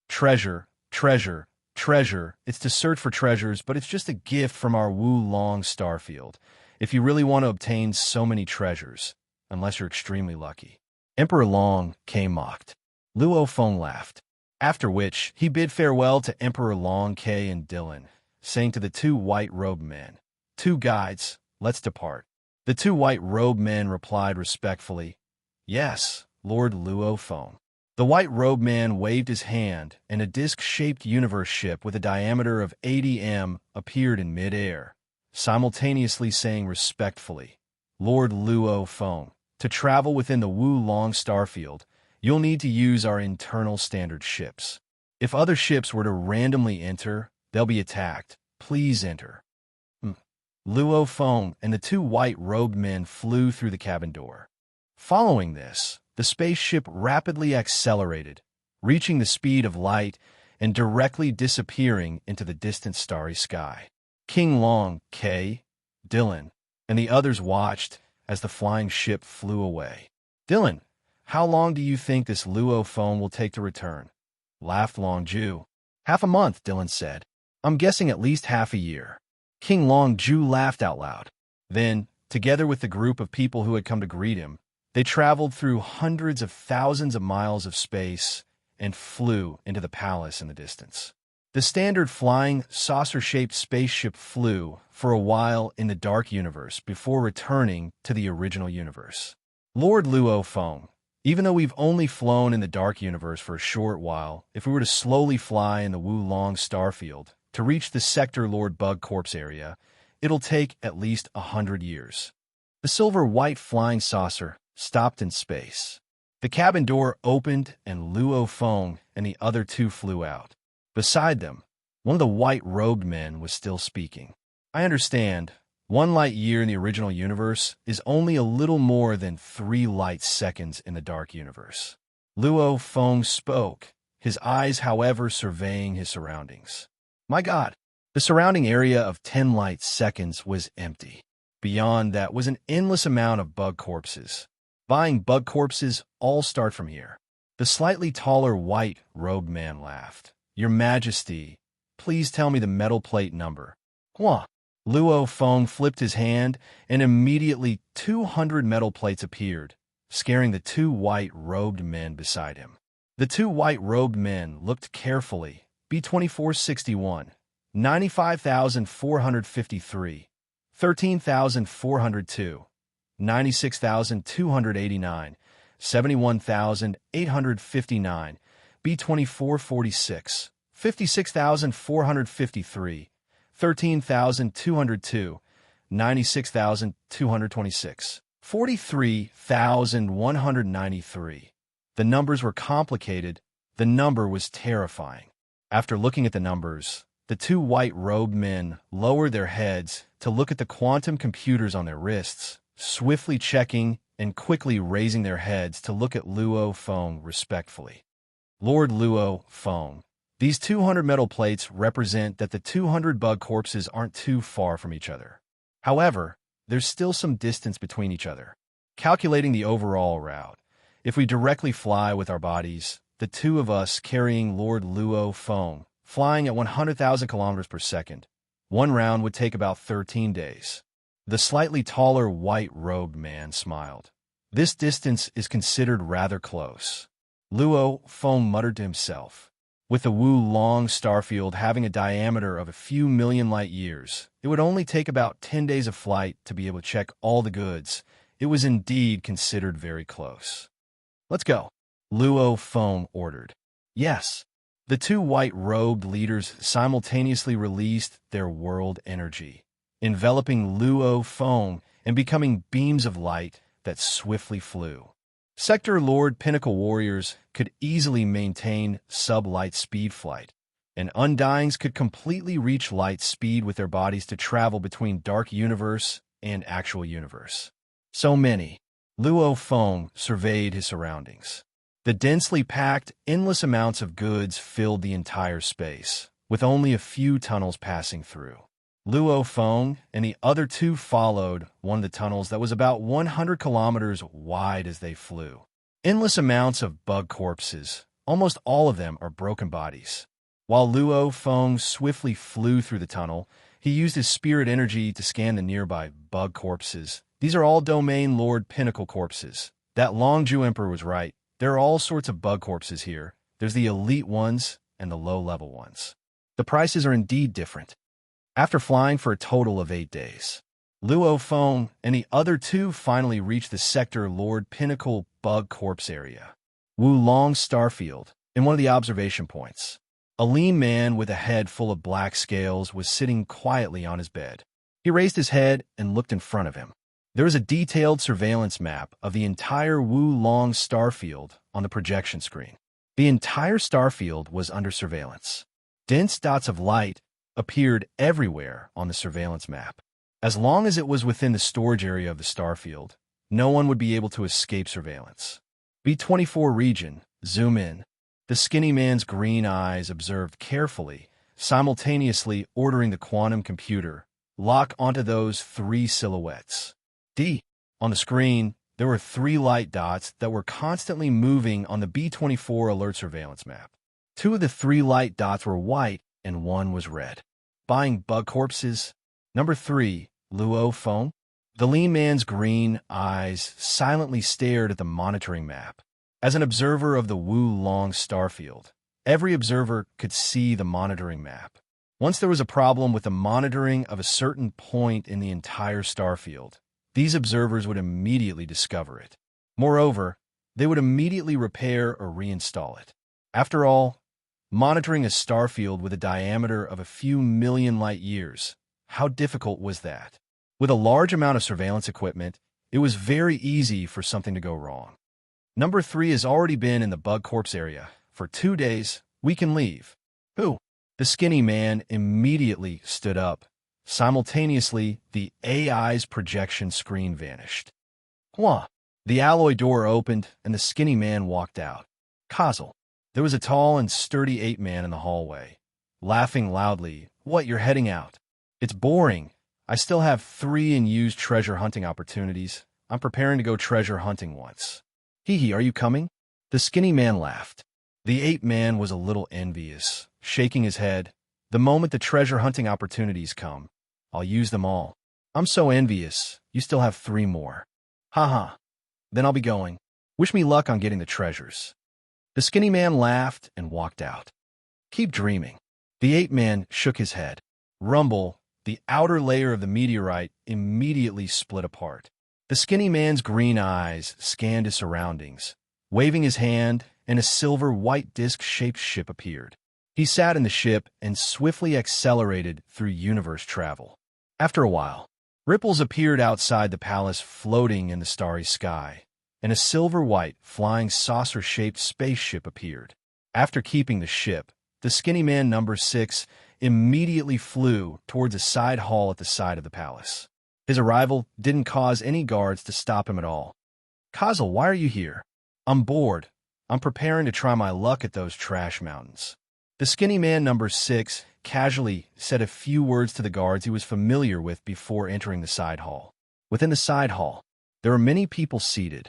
Treasure, treasure, treasure. It's to search for treasures, but it's just a gift from our Wu Long Starfield. If you really want to obtain so many treasures, unless you're extremely lucky. Emperor Long K mocked. Luo Feng laughed. After which, he bid farewell to Emperor Long K and Dylan, saying to the 2 white-robed men, 2 guides, let's depart. The 2 white-robed men replied respectfully, yes, Lord Luo Feng. The white-robed man waved his hand, and a disc-shaped universe ship with a diameter of 80 m appeared in mid-air, simultaneously saying respectfully, Lord Luo Feng, to travel within the Wu Long Starfield, you'll need to use our internal standard ships. If other ships were to randomly enter, they'll be attacked. Please enter. Luo Feng and the 2 white-robed men flew through the cabin door. Following this, the spaceship rapidly accelerated, reaching the speed of light and directly disappearing into the distant starry sky. King Long, Kay, Dylan, and the others watched as the flying ship flew away. Dylan, how long do you think this Luo phone will take to return? Laughed Long Ju. Half a month, Dylan said. I'm guessing at least half a year. King Long Ju laughed out loud. Then, together with the group of people who had come to greet him, they traveled through hundreds of thousands of miles of space and flew into the palace in the distance. The standard flying, saucer-shaped spaceship flew for a while in the dark universe before returning to the original universe. Lord Luo Feng, even though we've only flown in the dark universe for a short while, if we were to slowly fly in the Wulong starfield to reach the Sector Lord Bug Corpse area, it'll take at least 100 years. The silver-white flying saucer stopped in space. The cabin door opened and Luo Feng and the other two flew out. Beside them, one of the white-robed men was still speaking. I understand. 1 light year in the original universe is only a little more than 3 light seconds in the dark universe. Luo Feng spoke, his eyes, however, surveying his surroundings. My God, the surrounding area of 10 light seconds was empty. Beyond that was an endless amount of bug corpses. Buying bug corpses all start from here. The slightly taller white-robed man laughed. Your Majesty, please tell me the metal plate number. Huh. Luo Feng flipped his hand, and immediately 200 metal plates appeared, scaring the 2 white-robed men beside him. The 2 white-robed men looked carefully. B2461, 95,453, 13,402, 96,289, 71,859, B2446, 56,453, 13,202, 96,226, 43,193. The numbers were complicated. The number was terrifying. After looking at the numbers, the 2 white-robed men lowered their heads to look at the quantum computers on their wrists, swiftly checking and quickly raising their heads to look at Luo Feng respectfully. Lord Luo Feng, these 200 metal plates represent that the 200 bug corpses aren't too far from each other. However, there's still some distance between each other. Calculating the overall route, if we directly fly with our bodies, the 2 of us carrying Lord Luo Feng, flying at 100,000 kilometers per second, 1 round would take about 13 days. The slightly taller white-robed man smiled. This distance is considered rather close. Luo Feng muttered to himself. With the Wulong starfield having a diameter of a few million light years, it would only take about 10 days of flight to be able to check all the goods. It was indeed considered very close. Let's go, Luo Feng ordered. Yes. The 2 white-robed leaders simultaneously released their world energy, enveloping Luo Feng and becoming beams of light that swiftly flew. Sector Lord Pinnacle Warriors could easily maintain sub-light speed flight, and Undyings could completely reach light speed with their bodies to travel between dark universe and actual universe. So many. Luo Feng surveyed his surroundings. The densely packed, endless amounts of goods filled the entire space, with only a few tunnels passing through. Luo Feng and the other 2 followed one of the tunnels that was about 100 kilometers wide as they flew. Endless amounts of bug corpses, almost all of them are broken bodies. While Luo Feng swiftly flew through the tunnel, he used his spirit energy to scan the nearby bug corpses. These are all Domain Lord Pinnacle corpses. That Longju Emperor was right. There are all sorts of bug corpses here. There's the elite ones and the low-level ones. The prices are indeed different. After flying for a total of 8 days, Luo Feng and the other 2 finally reached the Sector Lord Pinnacle Bug Corpse area. Wulong Starfield, in one of the observation points. A lean man with a head full of black scales was sitting quietly on his bed. He raised his head and looked in front of him. There was a detailed surveillance map of the entire Wulong starfield on the projection screen. The entire starfield was under surveillance. Dense dots of light appeared everywhere on the surveillance map. As long as it was within the storage area of the starfield, no one would be able to escape surveillance. B24 region, zoom in. The skinny man's green eyes observed carefully, simultaneously ordering the quantum computer lock onto those three silhouettes. On the screen, there were three light dots that were constantly moving on the B-24 alert surveillance map. Two of the three light dots were white and one was red. Buying bug corpses. Number 3, Luo Feng. The lean man's green eyes silently stared at the monitoring map. As an observer of the Wu Long starfield, every observer could see the monitoring map. Once there was a problem with the monitoring of a certain point in the entire starfield, these observers would immediately discover it. Moreover, they would immediately repair or reinstall it. After all, monitoring a starfield with a diameter of a few million light years, how difficult was that? With a large amount of surveillance equipment, it was very easy for something to go wrong. Number 3 has already been in the bug corpse area. For 2 days, we can leave. Who? The skinny man immediately stood up. Simultaneously, the AI's projection screen vanished. What? The alloy door opened, and the skinny man walked out. Kazel. There was a tall and sturdy ape man in the hallway, laughing loudly. What, you're heading out? It's boring. I still have 3 unused treasure hunting opportunities. I'm preparing to go treasure hunting once. Hee, are you coming? The skinny man laughed. The ape man was a little envious, shaking his head. The moment the treasure hunting opportunities come, I'll use them all. I'm so envious. You still have 3 more. Haha. Then I'll be going. Wish me luck on getting the treasures. The skinny man laughed and walked out. Keep dreaming. The ape man shook his head. Rumble, the outer layer of the meteorite immediately split apart. The skinny man's green eyes scanned his surroundings. Waving his hand, and a silver-white disc-shaped ship appeared. He sat in the ship and swiftly accelerated through universe travel. After a while, ripples appeared outside the palace floating in the starry sky, and a silver-white, flying saucer-shaped spaceship appeared. After keeping the ship, the skinny man number 6 immediately flew towards a side hall at the side of the palace. His arrival didn't cause any guards to stop him at all. Kazel, why are you here? I'm bored. I'm preparing to try my luck at those trash mountains. The skinny man number 6 casually said a few words to the guards he was familiar with before entering the side hall. Within the side hall, there were many people seated.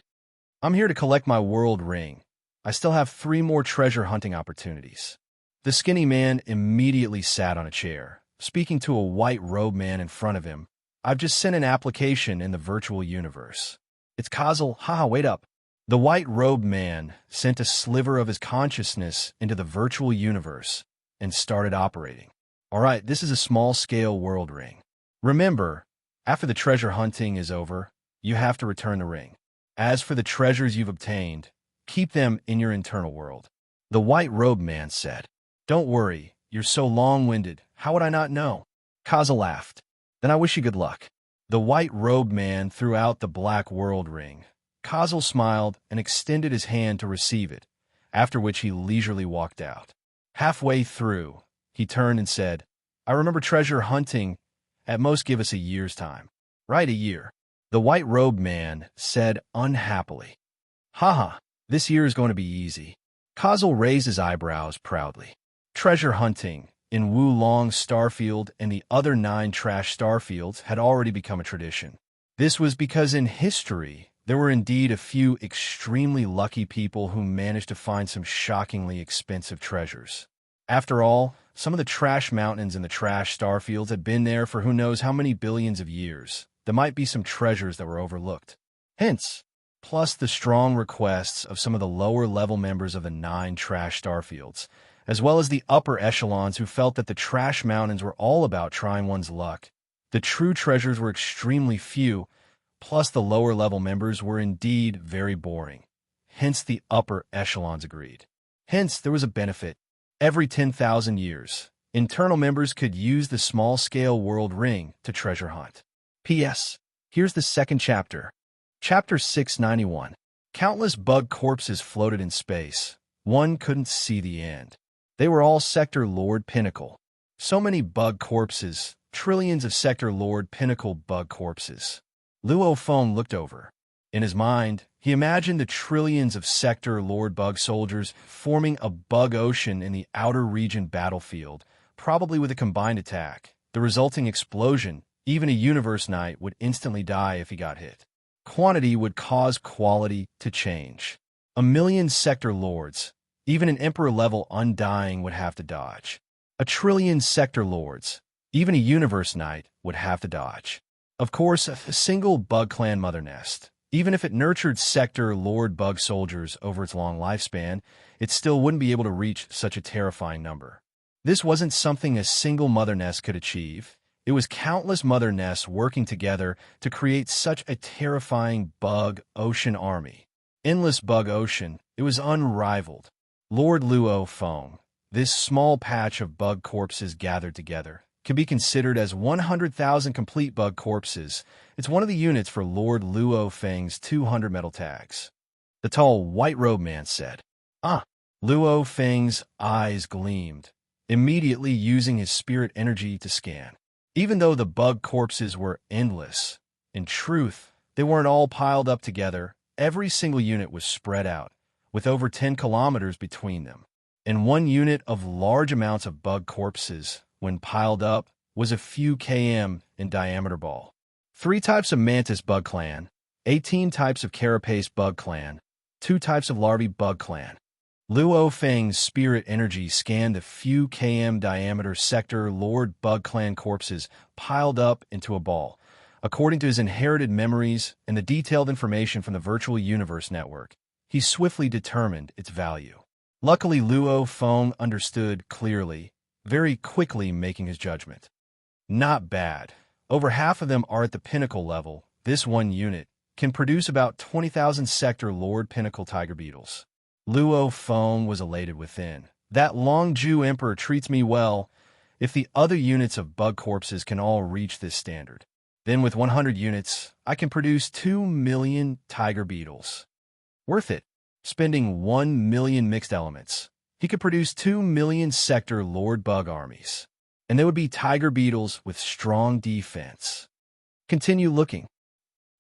I'm here to collect my world ring. I still have 3 more treasure hunting opportunities. The skinny man immediately sat on a chair, speaking to a white-robed man in front of him. I've just sent an application in the virtual universe. It's Kazel. Haha, wait up. The white-robed man sent a sliver of his consciousness into the virtual universe and started operating. All right, this is a small-scale world ring. Remember, after the treasure hunting is over, you have to return the ring. As for the treasures you've obtained, keep them in your internal world. The white-robed man said, Don't worry, you're so long-winded. How would I not know? Kaza laughed. Then I wish you good luck. The white-robed man threw out the black world ring. Kazel smiled and extended his hand to receive it, after which he leisurely walked out. Halfway through, he turned and said, I remember treasure hunting. At most give us a year's time. Right, a year. The white-robed man said unhappily. Haha, this year is going to be easy. Kazel raised his eyebrows proudly. Treasure hunting in Wu Long Starfield and the other 9 trash starfields had already become a tradition. This was because in history, there were indeed a few extremely lucky people who managed to find some shockingly expensive treasures. After all, some of the trash mountains in the trash starfields had been there for who knows how many billions of years. There might be some treasures that were overlooked. Hence, plus the strong requests of some of the lower-level members of the 9 trash starfields, as well as the upper echelons who felt that the trash mountains were all about trying one's luck. The true treasures were extremely few, plus the lower-level members were indeed very boring. Hence the upper echelons agreed. Hence there was a benefit. Every 10,000 years, internal members could use the small-scale world ring to treasure hunt. P.S. Here's the second chapter. Chapter 691. Countless bug corpses floated in space. One couldn't see the end. They were all Sector Lord Pinnacle. So many bug corpses, trillions of Sector Lord Pinnacle bug corpses. Luo Feng looked over. In his mind, he imagined the trillions of Sector Lord bug soldiers forming a bug ocean in the outer region battlefield, probably with a combined attack. The resulting explosion, even a universe knight would instantly die if he got hit. Quantity would cause quality to change. 1,000,000 sector lords, even an emperor-level undying would have to dodge. 1,000,000,000,000 sector lords, even a universe knight would have to dodge. Of course, a single bug clan mother nest, even if it nurtured sector lord bug soldiers over its long lifespan, it still wouldn't be able to reach such a terrifying number. This wasn't something a single mother nest could achieve. It was countless mother nests working together to create such a terrifying bug ocean army. Endless bug ocean, it was unrivaled. Lord Luo Feng, this small patch of bug corpses gathered together, can be considered as 100,000 complete bug corpses. It's one of the units for Lord Luo Feng's 200 metal tags. The tall white-robed man said, "Ah!" Luo Feng's eyes gleamed, immediately using his spirit energy to scan. Even though the bug corpses were endless, in truth, they weren't all piled up together. Every single unit was spread out, with over 10 kilometers between them. And one unit of large amounts of bug corpses, when piled up, was a few km in diameter ball. 3 types of mantis bug clan, 18 types of carapace bug clan, 2 types of larvae bug clan. Luo Feng's spirit energy scanned the few km diameter sector Lord Bug Clan corpses piled up into a ball, according to his inherited memories and the detailed information from the virtual universe network. He swiftly determined its value. Luckily, Luo Feng understood clearly, very quickly making his judgment. Not bad. Over half of them are at the pinnacle level. This one unit can produce about 20,000 sector Lord Pinnacle Tiger Beetles. Luo Feng was elated within. That Longju Emperor treats me well. If the other units of bug corpses can all reach this standard, then with 100 units, I can produce 2 million tiger beetles. Worth it. Spending 1 million mixed elements, he could produce 2 million sector Lord Bug armies. And they would be tiger beetles with strong defense. Continue looking.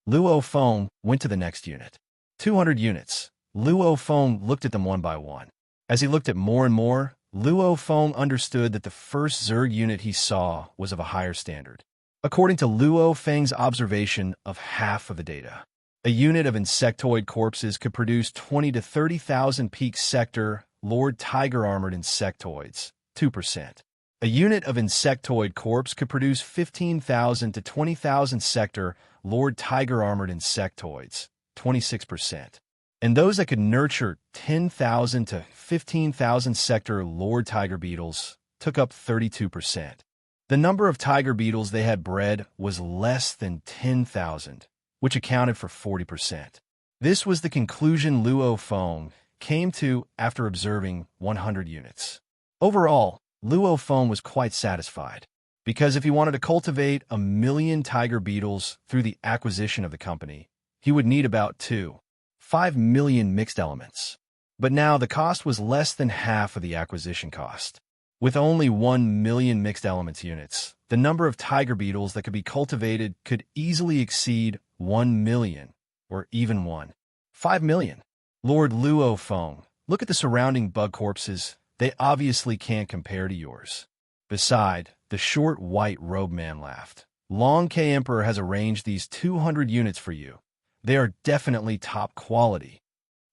Luo Feng went to the next unit. 200 units. Luo Feng looked at them one by one. As he looked at more and more, Luo Feng understood that the first Zerg unit he saw was of a higher standard. According to Luo Feng's observation of half of the data, a unit of insectoid corpses could produce 20 to 30,000 peak sector Lord Tiger armored insectoids, 2%. A unit of insectoid corpse could produce 15,000 to 20,000 sector Lord Tiger armored insectoids, 26%. And those that could nurture 10,000 to 15,000 sector Lord Tiger Beetles took up 32%. The number of tiger beetles they had bred was less than 10,000, which accounted for 40%. This was the conclusion Luo Feng came to after observing 100 units. Overall, Luo Feng was quite satisfied, because if he wanted to cultivate 1 million tiger beetles through the acquisition of the company, he would need about 5 million mixed elements. But now the cost was less than half of the acquisition cost. With only 1 million mixed elements units, the number of tiger beetles that could be cultivated could easily exceed 1 million, or even 5 million. Lord Luo Feng, look at the surrounding bug corpses. They obviously can't compare to yours. Beside, the short white-robed man laughed. Long K Emperor has arranged these 200 units for you. They are definitely top quality.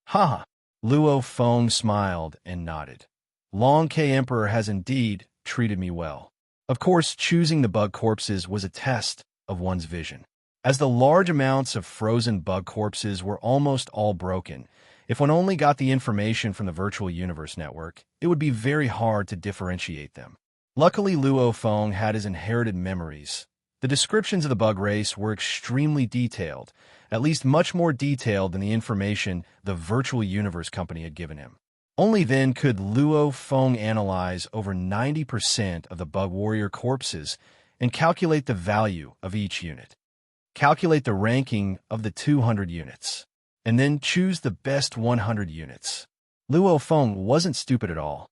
Haha. Luo Feng smiled and nodded. Long K Emperor has indeed treated me well. Of course, choosing the bug corpses was a test of one's vision. As the large amounts of frozen bug corpses were almost all broken, if one only got the information from the virtual universe network, it would be very hard to differentiate them. Luckily, Luo Feng had his inherited memories. The descriptions of the bug race were extremely detailed, at least much more detailed than the information the virtual universe company had given him. Only then could Luo Feng analyze over 90% of the bug warrior corpses and calculate the value of each unit. Calculate the ranking of the 200 units, and then choose the best 100 units. Luo Feng wasn't stupid at all.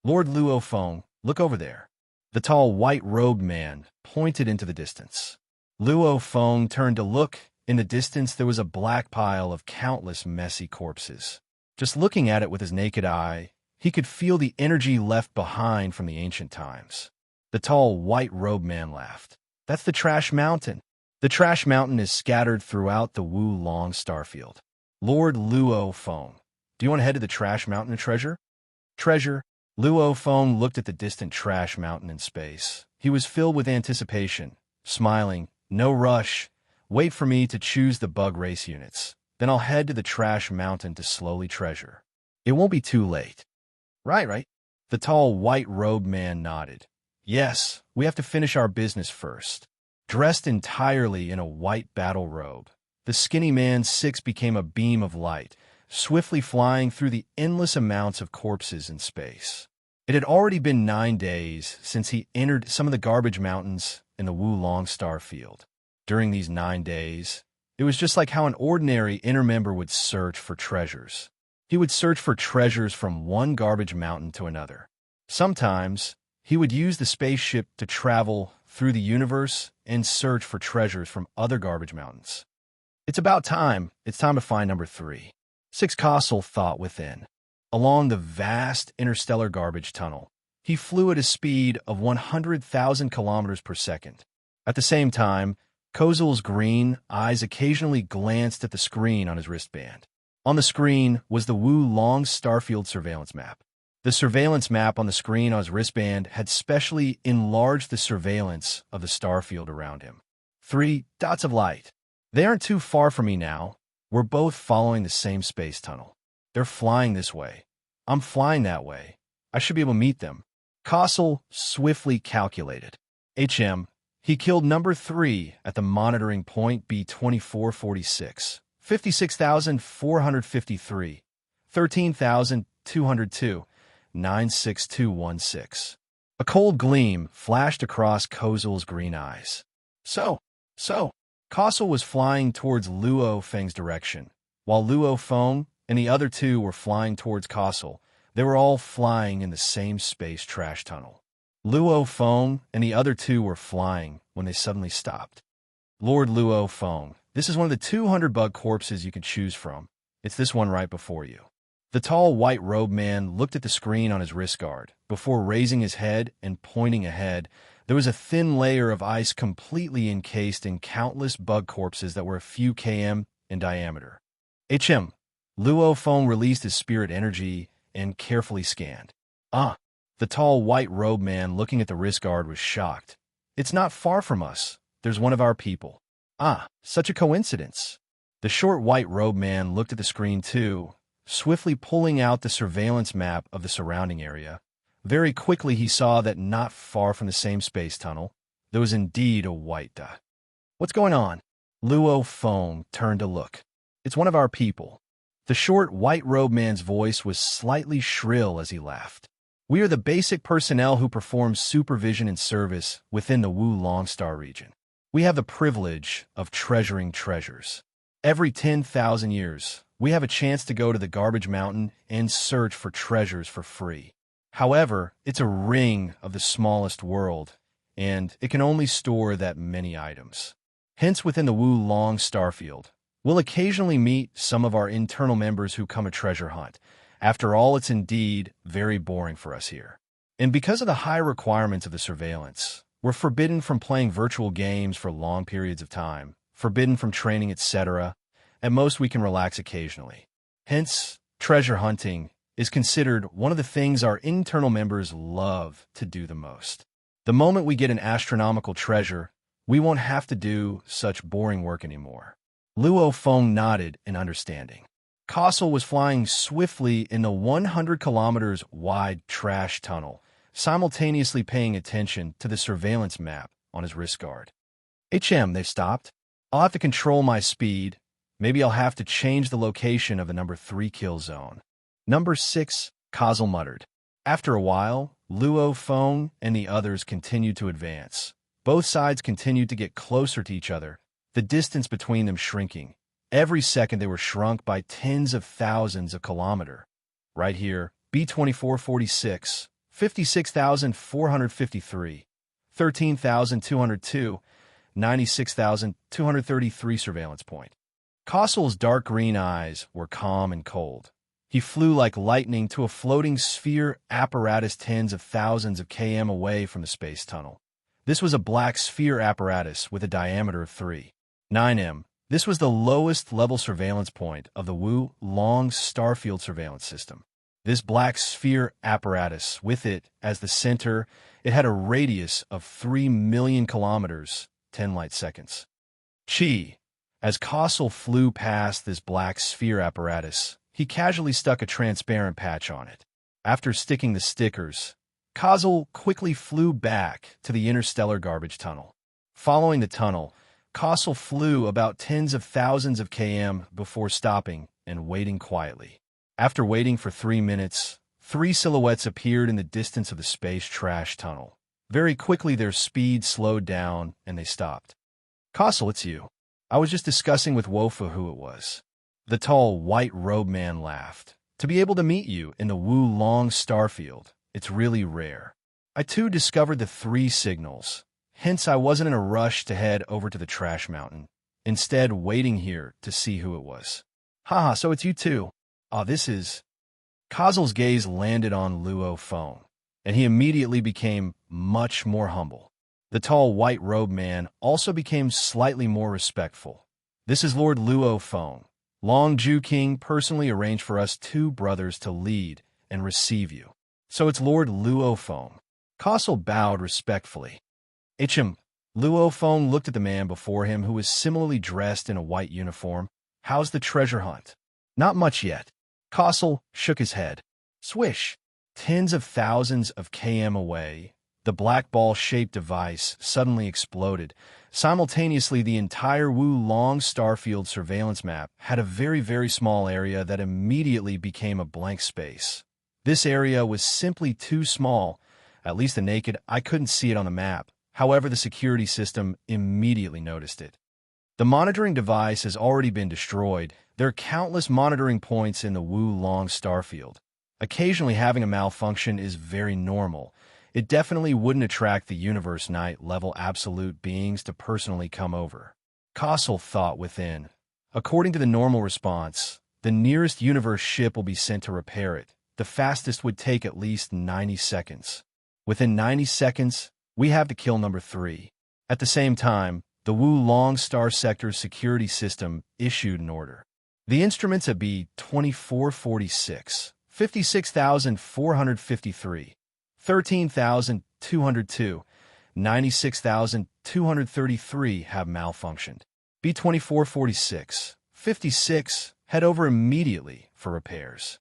Lord Luo Feng, look over there. The tall white-robed man pointed into the distance. Luo Feng turned to look. In the distance, there was a black pile of countless messy corpses. Just looking at it with his naked eye, he could feel the energy left behind from the ancient times. The tall, white-robed man laughed. That's the Trash Mountain. The Trash Mountain is scattered throughout the Wu-Long starfield. Lord Luo Feng, do you want to head to the Trash Mountain and treasure? Treasure? Luo Feng looked at the distant Trash Mountain in space. He was filled with anticipation, smiling. No rush. Wait for me to choose the bug race units. Then I'll head to the Trash Mountain to slowly treasure. It won't be too late. Right. The tall, white-robed man nodded. Yes, we have to finish our business first. Dressed entirely in a white battle robe, the skinny man's six became a beam of light, swiftly flying through the endless amounts of corpses in space. It had already been 9 days since he entered some of the garbage mountains in the Wu-Long star field. During these 9 days, it was just like how an ordinary inner member would search for treasures. He would search for treasures from one garbage mountain to another. Sometimes, he would use the spaceship to travel through the universe and search for treasures from other garbage mountains. It's about time. It's time to find number 3. Six Castle thought within. Along the vast interstellar garbage tunnel, he flew at a speed of 100,000 kilometers per second. At the same time, Kozul's green eyes occasionally glanced at the screen on his wristband. On the screen was the Wu-Long Starfield surveillance map. The surveillance map on the screen on his wristband had specially enlarged the surveillance of the starfield around him. 3 dots of light. They aren't too far from me now. We're both following the same space tunnel. They're flying this way. I'm flying that way. I should be able to meet them. Kossel swiftly calculated. He killed number 3 at the monitoring point B2446. 56,453. 13,202. 96216. A cold gleam flashed across Kozul's green eyes. So. Kossel was flying towards Luo Feng's direction. While Luo Feng and the other 2 were flying towards Kossel, they were all flying in the same space trash tunnel. Luo Feng and the other 2 were flying when they suddenly stopped. Lord Luo Feng, this is one of the 200 bug corpses you can choose from. It's this one right before you. The tall, white-robed man looked at the screen on his wrist guard. Before raising his head and pointing ahead, there was a thin layer of ice completely encased in countless bug corpses that were a few km in diameter. Luo Feng released his spirit energy and carefully scanned. The tall, white-robed man looking at the wrist guard was shocked. It's not far from us. There's one of our people. Such a coincidence. The short, white-robed man looked at the screen too, swiftly pulling out the surveillance map of the surrounding area. Very quickly he saw that not far from the same space tunnel, there was indeed a white dot. What's going on? Luo Feng turned to look. It's one of our people. The short, white-robed man's voice was slightly shrill as he laughed. We are the basic personnel who perform supervision and service within the Wu-Long Star region. We have the privilege of treasuring treasures. Every 10,000 years, we have a chance to go to the garbage mountain and search for treasures for free. However, it's a ring of the smallest world, and it can only store that many items. Hence, within the Wu-Long Starfield, we'll occasionally meet some of our internal members who come a treasure hunt. After all, it's indeed very boring for us here. And because of the high requirements of the surveillance, we're forbidden from playing virtual games for long periods of time, forbidden from training, etc. At most, we can relax occasionally. Hence, treasure hunting is considered one of the things our internal members love to do the most. The moment we get an astronomical treasure, we won't have to do such boring work anymore. Luo Feng nodded in understanding. Kossel was flying swiftly in the 100 kilometers wide trash tunnel, simultaneously paying attention to the surveillance map on his wrist guard. They've stopped. I'll have to control my speed. Maybe I'll have to change the location of the number 3 kill zone. Number 6, Kossel muttered. After a while, Luo Feng and the others continued to advance. Both sides continued to get closer to each other, the distance between them shrinking. Every second they were shrunk by tens of thousands of kilometers. Right here, B2446, 56,453, 13,202, 96,233 surveillance point. Kossel's dark green eyes were calm and cold. He flew like lightning to a floating sphere apparatus tens of thousands of km away from the space tunnel. This was a black sphere apparatus with a diameter of 3.9 m. This was the lowest level surveillance point of the Wu Long Starfield surveillance system. This black sphere apparatus, with it as the center, it had a radius of 3 million kilometers, 10 light seconds. As Kossel flew past this black sphere apparatus, he casually stuck a transparent patch on it. After sticking the stickers, Kossel quickly flew back to the interstellar garbage tunnel. Following the tunnel, Kossel flew about tens of thousands of km before stopping and waiting quietly. After waiting for 3 minutes, 3 silhouettes appeared in the distance of the space trash tunnel. Very quickly their speed slowed down and they stopped. Kossel, it's you. I was just discussing with Wofa who it was. The tall, white-robed man laughed. To be able to meet you in the Wu Long Starfield, it's really rare. I too discovered the 3 signals. Hence, I wasn't in a rush to head over to the trash mountain. Instead, waiting here to see who it was. Haha, so it's you too. This is... Kossel's gaze landed on Luo Feng, and he immediately became much more humble. The tall, white-robed man also became slightly more respectful. This is Lord Luo Feng. Long Ju King personally arranged for us 2 brothers to lead and receive you. So it's Lord Luo Feng. Kossel bowed respectfully. Luo Feng looked at the man before him who was similarly dressed in a white uniform. How's the treasure hunt? Not much yet. Kossel shook his head. Swish! Tens of thousands of km away, the black ball-shaped device suddenly exploded. Simultaneously, the entire Wu Long Starfield surveillance map had a very, very small area that immediately became a blank space. This area was simply too small. At least the naked eye couldn't see it on the map. However, the security system immediately noticed it. The monitoring device has already been destroyed. There are countless monitoring points in the Wu Long Starfield. Occasionally having a malfunction is very normal. It definitely wouldn't attract the Universe Night level absolute beings to personally come over. Kossel thought within. According to the normal response, the nearest universe ship will be sent to repair it. The fastest would take at least 90 seconds. Within 90 seconds, we have to kill number 3. At the same time, the Wu Long Star Sector's security system issued an order. The instruments at B2446, 56,453, 13,202, 96,233 have malfunctioned. B2446, 56, head over immediately for repairs.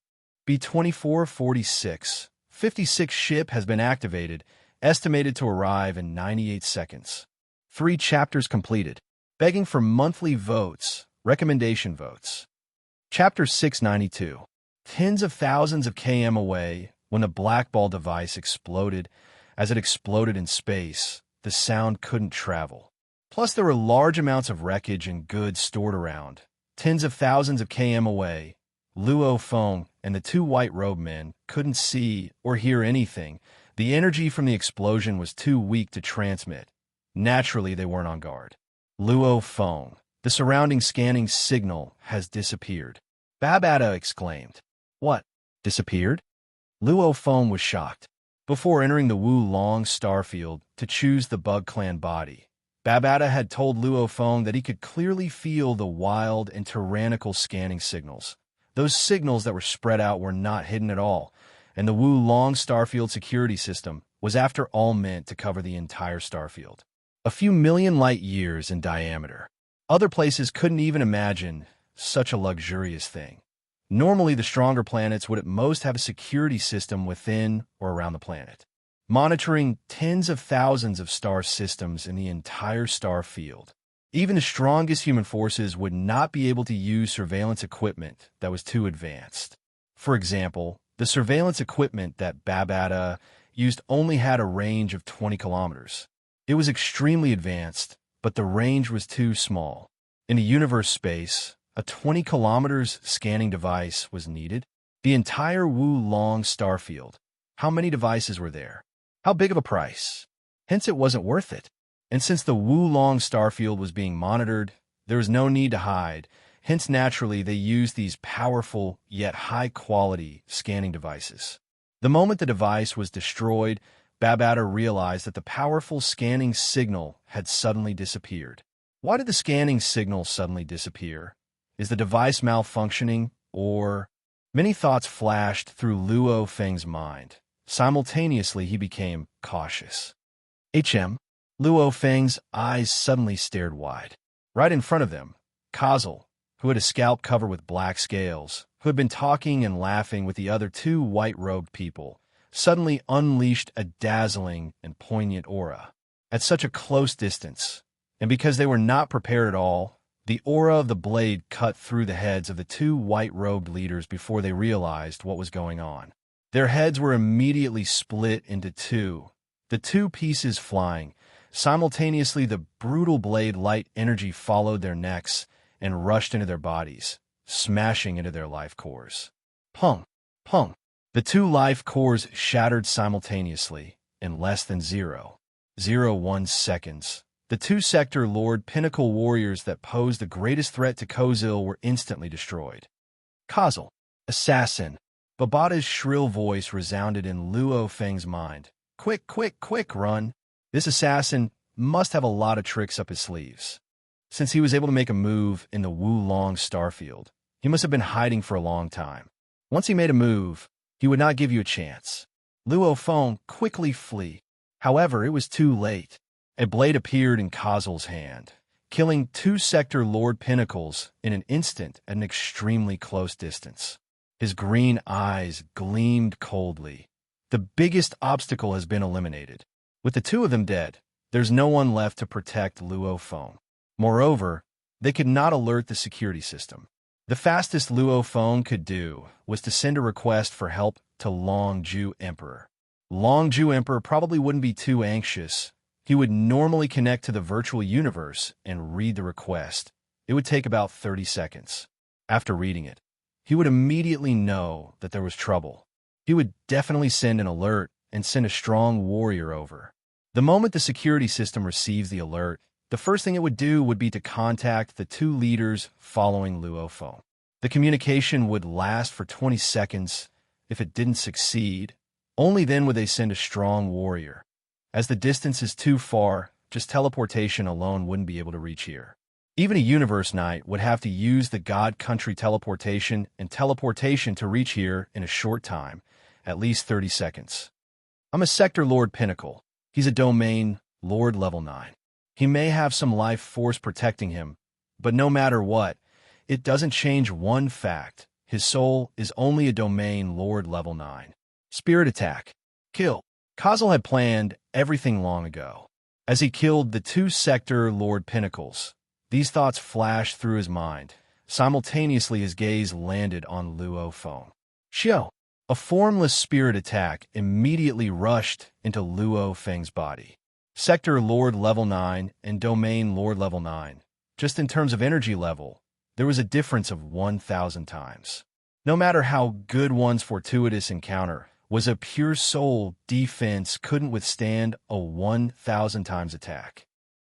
B2446, 56 ship has been activated, estimated to arrive in 98 seconds. 3 chapters completed. Begging for monthly votes, recommendation votes. Chapter 692. Tens of thousands of km away, when the black ball device exploded, as it exploded in space, the sound couldn't travel. Plus, there were large amounts of wreckage and goods stored around. Tens of thousands of km away, Luo Feng and the 2 white-robed men couldn't see or hear anything. The energy from the explosion was too weak to transmit. Naturally, they weren't on guard. Luo Feng, the surrounding scanning signal has disappeared. Babata exclaimed. What? Disappeared? Luo Feng was shocked. Before entering the Wu Long Starfield to choose the Bug Clan body, Babata had told Luo Feng that he could clearly feel the wild and tyrannical scanning signals. Those signals that were spread out were not hidden at all, and the Wu Long Starfield security system was after all meant to cover the entire starfield. A few million light years in diameter. Other places couldn't even imagine such a luxurious thing. Normally, the stronger planets would at most have a security system within or around the planet, monitoring tens of thousands of star systems in the entire star field. Even the strongest human forces would not be able to use surveillance equipment that was too advanced. For example, the surveillance equipment that Babata used only had a range of 20 kilometers. It was extremely advanced, but the range was too small. In the universe space, a 20 kilometers scanning device was needed. The entire Wu Long Starfield. How many devices were there? How big of a price? Hence, it wasn't worth it. And since the Wu Long Starfield was being monitored, there was no need to hide. Hence, naturally, they used these powerful yet high-quality scanning devices. The moment the device was destroyed, Babata realized that the powerful scanning signal had suddenly disappeared. Why did the scanning signal suddenly disappear? Is the device malfunctioning, or... Many thoughts flashed through Luo Feng's mind. Simultaneously, he became cautious. Luo Feng's eyes suddenly stared wide. Right in front of them, Kazel, who had a scalp covered with black scales, who had been talking and laughing with the other two white-robed people, suddenly unleashed a dazzling and poignant aura. At such a close distance, and because they were not prepared at all, the aura of the blade cut through the heads of the two white-robed leaders before they realized what was going on. Their heads were immediately split into two, the two pieces flying. Simultaneously, the brutal blade light energy followed their necks and rushed into their bodies, smashing into their life cores. Pung! Pung! The two life cores shattered simultaneously in less than 0.01 seconds. The two Sector Lord Pinnacle warriors that posed the greatest threat to Kozil were instantly destroyed. Kazel, assassin! Babata's shrill voice resounded in Luo Feng's mind. Quick, quick, quick, run! This assassin must have a lot of tricks up his sleeves. Since he was able to make a move in the Wulong starfield, he must have been hiding for a long time. Once he made a move, he would not give you a chance. Luo Feng quickly flee. However, it was too late. A blade appeared in Kazel's hand, killing two Sector Lord Pinnacles in an instant at an extremely close distance. His green eyes gleamed coldly. The biggest obstacle has been eliminated. With the two of them dead, there's no one left to protect Luo Feng. Moreover, they could not alert the security system. The fastest Luo Feng could do was to send a request for help to Longju Emperor. Longju Emperor probably wouldn't be too anxious. He would normally connect to the virtual universe and read the request. It would take about 30 seconds. After reading it, he would immediately know that there was trouble. He would definitely send an alert and send a strong warrior over. The moment the security system receives the alert, the first thing it would do would be to contact the two leaders following Luo Feng. The communication would last for 20 seconds. If it didn't succeed, only then would they send a strong warrior. As the distance is too far, just teleportation alone wouldn't be able to reach here. Even a Universe Knight would have to use the God Country teleportation and teleportation to reach here in a short time, at least 30 seconds. I'm a Sector Lord Pinnacle. He's a Domain Lord level 9. He may have some life force protecting him, but no matter what, it doesn't change one fact. His soul is only a Domain Lord level 9. Spirit attack. Kill. Kazel had planned everything long ago. As he killed the two Sector Lord Pinnacles, these thoughts flashed through his mind. Simultaneously, his gaze landed on Luo Feng. Xiao! A formless spirit attack immediately rushed into Luo Feng's body. Sector Lord level 9 and Domain Lord level 9. Just in terms of energy level, there was a difference of 1,000 times. No matter how good one's fortuitous encounter was, a pure soul defense couldn't withstand a 1,000 times attack.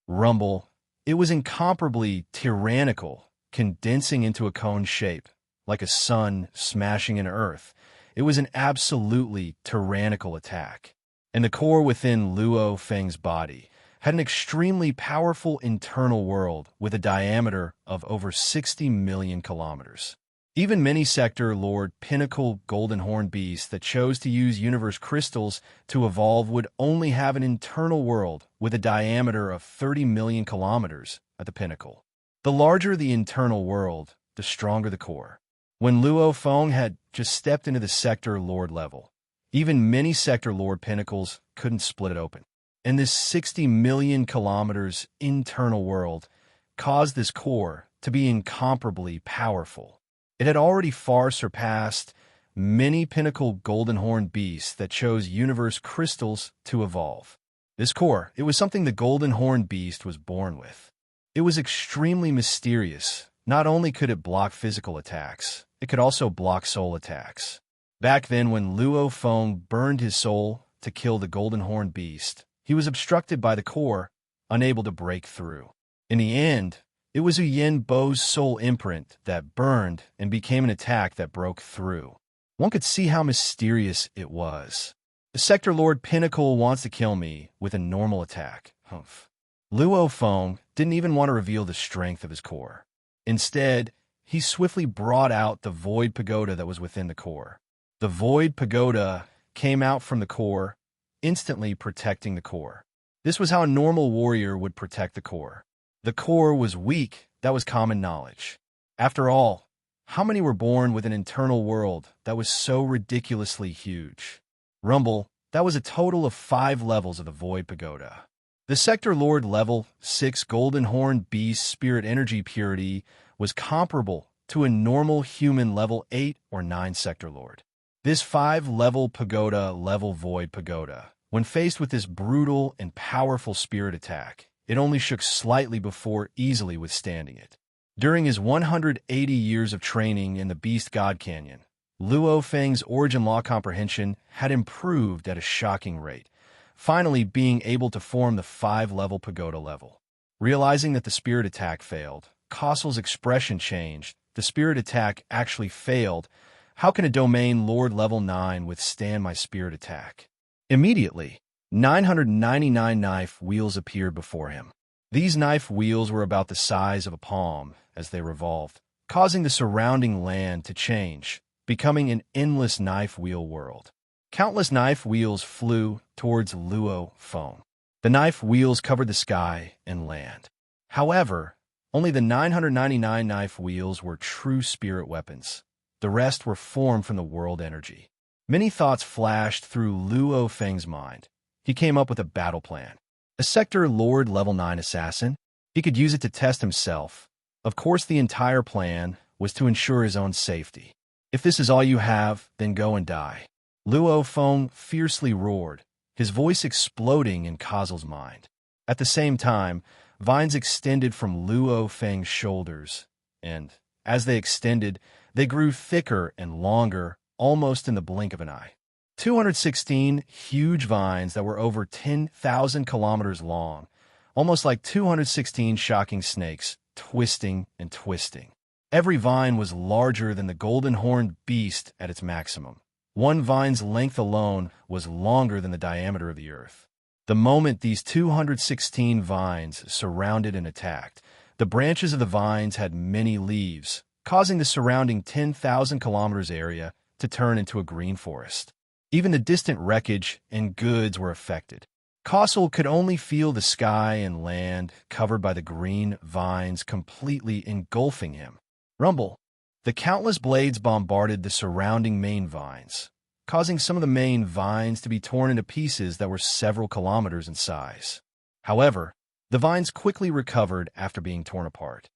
Rumble. It was incomparably tyrannical, condensing into a cone shape, like a sun smashing into earth. It was an absolutely tyrannical attack. And the core within Luo Feng's body had an extremely powerful internal world with a diameter of over 60 million kilometers. Even many Sector Lord Pinnacle Golden Horn beasts that chose to use universe crystals to evolve would only have an internal world with a diameter of 30 million kilometers at the pinnacle. The larger the internal world, the stronger the core. When Luo Feng had just stepped into the Sector Lord level, even many Sector Lord Pinnacles couldn't split it open. And this 60 million kilometers internal world caused this core to be incomparably powerful. It had already far surpassed many Pinnacle Golden Horn beasts that chose universe crystals to evolve. This core, it was something the Golden Horn beast was born with. It was extremely mysterious. Not only could it block physical attacks, it could also block soul attacks. Back then, when Luo Feng burned his soul to kill the Golden Horn beast, he was obstructed by the core, unable to break through. In the end, It was Yin Bo's soul imprint that burned and became an attack that broke through. One could see how mysterious it was. The Sector Lord Pinnacle wants to kill me with a normal attack. Humph. Luo Feng didn't even want to reveal the strength of his core. Instead, he swiftly brought out the Void Pagoda that was within the core. The Void Pagoda came out from the core, instantly protecting the core. This was how a normal warrior would protect the core. The core was weak, that was common knowledge. After all, how many were born with an internal world that was so ridiculously huge? Rumble, that was a total of 5 levels of the Void Pagoda. The Sector Lord level 6 Golden Horn Beast Spirit Energy Purity was comparable to a normal human level 8 or 9 Sector Lord. This 5-level pagoda level Void Pagoda, when faced with this brutal and powerful spirit attack, it only shook slightly before easily withstanding it. During his 180 years of training in the Beast God Canyon, Luo Feng's origin law comprehension had improved at a shocking rate, finally being able to form the 5-level pagoda level. Realizing that the spirit attack failed, Castle's expression changed. The spirit attack actually failed. How can a domain Lord level 9 withstand my spirit attack? Immediately, 999 knife wheels appeared before him. These knife wheels were about the size of a palm as they revolved, causing the surrounding land to change, becoming an endless knife wheel world. Countless knife wheels flew towards Luo Feng. The knife wheels covered the sky and land. However, only the 999 knife wheels were true spirit weapons. The rest were formed from the world energy. Many thoughts flashed through Luo Feng's mind. He came up with a battle plan. A Sector Lord level 9 assassin? He could use it to test himself. Of course, the entire plan was to ensure his own safety. If this is all you have, then go and die. Luo Feng fiercely roared, his voice exploding in Kazel's mind. At the same time, vines extended from Luo Feng's shoulders, and, as they extended, they grew thicker and longer, almost in the blink of an eye. 216 huge vines that were over 10,000 kilometers long, almost like 216 shocking snakes, twisting and twisting. Every vine was larger than the golden horned beast at its maximum. One vine's length alone was longer than the diameter of the earth. The moment these 216 vines surrounded and attacked, the branches of the vines had many leaves, causing the surrounding 10,000 kilometers area to turn into a green forest. Even the distant wreckage and goods were affected. Castle could only feel the sky and land covered by the green vines completely engulfing him. Rumble. The countless blades bombarded the surrounding main vines, causing some of the main vines to be torn into pieces that were several kilometers in size. However, the vines quickly recovered after being torn apart.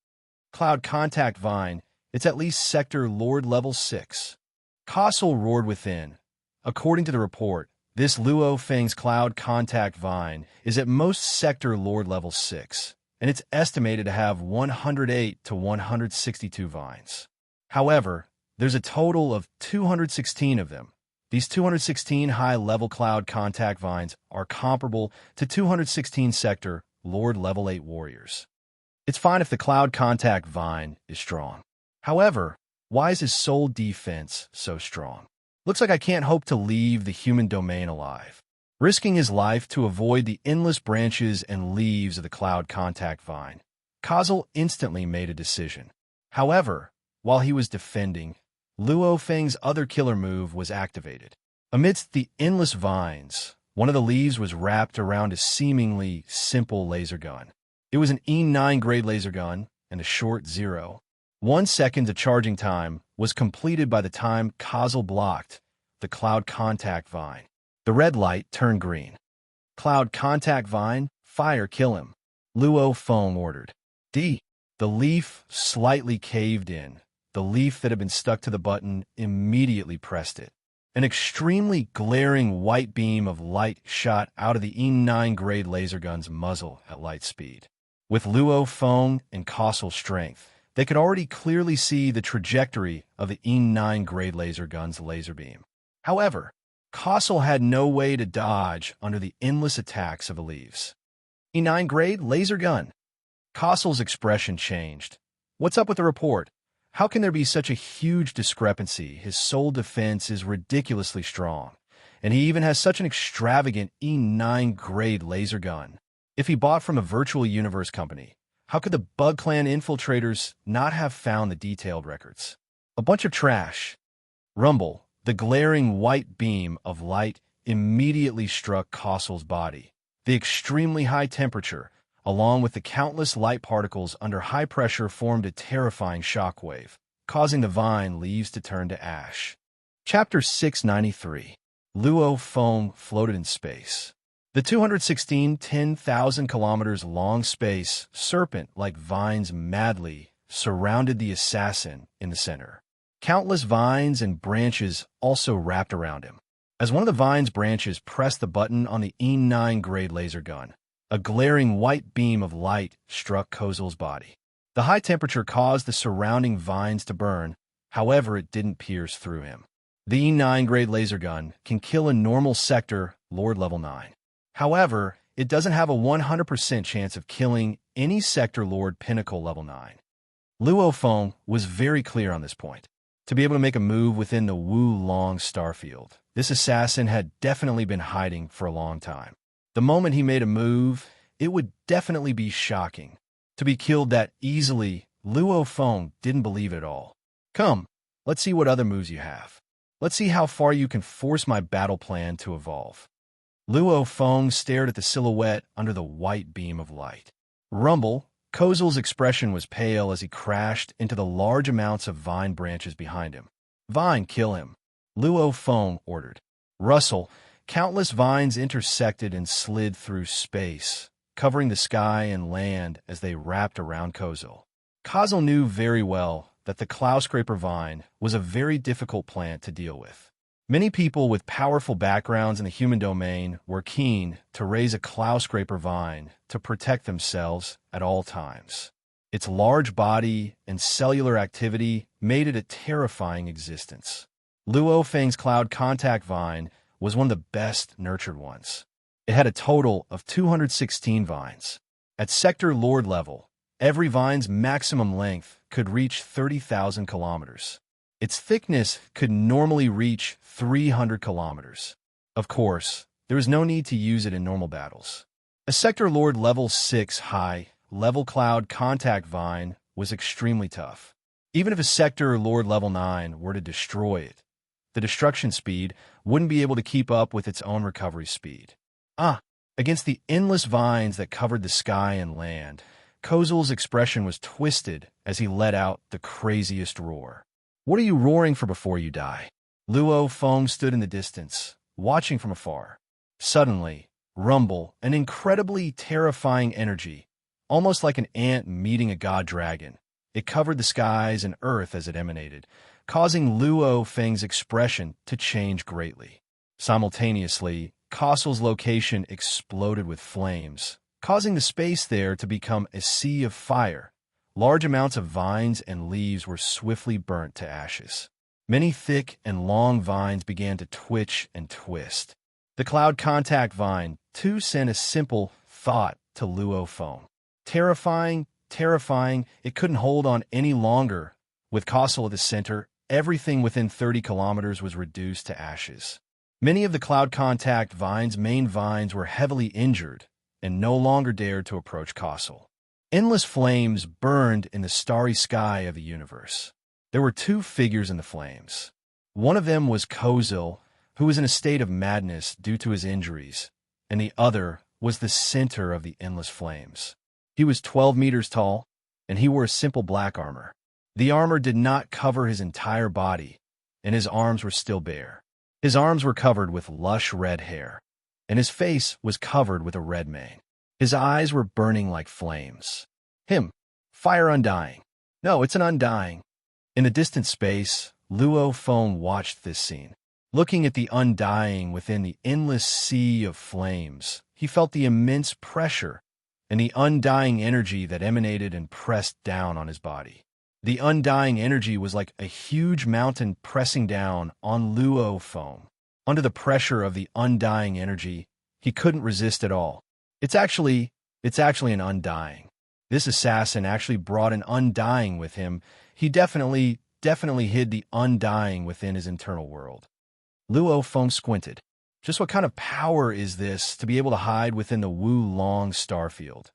Cloud Contact Vine, it's at least Sector Lord level 6. Castle roared within. According to the report, this Luo Feng's Cloud Contact Vine is at most Sector Lord level 6, and it's estimated to have 108 to 162 vines. However, there's a total of 216 of them. These 216 high-level Cloud Contact Vines are comparable to 216 Sector Lord level 8 warriors. It's fine if the Cloud Contact Vine is strong. However, why is his soul defense so strong? Looks like I can't hope to leave the human domain alive. Risking his life to avoid the endless branches and leaves of the Cloud Contact Vine, Kazel instantly made a decision. However, while he was defending, Luo Feng's other killer move was activated. Amidst the endless vines, one of the leaves was wrapped around a seemingly simple laser gun. It was an E9 grade laser gun, and a short 0.1 seconds of charging time was completed by the time Kazel blocked the Cloud Contact Vine. The red light turned green. Cloud Contact Vine, fire, kill him. Luo Feng ordered. The leaf slightly caved in. The leaf that had been stuck to the button immediately pressed it. An extremely glaring white beam of light shot out of the E9 grade laser gun's muzzle at light speed. With Luo Feng and Kazel's strength, they could already clearly see the trajectory of the E9 grade laser gun's laser beam. However, Kazel had no way to dodge under the endless attacks of the leaves. E9 grade laser gun. Kossel's expression changed. What's up with the report? How can there be such a huge discrepancy? His soul defense is ridiculously strong, and he even has such an extravagant E9 grade laser gun. If he bought from a virtual universe company, how could the Bug Clan infiltrators not have found the detailed records? A bunch of trash. Rumble, the glaring white beam of light, immediately struck Kossel's body. The extremely high temperature, along with the countless light particles under high pressure, formed a terrifying shockwave, causing the vine leaves to turn to ash. Chapter 693. Luo Feng floated in space. The 216 10,000 kilometers long space serpent-like vines madly surrounded the assassin in the center. Countless vines and branches also wrapped around him. As one of the vine's branches pressed the button on the E9 grade laser gun, a glaring white beam of light struck Kossel's body. The high temperature caused the surrounding vines to burn, however it didn't pierce through him. The E9 grade laser gun can kill a normal sector Lord level 9. However, it doesn't have a 100% chance of killing any sector Lord Pinnacle level 9. Luo Feng was very clear on this point. To be able to make a move within the Wu Long starfield, this assassin had definitely been hiding for a long time. The moment he made a move, it would definitely be shocking. To be killed that easily, Luo Feng didn't believe it at all. Come, let's see what other moves you have. Let's see how far you can force my battle plan to evolve. Luo Feng stared at the silhouette under the white beam of light. Rumble, Kossel's expression was pale as he crashed into the large amounts of vine branches behind him. Vine, kill him, Luo Feng ordered. Rustle, countless vines intersected and slid through space, covering the sky and land as they wrapped around Kossel. Kossel knew very well that the Cloud-Scraper vine was a very difficult plant to deal with. Many people with powerful backgrounds in the human domain were keen to raise a Cloud-Scraper vine to protect themselves at all times. Its large body and cellular activity made it a terrifying existence. Luo Feng's Cloud Contact vine was one of the best nurtured ones. It had a total of 216 vines. At Sector Lord level, every vine's maximum length could reach 30,000 kilometers. Its thickness could normally reach 300 kilometers. Of course, there is no need to use it in normal battles. A Sector Lord level 6 high level Cloud Contact vine was extremely tough. Even if a Sector Lord level 9 were to destroy it, the destruction speed wouldn't be able to keep up with its own recovery speed. Against the endless vines that covered the sky and land, Kossel's expression was twisted as he let out the craziest roar. What are you roaring for before you die? Luo Feng stood in the distance, watching from afar. Suddenly, Rumble, an incredibly terrifying energy, almost like an ant meeting a god dragon. It covered the skies and earth as it emanated, causing Luo Feng's expression to change greatly. Simultaneously, Kossel's location exploded with flames, causing the space there to become a sea of fire. Large amounts of vines and leaves were swiftly burnt to ashes. Many thick and long vines began to twitch and twist. The Cloud Contact vine, too, sent a simple thought to Luo Feng. Terrifying, it couldn't hold on any longer. With Kossel at the center, everything within 30 kilometers was reduced to ashes. Many of the Cloud Contact vine's main vines were heavily injured and no longer dared to approach Kossel. Endless flames burned in the starry sky of the universe. There were two figures in the flames. One of them was Kossel, who was in a state of madness due to his injuries, and the other was the center of the endless flames. He was 12 meters tall, and he wore a simple black armor. The armor did not cover his entire body, and his arms were still bare. His arms were covered with lush red hair, and his face was covered with a red mane. His eyes were burning like flames. Fire undying. No, it's an undying. In the distant space, Luo Feng watched this scene. Looking at the undying within the endless sea of flames, he felt the immense pressure and the undying energy that emanated and pressed down on his body. The undying energy was like a huge mountain pressing down on Luo Feng. Under the pressure of the undying energy, he couldn't resist at all. It's actually an undying. This assassin actually brought an undying with him. He definitely hid the undying within his internal world. Luo Feng squinted. Just what kind of power is this to be able to hide within the Wu Long starfield?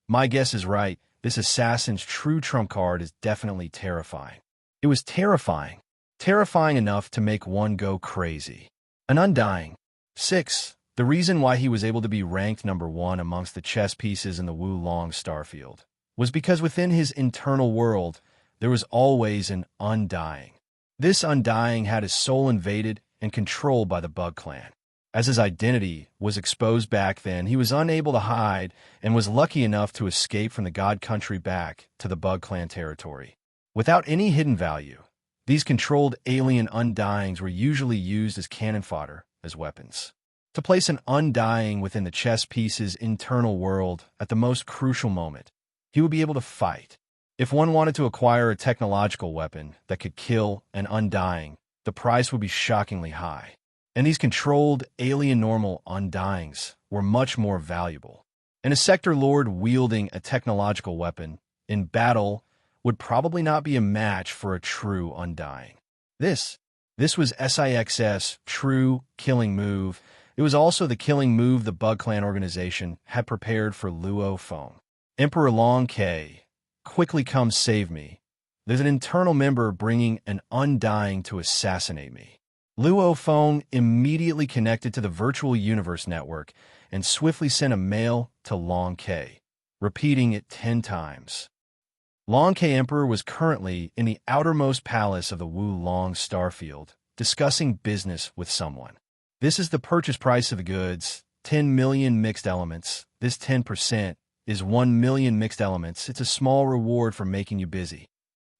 My guess is right. This assassin's true trump card is definitely terrifying. It was terrifying. Terrifying enough to make one go crazy. An undying. 6. The reason why he was able to be ranked number 1 amongst the chess pieces in the Wu Long starfield was because within his internal world, there was always an undying. This undying had his soul invaded and controlled by the Bug Clan. As his identity was exposed back then, he was unable to hide and was lucky enough to escape from the God Country back to the Bug Clan territory. Without any hidden value, these controlled alien undyings were usually used as cannon fodder, as weapons. To place an undying within the chess piece's internal world at the most crucial moment, he would be able to fight. If one wanted to acquire a technological weapon that could kill an undying, the price would be shockingly high. And these controlled alien normal undyings were much more valuable. And a sector lord wielding a technological weapon in battle would probably not be a match for a true undying. This was SIX's true killing move. It was also the killing move the Bug Clan organization had prepared for Luo Feng. Emperor Long K, quickly come save me. There's an internal member bringing an undying to assassinate me. Luo Feng immediately connected to the virtual universe network and swiftly sent a mail to Long K, repeating it 10 times. Long K Emperor was currently in the outermost palace of the Wu Long starfield, discussing business with someone. This is the purchase price of the goods, 10 million mixed elements. This 10% is 1 million mixed elements. It's a small reward for making you busy.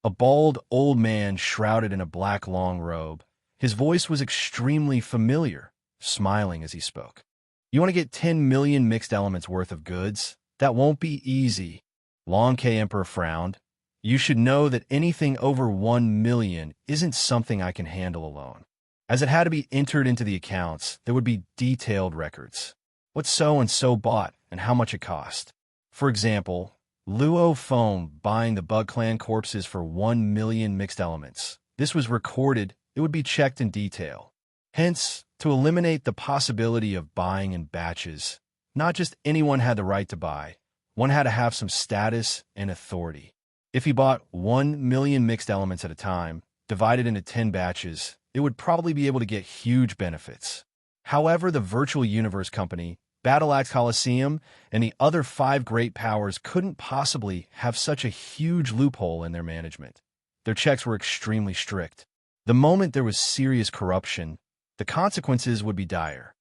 A bald old man shrouded in a black long robe. His voice was extremely familiar, smiling as he spoke. You want to get 10 million mixed elements worth of goods? That won't be easy. Long K Emperor frowned. You should know that anything over 1 million isn't something I can handle alone. As it had to be entered into the accounts, there would be detailed records. What so-and-so bought and how much it cost. For example, Luo Feng buying the Bug Clan corpses for 1 million mixed elements. This was recorded. It would be checked in detail. Hence, to eliminate the possibility of buying in batches, not just anyone had the right to buy. One had to have some status and authority. If he bought 1 million mixed elements at a time, divided into 10 batches, it would probably be able to get huge benefits. However, the Virtual Universe Company, Battle Axe Coliseum, and the other 5 great powers couldn't possibly have such a huge loophole in their management. Their checks were extremely strict. The moment there was serious corruption, the consequences would be dire.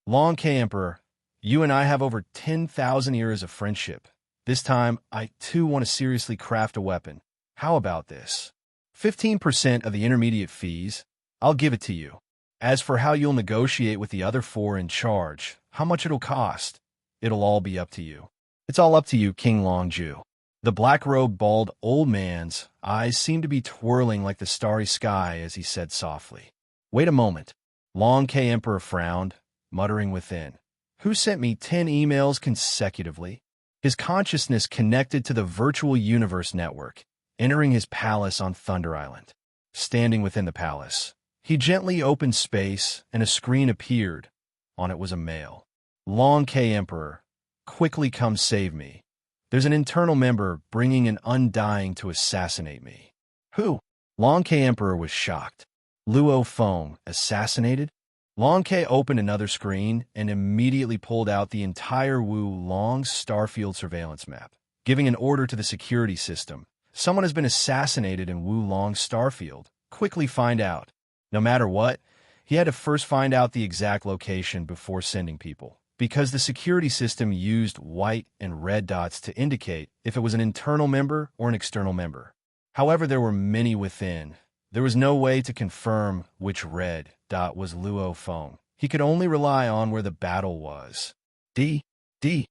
Long K Emperor, you and I have over 10,000 years of friendship. This time, I too want to seriously craft a weapon. How about this? 15% of the intermediate fees, I'll give it to you. As for how you'll negotiate with the other 4 in charge, how much it'll cost, it'll all be up to you. It's all up to you, King Longju. The black-robed, bald old man's eyes seemed to be twirling like the starry sky as he said softly, "Wait a moment." Long K Emperor frowned, muttering within. Who sent me 10 emails consecutively? His consciousness connected to the virtual universe network, entering his palace on Thunder Island. Standing within the palace, he gently opened space and a screen appeared. On it was a mail. Long K Emperor, quickly come save me. There's an internal member bringing an undying to assassinate me. Who? Long K Emperor was shocked. Luo Feng, assassinated? Long K opened another screen and immediately pulled out the entire Wu Long Starfield surveillance map, giving an order to the security system. Someone has been assassinated in Wu Long Starfield. Quickly find out. No matter what, he had to first find out the exact location before sending people, because the security system used white and red dots to indicate if it was an internal member or an external member. However, there were many within. There was no way to confirm which red dot was Luo Feng. He could only rely on where the battle was. D. The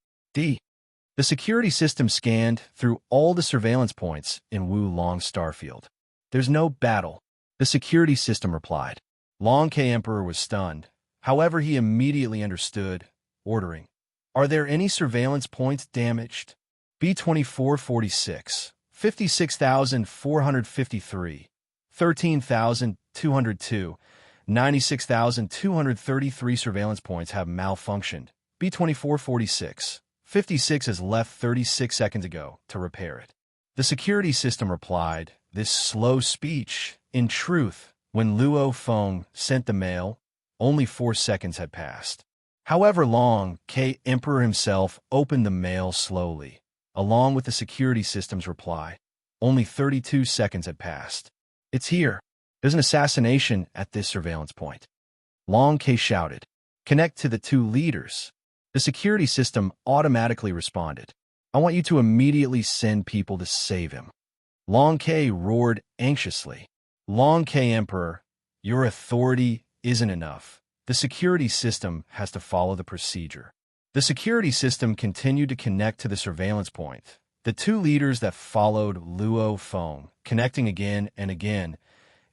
security system scanned through all the surveillance points in Wu Long Starfield. There's no battle, the security system replied. Long K Emperor was stunned. However, he immediately understood, ordering, "Are there any surveillance points damaged?" B2446, 56,453, 13,202, 96,233 surveillance points have malfunctioned. B2446, 56 has left 36 seconds ago to repair it. The security system replied, this slow speech. In truth, when Luo Feng sent the mail, only 4 seconds had passed. However long, K. Emperor himself opened the mail slowly. Along with the security system's reply, only 32 seconds had passed. It's here. There's an assassination at this surveillance point. Long K shouted, connect to the 2 leaders. The security system automatically responded. I want you to immediately send people to save him. Long K roared anxiously. Long K Emperor, your authority isn't enough. The security system has to follow the procedure. The security system continued to connect to the surveillance point. The 2 leaders that followed Luo Feng, connecting again and again.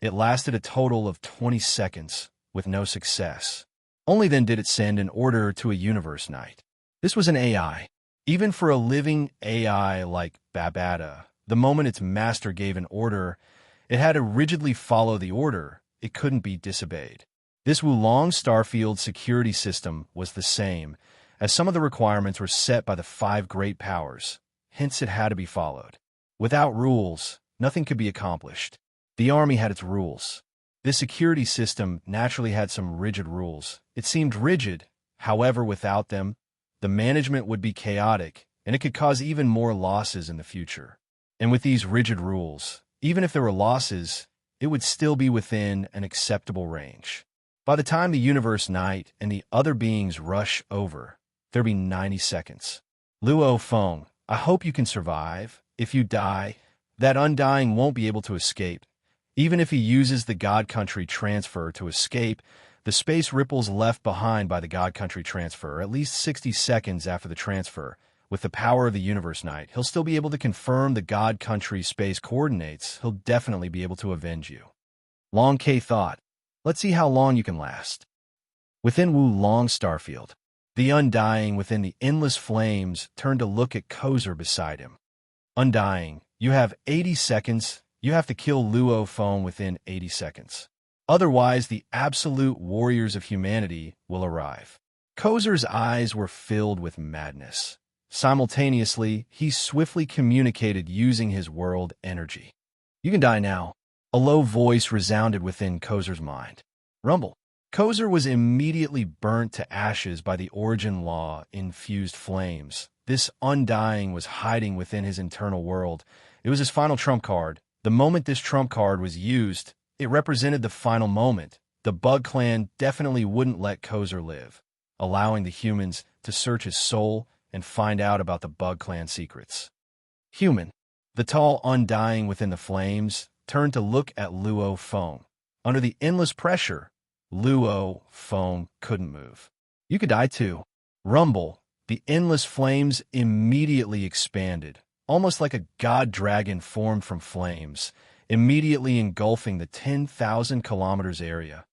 It lasted a total of 20 seconds, with no success. Only then did it send an order to a universe knight. This was an AI. Even for a living AI like Babata, the moment its master gave an order, it had to rigidly follow the order. It couldn't be disobeyed. This Wulong Starfield security system was the same, as some of the requirements were set by the 5 great powers, hence it had to be followed. Without rules, nothing could be accomplished. The army had its rules. This security system naturally had some rigid rules. It seemed rigid, however, without them, the management would be chaotic, and it could cause even more losses in the future. And with these rigid rules, even if there were losses, it would still be within an acceptable range. By the time the universe knight and the other beings rush over, there'll be 90 seconds. Luo Feng, I hope you can survive. If you die, that undying won't be able to escape. Even if he uses the God Country transfer to escape, the space ripples left behind by the God Country transfer, at least 60 seconds after the transfer, with the power of the Universe Knight, he'll still be able to confirm the God Country space coordinates. He'll definitely be able to avenge you. Long K thought, let's see how long you can last. Within Wulong Starfield, the Undying within the endless flames turned to look at Kozer beside him. Undying, you have 80 seconds. You have to kill Luo Feng within 80 seconds. Otherwise, the absolute warriors of humanity will arrive. Kozer's eyes were filled with madness. Simultaneously, he swiftly communicated using his world energy. You can die now. A low voice resounded within Kozer's mind. Rumble. Kozer was immediately burnt to ashes by the origin law-infused flames. This Undying was hiding within his internal world. It was his final trump card. The moment this trump card was used, it represented the final moment. The Bug Clan definitely wouldn't let Kozer live, allowing the humans to search his soul and find out about the Bug Clan secrets. Human. The tall Undying within the flames turned to look at Luo Feng. Under the endless pressure, Luo Feng couldn't move. You could die too. Rumble. The endless flames immediately expanded, almost like a god dragon formed from flames, immediately engulfing the 10,000 kilometers area,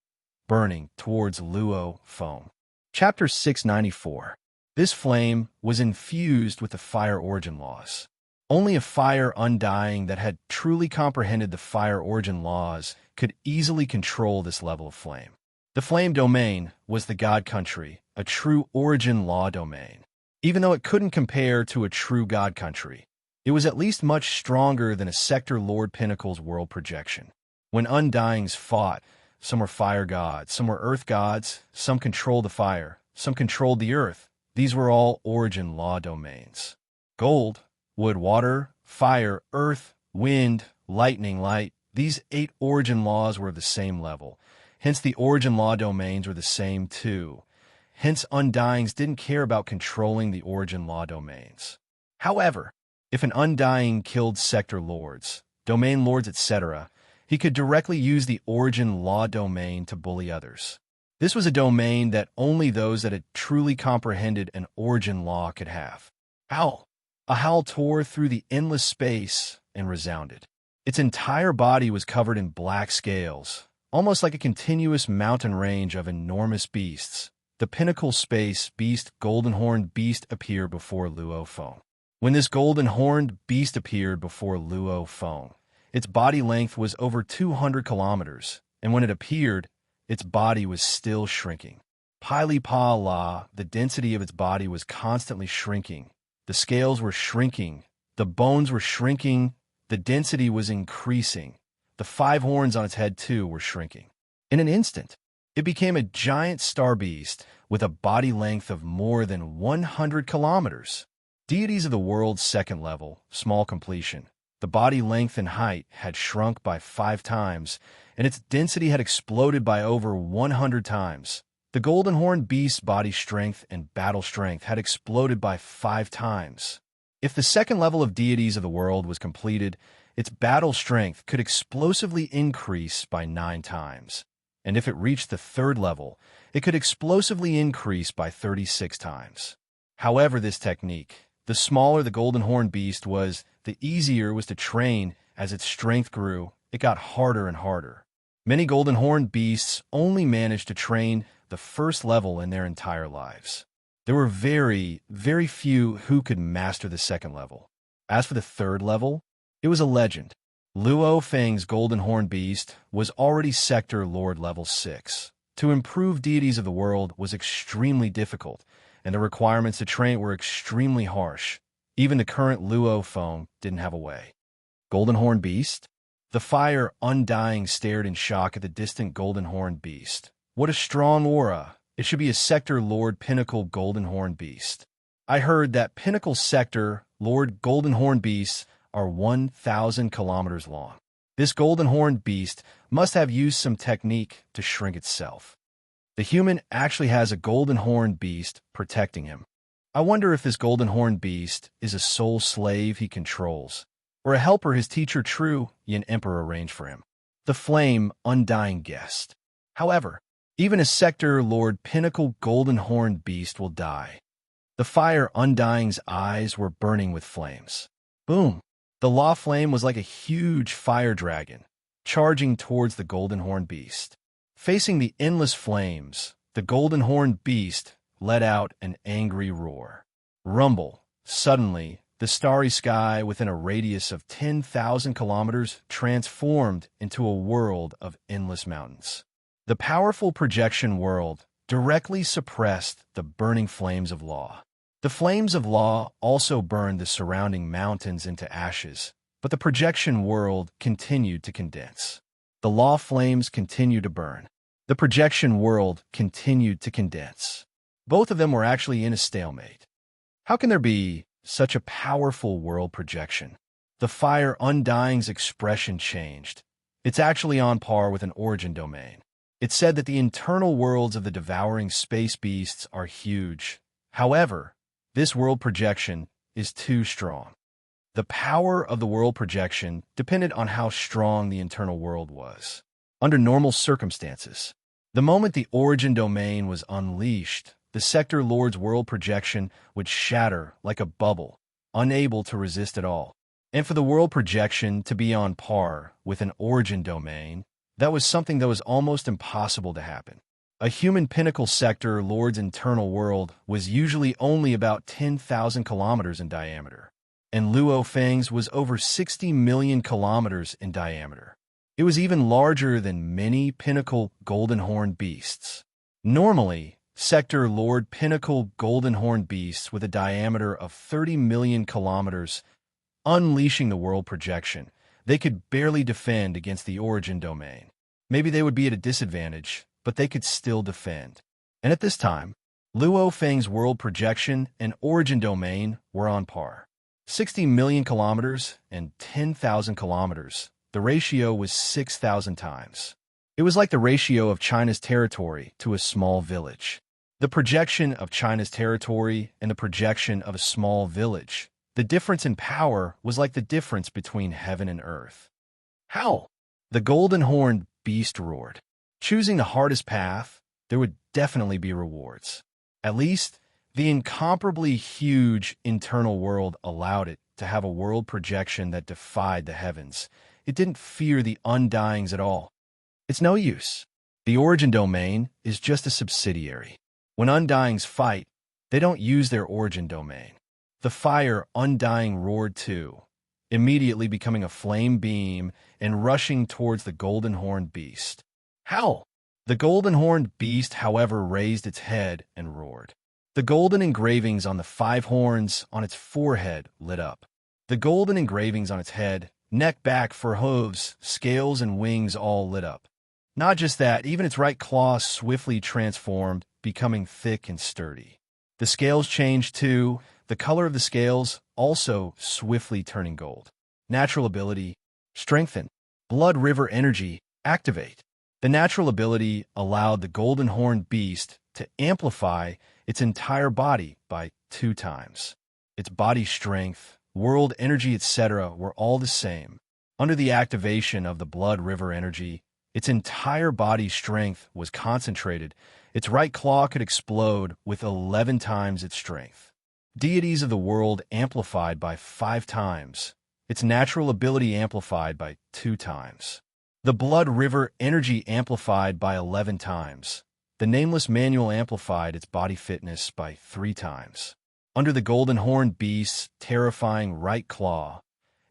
burning towards Luo Feng. Chapter 694. This flame was infused with the fire origin laws. Only a fire Undying that had truly comprehended the fire origin laws could easily control this level of flame. The flame domain was the God Country, a true origin law domain. Even though it couldn't compare to a true God Country, it was at least much stronger than a Sector Lord Pinnacle's world projection. When Undyings fought, some were fire gods, some were earth gods, some controlled the fire, some controlled the earth. These were all origin law domains. Gold, wood, water, fire, earth, wind, lightning, light. These 8 origin laws were of the same level. Hence, the origin law domains were the same too. Hence, Undyings didn't care about controlling the origin law domains. However, if an Undying killed sector lords, domain lords, etc., he could directly use the origin law domain to bully others. This was a domain that only those that had truly comprehended an origin law could have. Howl. A howl tore through the endless space and resounded. Its entire body was covered in black scales, almost like a continuous mountain range of enormous beasts. The pinnacle space beast, golden horned beast, appeared before Luo Feng. When this golden-horned beast appeared before Luo Feng, its body length was over 200 kilometers, and when it appeared, its body was still shrinking. Pili Pa La, the density of its body was constantly shrinking. The scales were shrinking, the bones were shrinking, the density was increasing. The 5 horns on its head, too, were shrinking. In an instant, it became a giant star beast with a body length of more than 100 kilometers. Deities of the world's second level, small completion. The body length and height had shrunk by 5 times, and its density had exploded by over 100 times. The golden horned beast's body strength and battle strength had exploded by 5 times. If the second level of deities of the world was completed, its battle strength could explosively increase by 9 times. And if it reached the third level, it could explosively increase by 36 times. However, this technique, the smaller the golden horned beast was, the easier it was to train. As its strength grew, it got harder and harder. Many golden horned beasts only managed to train the first level in their entire lives. There were very, very few who could master the second level. As for the third level, it was a legend. Luo Feng's golden horned beast was already Sector Lord level 6. To improve deities of the world was extremely difficult, and the requirements to train were extremely harsh. Even the current Luo Feng didn't have a way. Golden horned beast? The fire undying stared in shock at the distant golden horned beast. What a strong aura! It should be a Sector Lord Pinnacle golden horned beast. I heard that Pinnacle Sector Lord golden horned beasts are 1,000 kilometers long. This golden horned beast must have used some technique to shrink itself. The human actually has a golden horned beast protecting him. I wonder if this golden horned beast is a soul slave he controls, or a helper his teacher True Yin Emperor arranged for him. The flame undying guest. However, even a Sector Lord Pinnacle golden horned beast will die. The fire undying's eyes were burning with flames. Boom! The law flame was like a huge fire dragon, charging towards the golden horned beast. Facing the endless flames, the golden horned beast let out an angry roar. Rumble. Suddenly, the starry sky within a radius of 10,000 kilometers transformed into a world of endless mountains. The powerful projection world directly suppressed the burning flames of law. The flames of law also burned the surrounding mountains into ashes, but the projection world continued to condense. The law flames continued to burn. The projection world continued to condense. Both of them were actually in a stalemate. How can there be such a powerful world projection? The fire undying's expression changed. It's actually on par with an origin domain. It's said that the internal worlds of the devouring space beasts are huge. However, this world projection is too strong. The power of the world projection depended on how strong the internal world was. Under normal circumstances, the moment the origin domain was unleashed, the Sector Lord's world projection would shatter like a bubble, unable to resist at all. And for the world projection to be on par with an origin domain, that was something that was almost impossible to happen. A human Pinnacle Sector Lord's internal world was usually only about 10,000 kilometers in diameter, and Luo Feng's was over 60 million kilometers in diameter. It was even larger than many Pinnacle golden horned beasts. Normally, Sector Lord Pinnacle golden horned beasts with a diameter of 30 million kilometers, unleashing the world projection, they could barely defend against the origin domain. Maybe they would be at a disadvantage, but they could still defend. And at this time, Luo Feng's world projection and origin domain were on par. 60 million kilometers and 10,000 kilometers. The ratio was 6,000 times. It was like the ratio of China's territory to a small village. The projection of China's territory and the projection of a small village. The difference in power was like the difference between heaven and earth. How? The golden horned beast roared. Choosing the hardest path, there would definitely be rewards. At least, the incomparably huge internal world allowed it to have a world projection that defied the heavens. It didn't fear the undyings at all. It's no use. The origin domain is just a subsidiary. When undyings fight, they don't use their origin domain. The fire undying roared too, immediately becoming a flame beam and rushing towards the golden-horned beast. Howl! The golden-horned beast, however, raised its head and roared. The golden engravings on the 5 horns on its forehead lit up. The golden engravings on its head, neck, back, fur, hooves, scales, and wings all lit up. Not just that, even its right claw swiftly transformed, becoming thick and sturdy. The scales changed too, the color of the scales also swiftly turning gold. Natural ability, strengthen. Blood river energy, activate. The natural ability allowed the golden-horned beast to amplify its entire body by 2 times. Its body strength, world energy, etc. were all the same. Under the activation of the blood river energy, its entire body strength was concentrated. Its right claw could explode with 11 times its strength. Deities of the world amplified by 5 times. Its natural ability amplified by 2 times. The blood river energy amplified by 11 times. The nameless manual amplified its body fitness by 3 times. Under the golden-horned beast's terrifying right claw,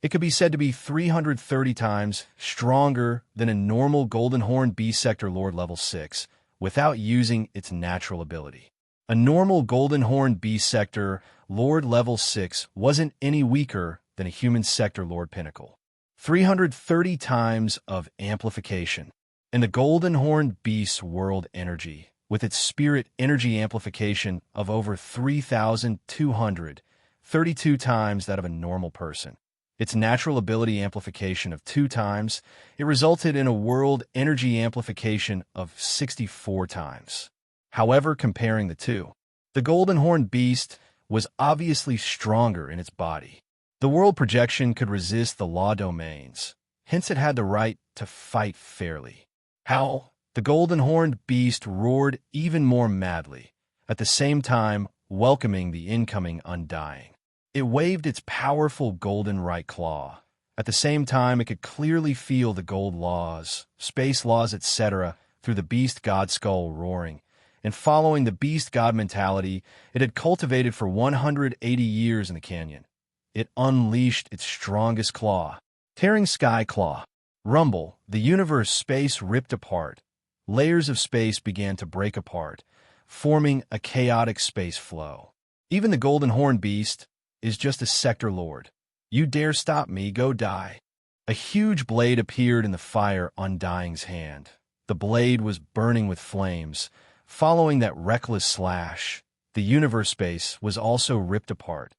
it could be said to be 330 times stronger than a normal golden-horned beast sector lord level 6 without using its natural ability. A normal golden-horned beast sector lord level 6 wasn't any weaker than a human sector lord pinnacle. 330 times of amplification. And the golden-horned beast's world energy, with its spirit energy amplification of over 3,232 times that of a normal person. Its natural ability amplification of 2 times, it resulted in a world energy amplification of 64 times. However, comparing the two, the golden-horned beast was obviously stronger in its body. The world projection could resist the law domains, hence it had the right to fight fairly. Howl! The golden-horned beast roared even more madly, at the same time welcoming the incoming undying. It waved its powerful golden right claw. At the same time, it could clearly feel the gold laws, space laws, etc. through the beast god skull roaring. And following the beast god mentality it had cultivated for 180 years in the canyon, it unleashed its strongest claw, tearing sky claw. Rumble, the universe space ripped apart. Layers of space began to break apart, forming a chaotic space flow. Even the golden-horned beast is just a sector lord. You dare stop me, go die. A huge blade appeared in the fire undying's hand. The blade was burning with flames. Following that reckless slash, the universe space was also ripped apart.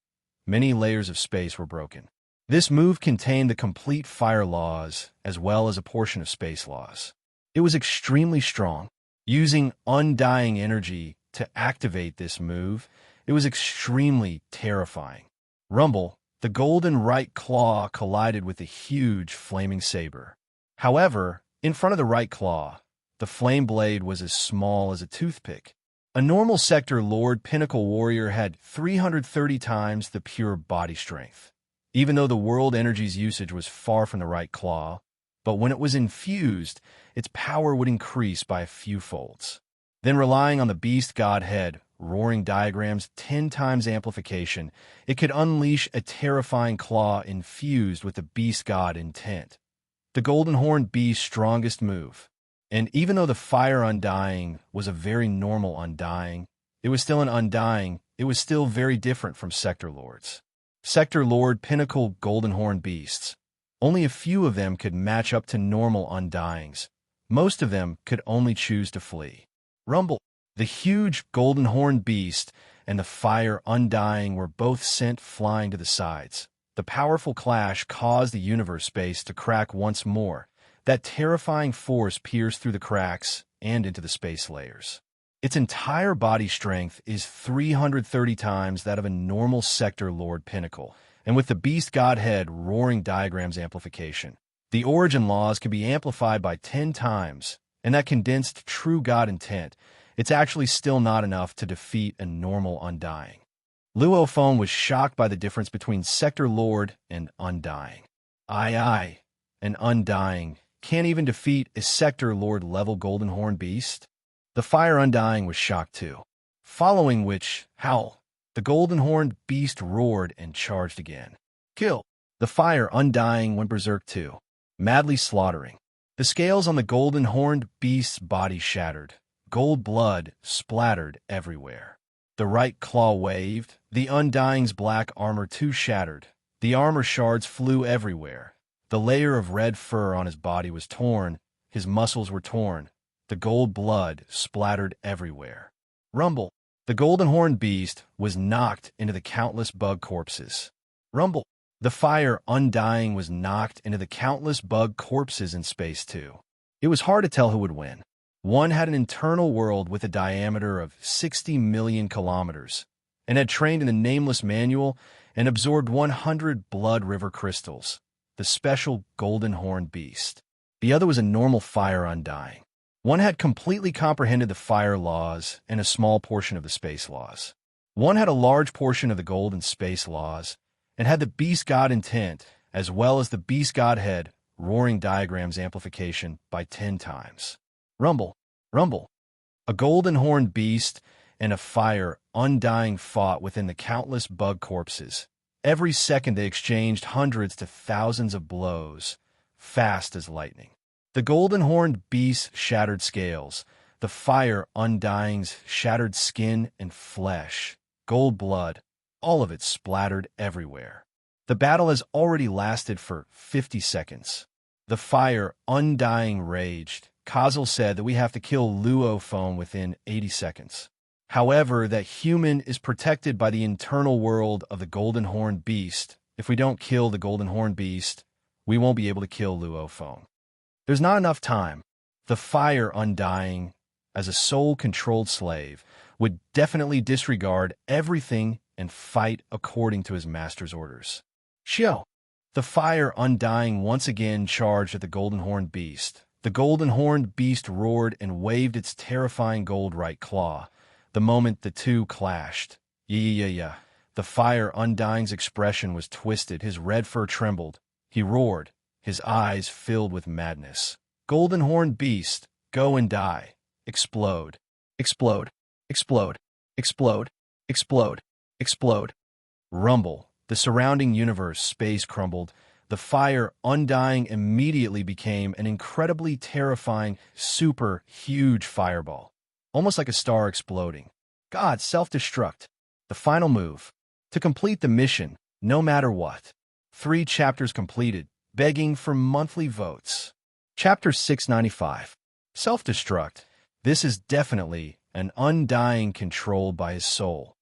Many layers of space were broken. This move contained the complete fire laws as well as a portion of space laws. It was extremely strong. Using undying energy to activate this move, it was extremely terrifying. Rumble, the golden right claw collided with a huge flaming saber. However, in front of the right claw, the flame blade was as small as a toothpick. A normal sector lord pinnacle warrior had 330 times the pure body strength, even though the world energy's usage was far from the right claw, but when it was infused, its power would increase by a few folds. Then relying on the beast godhead, roaring diagrams 10 times amplification, it could unleash a terrifying claw infused with the beast god intent. The golden-horned beast's strongest move. And even though the fire undying was a very normal undying, it was still an undying, it was still very different from sector lords. Sector lord pinnacle golden-horned beasts. Only a few of them could match up to normal undyings. Most of them could only choose to flee. Rumble. The huge golden-horned beast and the fire undying were both sent flying to the sides. The powerful clash caused the universe space to crack once more. That terrifying force pierced through the cracks and into the space layers. Its entire body strength is 330 times that of a normal sector lord pinnacle, and with the beast godhead roaring diagrams amplification, the origin laws can be amplified by 10 times, and that condensed true god intent, it's actually still not enough to defeat a normal undying. Luophone was shocked by the difference between sector lord and undying. Aye, an undying can't even defeat a sector lord level golden-horned beast? The fire undying was shocked too. Following which, howl. The golden-horned beast roared and charged again. Kill! The fire undying went berserk too, madly slaughtering. The scales on the golden-horned beast's body shattered. Gold blood splattered everywhere. The right claw waved. The undying's black armor too shattered. The armor shards flew everywhere. The layer of red fur on his body was torn. His muscles were torn. The gold blood splattered everywhere. Rumble! The golden-horned beast was knocked into the countless bug corpses. Rumble! The fire undying was knocked into the countless bug corpses in space too. It was hard to tell who would win. One had an internal world with a diameter of 60 million kilometers, and had trained in the nameless manual and absorbed 100 blood river crystals, the special golden-horned beast. The other was a normal fire undying. One had completely comprehended the fire laws and a small portion of the space laws. One had a large portion of the golden space laws, and had the beast god intent, as well as the beast godhead roaring diagrams amplification by 10 times. Rumble! Rumble! A golden-horned beast and a fire undying fought within the countless bug corpses. Every second they exchanged hundreds to thousands of blows, fast as lightning. The golden-horned beast's shattered scales, the fire undying's shattered skin and flesh, gold blood, all of it splattered everywhere. The battle has already lasted for 50 seconds. The fire undying raged. Kazel said that we have to kill Luo Foam within 80 seconds. However, that human is protected by the internal world of the golden-horned beast. If we don't kill the golden-horned beast, we won't be able to kill Luo Foam. There's not enough time. The fire undying, as a soul-controlled slave, would definitely disregard everything and fight according to his master's orders. Xiao! The fire undying once again charged at the golden-horned beast. The golden-horned beast roared and waved its terrifying gold right claw. The moment the two clashed. Yeah. The fire undying's expression was twisted. His red fur trembled. He roared, his eyes filled with madness. Golden-horned beast, go and die. Explode. Explode. Explode. Explode. Explode. Explode. Rumble. The surrounding universe space crumbled. The fire undying immediately became an incredibly terrifying, super huge fireball, almost like a star exploding. God, self-destruct. The final move. To complete the mission, no matter what. 3 chapters completed, begging for monthly votes. Chapter 695. Self-destruct. This is definitely an undying controlled by his soul.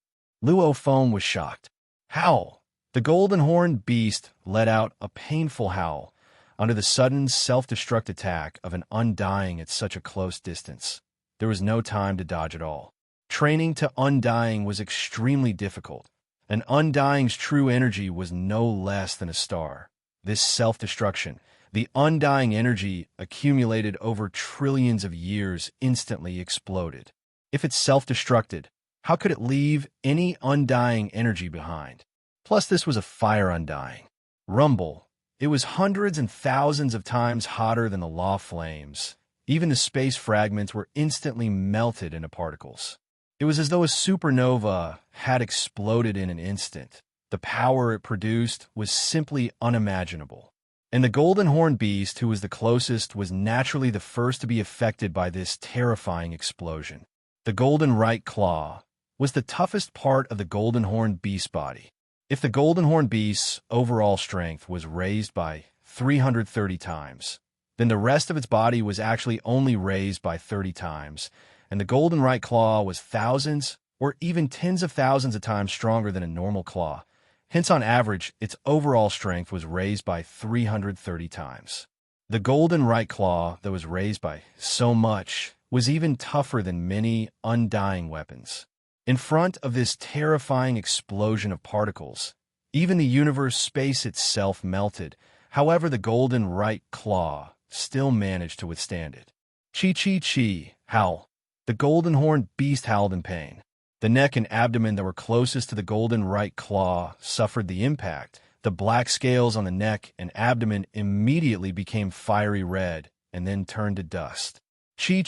Luo Foam was shocked. Howl. The golden-horned beast let out a painful howl under the sudden self-destruct attack of an undying at such a close distance. There was no time to dodge at all. Training to undying was extremely difficult. An undying's true energy was no less than a star. This self-destruction, the undying energy accumulated over trillions of years, instantly exploded. If it self-destructed, how could it leave any undying energy behind? Plus, this was a fire undying. Rumble. It was hundreds and thousands of times hotter than the law flames. Even the space fragments were instantly melted into particles. It was as though a supernova had exploded in an instant. The power it produced was simply unimaginable. And the golden-horned beast, who was the closest, was naturally the first to be affected by this terrifying explosion. The golden right claw was the toughest part of the golden-horned beast body. If the golden-horned beast's overall strength was raised by 330 times, then the rest of its body was actually only raised by 30 times, and the golden right claw was thousands or even tens of thousands of times stronger than a normal claw. Hence, on average, its overall strength was raised by 330 times. The golden right claw that was raised by so much was even tougher than many undying weapons. In front of this terrifying explosion of particles, even the universe space itself melted. However, the golden right claw still managed to withstand it. Chi, howl. The golden-horned beast howled in pain. The neck and abdomen that were closest to the golden right claw suffered the impact. The black scales on the neck and abdomen immediately became fiery red and then turned to dust. Chi.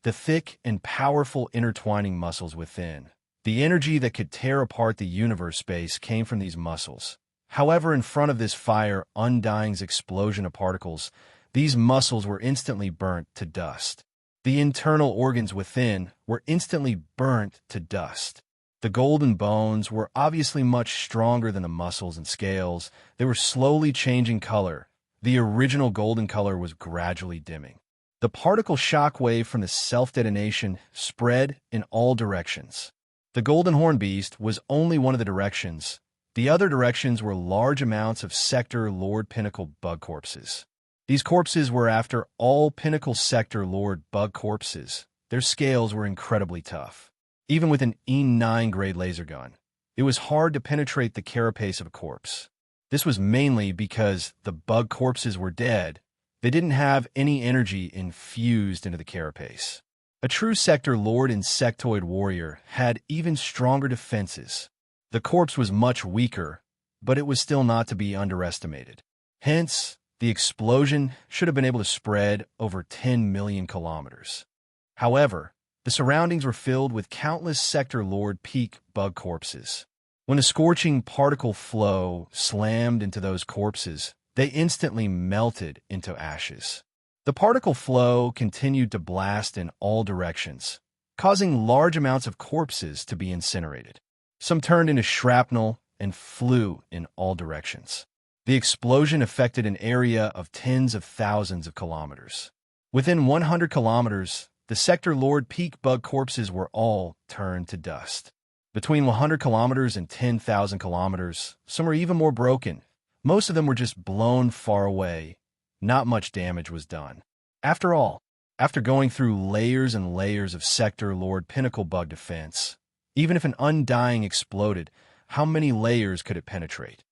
The thick and powerful intertwining muscles within, The energy that could tear apart the universe space came from these muscles. However, in front of this fire, undying's explosion of particles, these muscles were instantly burnt to dust. The internal organs within were instantly burnt to dust. The golden bones were obviously much stronger than the muscles and scales. They were slowly changing color. The original golden color was gradually dimming. The particle shock wave from the self-detonation spread in all directions. The golden horn beast was only one of the directions. The other directions were large amounts of Sector Lord Pinnacle bug corpses. These corpses were, after all, Pinnacle Sector Lord bug corpses. Their scales were incredibly tough. Even with an E9 grade laser gun, it was hard to penetrate the carapace of a corpse. This was mainly because the bug corpses were dead. They didn't have any energy infused into the carapace. A true Sector Lord insectoid warrior had even stronger defenses. The corpse was much weaker, but it was still not to be underestimated. Hence, the explosion should have been able to spread over 10 million kilometers. However, the surroundings were filled with countless Sector Lord peak bug corpses. When a scorching particle flow slammed into those corpses, they instantly melted into ashes. The particle flow continued to blast in all directions, causing large amounts of corpses to be incinerated. Some turned into shrapnel and flew in all directions. The explosion affected an area of tens of thousands of kilometers. Within 100 kilometers, the Sector Lord peak bug corpses were all turned to dust. Between 100 kilometers and 10,000 kilometers, some were even more broken. Most of them were just blown far away. Not much damage was done. After all, after going through layers and layers of Sector Lord Pinnacle bug defense, even if an undying exploded, how many layers could it penetrate?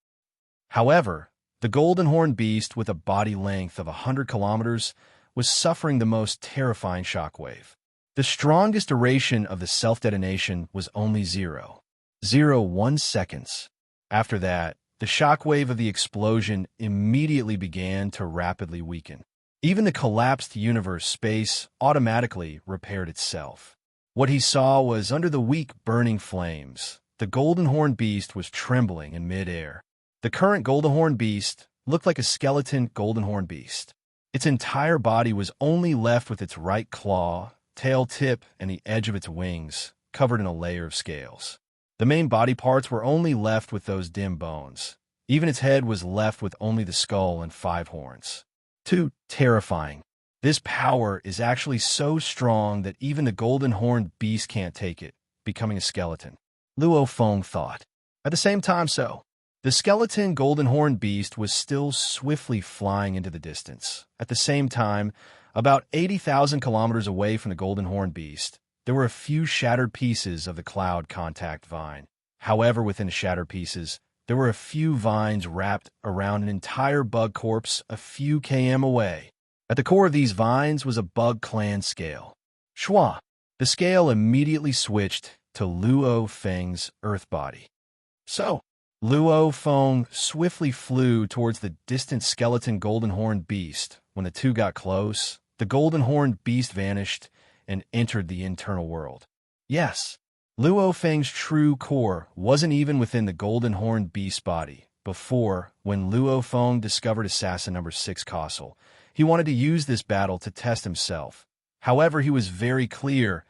However, the golden horn beast with a body length of 100 kilometers was suffering the most terrifying shockwave. The strongest duration of the self-detonation was only 0.01 seconds. After that, the shockwave of the explosion immediately began to rapidly weaken. Even the collapsed universe space automatically repaired itself. What he saw was, under the weak burning flames, the golden horn beast was trembling in mid-air. The current golden horn beast looked like a skeleton golden horn beast. Its entire body was only left with its right claw, tail tip, and the edge of its wings, covered in a layer of scales. The main body parts were only left with those dim bones. Even its head was left with only the skull and 5 horns. Too terrifying. This power is actually so strong that even the golden horned beast can't take it, becoming a skeleton. Luo Feng thought. At the same time, the skeleton golden horned beast was still swiftly flying into the distance. At the same time, about 80,000 kilometers away from the golden horned beast, there were a few shattered pieces of the cloud contact vine. However, within the shattered pieces, there were a few vines wrapped around an entire bug corpse a few km away. At the core of these vines was a bug clan scale. Shua. The scale immediately switched to Luo Feng's earth body. So, Luo Feng swiftly flew towards the distant skeleton golden horned beast. When the two got close, the golden horned beast vanished and entered the internal world. Yes, Luo Feng's true core wasn't even within the golden horned beast's body. Before, when Luo Feng discovered assassin number 6 Castle, he wanted to use this battle to test himself. However, he was very clear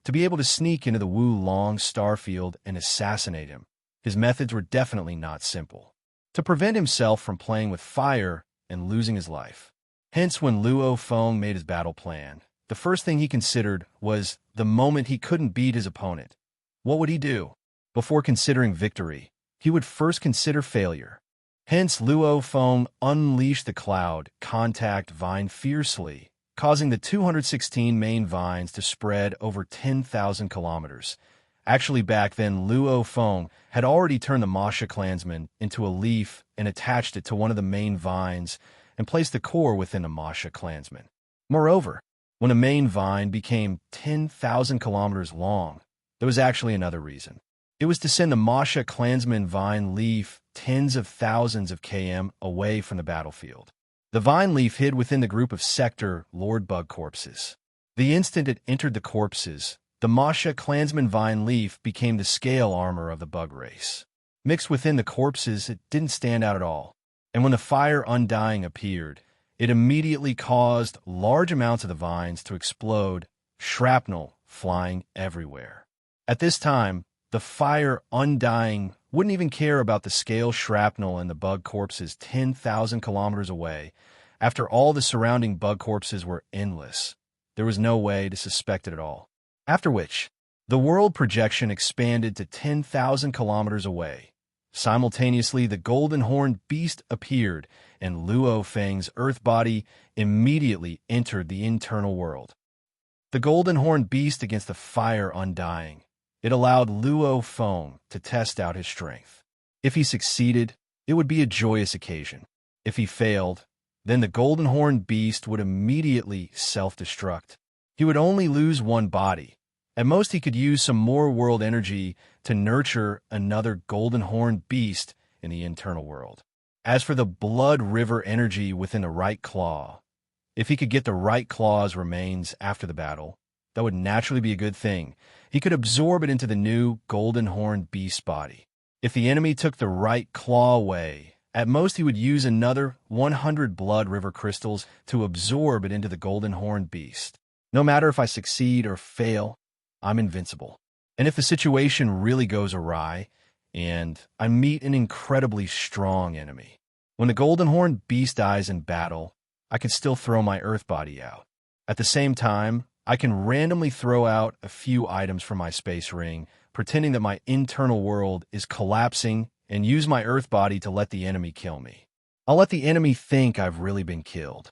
to be able to sneak into the Wu Long starfield and assassinate him. His methods were definitely not simple. To prevent himself from playing with fire and losing his life. Hence, when Luo Feng made his battle plan, the first thing he considered was the moment he couldn't beat his opponent. What would he do? Before considering victory, he would first consider failure. Hence, Luo Feng unleashed the cloud contact vine fiercely, causing the 216 main vines to spread over 10,000 kilometers. Actually, back then, Luo Feng had already turned the Masha clansman into a leaf and attached it to one of the main vines and placed the core within a Masha clansman. Moreover, when a main vine became 10,000 kilometers long, there was actually another reason. It was to send the Masha clansman vine leaf tens of thousands of km away from the battlefield. The vine leaf hid within the group of Sector Lord bug corpses. The instant it entered the corpses, the Masha clansman vine leaf became the scale armor of the bug race. Mixed within the corpses, it didn't stand out at all. And when the fire undying appeared, it immediately caused large amounts of the vines to explode, shrapnel flying everywhere. At this time, the fire undying wouldn't even care about the scale shrapnel and the bug corpses 10,000 kilometers away. After all, the surrounding bug corpses were endless. There was no way to suspect it at all. After which, the world projection expanded to 10,000 kilometers away. Simultaneously, the golden horned beast appeared, and Luo Feng's earth body immediately entered the internal world. The golden horned beast against the fire undying. It allowed Luo Feng to test out his strength. If he succeeded, it would be a joyous occasion. If he failed, then the golden horned beast would immediately self-destruct. He would only lose one body. At most, he could use some more world energy to nurture another golden horned beast in the internal world. As for the blood river energy within the right claw, if he could get the right claw's remains after the battle, that would naturally be a good thing. He could absorb it into the new golden horned beast's body. If the enemy took the right claw away, at most he would use another 100 blood river crystals to absorb it into the golden horned beast. No matter if I succeed or fail, I'm invincible. And if the situation really goes awry, and I meet an incredibly strong enemy, when the golden horned beast dies in battle, I can still throw my earth body out. At the same time, I can randomly throw out a few items from my space ring, pretending that my internal world is collapsing, and use my earth body to let the enemy kill me. I'll let the enemy think I've really been killed.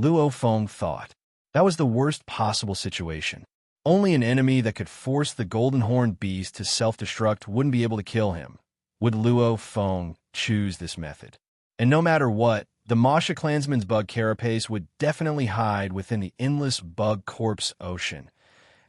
Luo Feng thought. That was the worst possible situation. Only an enemy that could force the golden horned beast to self-destruct wouldn't be able to kill him. Would Luo Feng choose this method? And no matter what, the Masha clansman's bug carapace would definitely hide within the endless bug corpse ocean.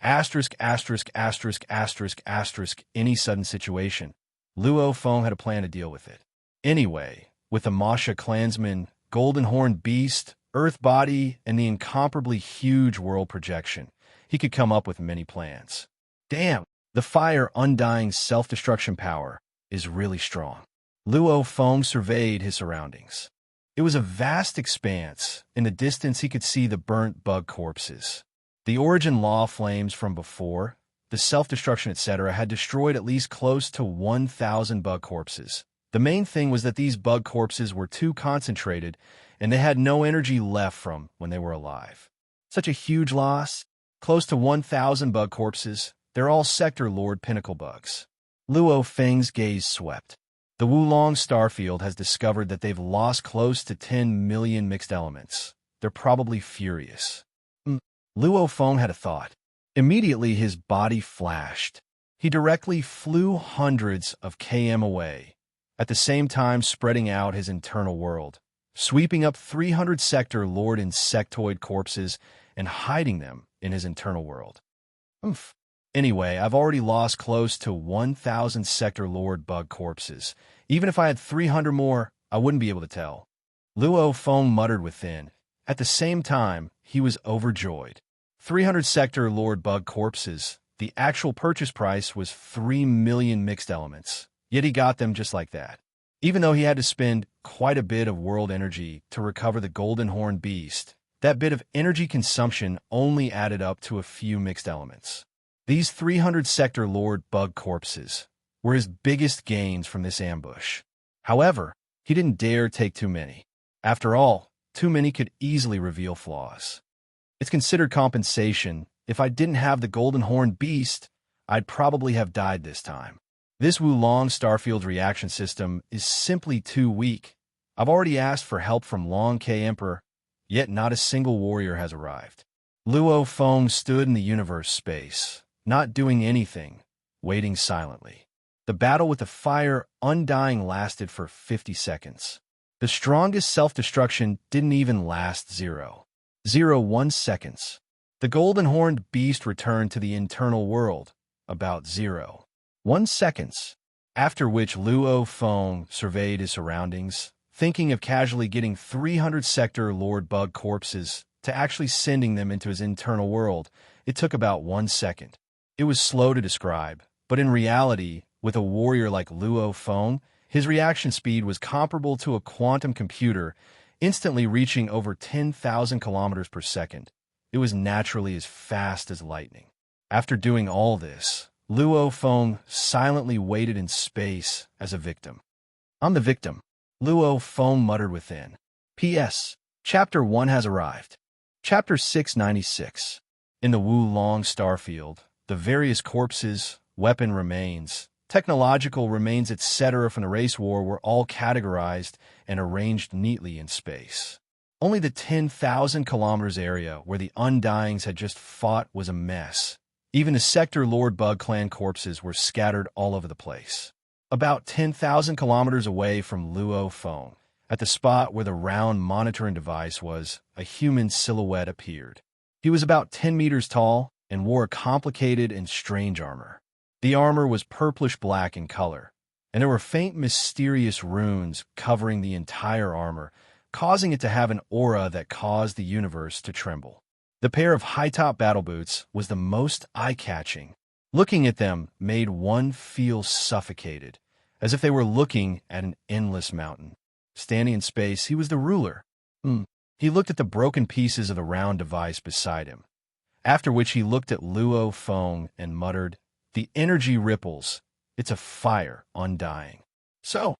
Asterisk, asterisk, asterisk, asterisk, asterisk, any sudden situation. Luo Feng had a plan to deal with it. Anyway, with the Masha clansman, golden horned beast, earth body, and the incomparably huge world projection, he could come up with many plans. Damn, the fire undying self-destruction power is really strong. Luo Feng surveyed his surroundings. It was a vast expanse. In the distance, he could see the burnt bug corpses. The origin law flames from before, the self-destruction, etc., had destroyed at least close to 1,000 bug corpses. The main thing was that these bug corpses were too concentrated, and they had no energy left from when they were alive. Such a huge loss. Close to 1,000 bug corpses. They're all Sector Lord Pinnacle bugs. Luo Feng's gaze swept. The Wulong Starfield has discovered that they've lost close to 10 million mixed elements. They're probably furious. Luo Feng had a thought. Immediately his body flashed. He directly flew hundreds of km away, at the same time spreading out his internal world, sweeping up 300 Sector Lord insectoid corpses and hiding them in his internal world. Anyway, I've already lost close to 1,000 Sector Lord bug corpses. Even if I had 300 more, I wouldn't be able to tell. Luo Feng muttered within. At the same time, he was overjoyed. 300 Sector Lord bug corpses. The actual purchase price was 3 million mixed elements. Yet he got them just like that. Even though he had to spend quite a bit of world energy to recover the golden horned beast, that bit of energy consumption only added up to a few mixed elements. These 300 Sector Lord bug corpses were his biggest gains from this ambush. However, he didn't dare take too many. After all, too many could easily reveal flaws. It's considered compensation. If I didn't have the golden horned beast, I'd probably have died this time. This Wulong Starfield's reaction system is simply too weak. I've already asked for help from Long K Emperor, yet not a single warrior has arrived. Luo Feng stood in the universe space, not doing anything, waiting silently. The battle with the fire undying lasted for 50 seconds. The strongest self-destruction didn't even last 0.01 seconds. The golden horned beast returned to the internal world, about 0.1 seconds, after which Luo Feng surveyed his surroundings, thinking of casually getting 300 Sector Lord bug corpses to actually sending them into his internal world. It took about 1 second. It was slow to describe, but in reality, with a warrior like Luo Feng, his reaction speed was comparable to a quantum computer, instantly reaching over 10,000 kilometers per second. It was naturally as fast as lightning. After doing all this, Luo Feng silently waited in space as a victim. "I'm the victim," Luo Feng muttered within. P.S. Chapter 1 has arrived. Chapter 696. In the Wulong starfield, the various corpses, weapon remains, technological remains, etc. from the race war were all categorized and arranged neatly in space. Only the 10,000 kilometers area where the Undyings had just fought was a mess. Even the Sector Lord Bug Clan corpses were scattered all over the place. About 10,000 kilometers away from Luo Feng, at the spot where the round monitoring device was, a human silhouette appeared. He was about 10 meters tall and wore a complicated and strange armor. The armor was purplish-black in color, and there were faint mysterious runes covering the entire armor, causing it to have an aura that caused the universe to tremble. The pair of high-top battle boots was the most eye-catching. Looking at them made one feel suffocated, as if they were looking at an endless mountain. Standing in space, he was the ruler. He looked at the broken pieces of the round device beside him, after which he looked at Luo Feng and muttered, "The energy ripples. It's a fire undying." So,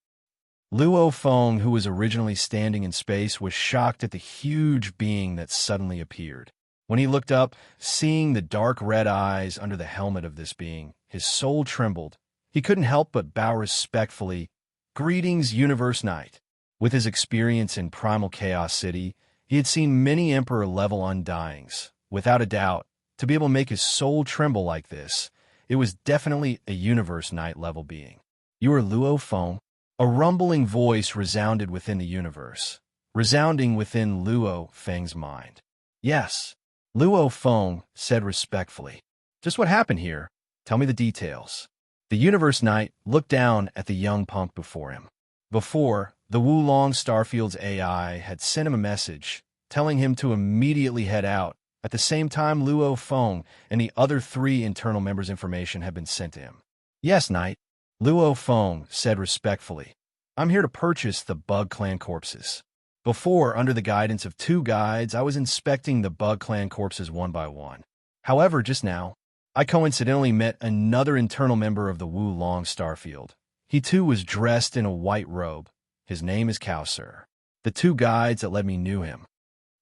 Luo Feng, who was originally standing in space, was shocked at the huge being that suddenly appeared. When he looked up, seeing the dark red eyes under the helmet of this being, his soul trembled. He couldn't help but bow respectfully. "Greetings, Universe Knight." With his experience in Primal Chaos City, he had seen many Emperor-level Undyings. Without a doubt, to be able to make his soul tremble like this, it was definitely a Universe Knight-level being. "You are Luo Feng?" A rumbling voice resounded within the universe, resounding within Luo Feng's mind. "Yes," Luo Feng said respectfully. "Just what happened here? Tell me the details." The Universe Knight looked down at the young punk before him. Before, the Wulong Starfield's AI had sent him a message, telling him to immediately head out. At the same time, Luo Feng and the other 3 internal members' information had been sent to him. "Yes, Knight," Luo Feng said respectfully. "I'm here to purchase the Bug Clan corpses." Before, under the guidance of 2 guides, I was inspecting the Bug Clan corpses one by one. However, just now, I coincidentally met another internal member of the Wulong Starfield. He too was dressed in a white robe. His name is Kausur. The 2 guides that led me knew him.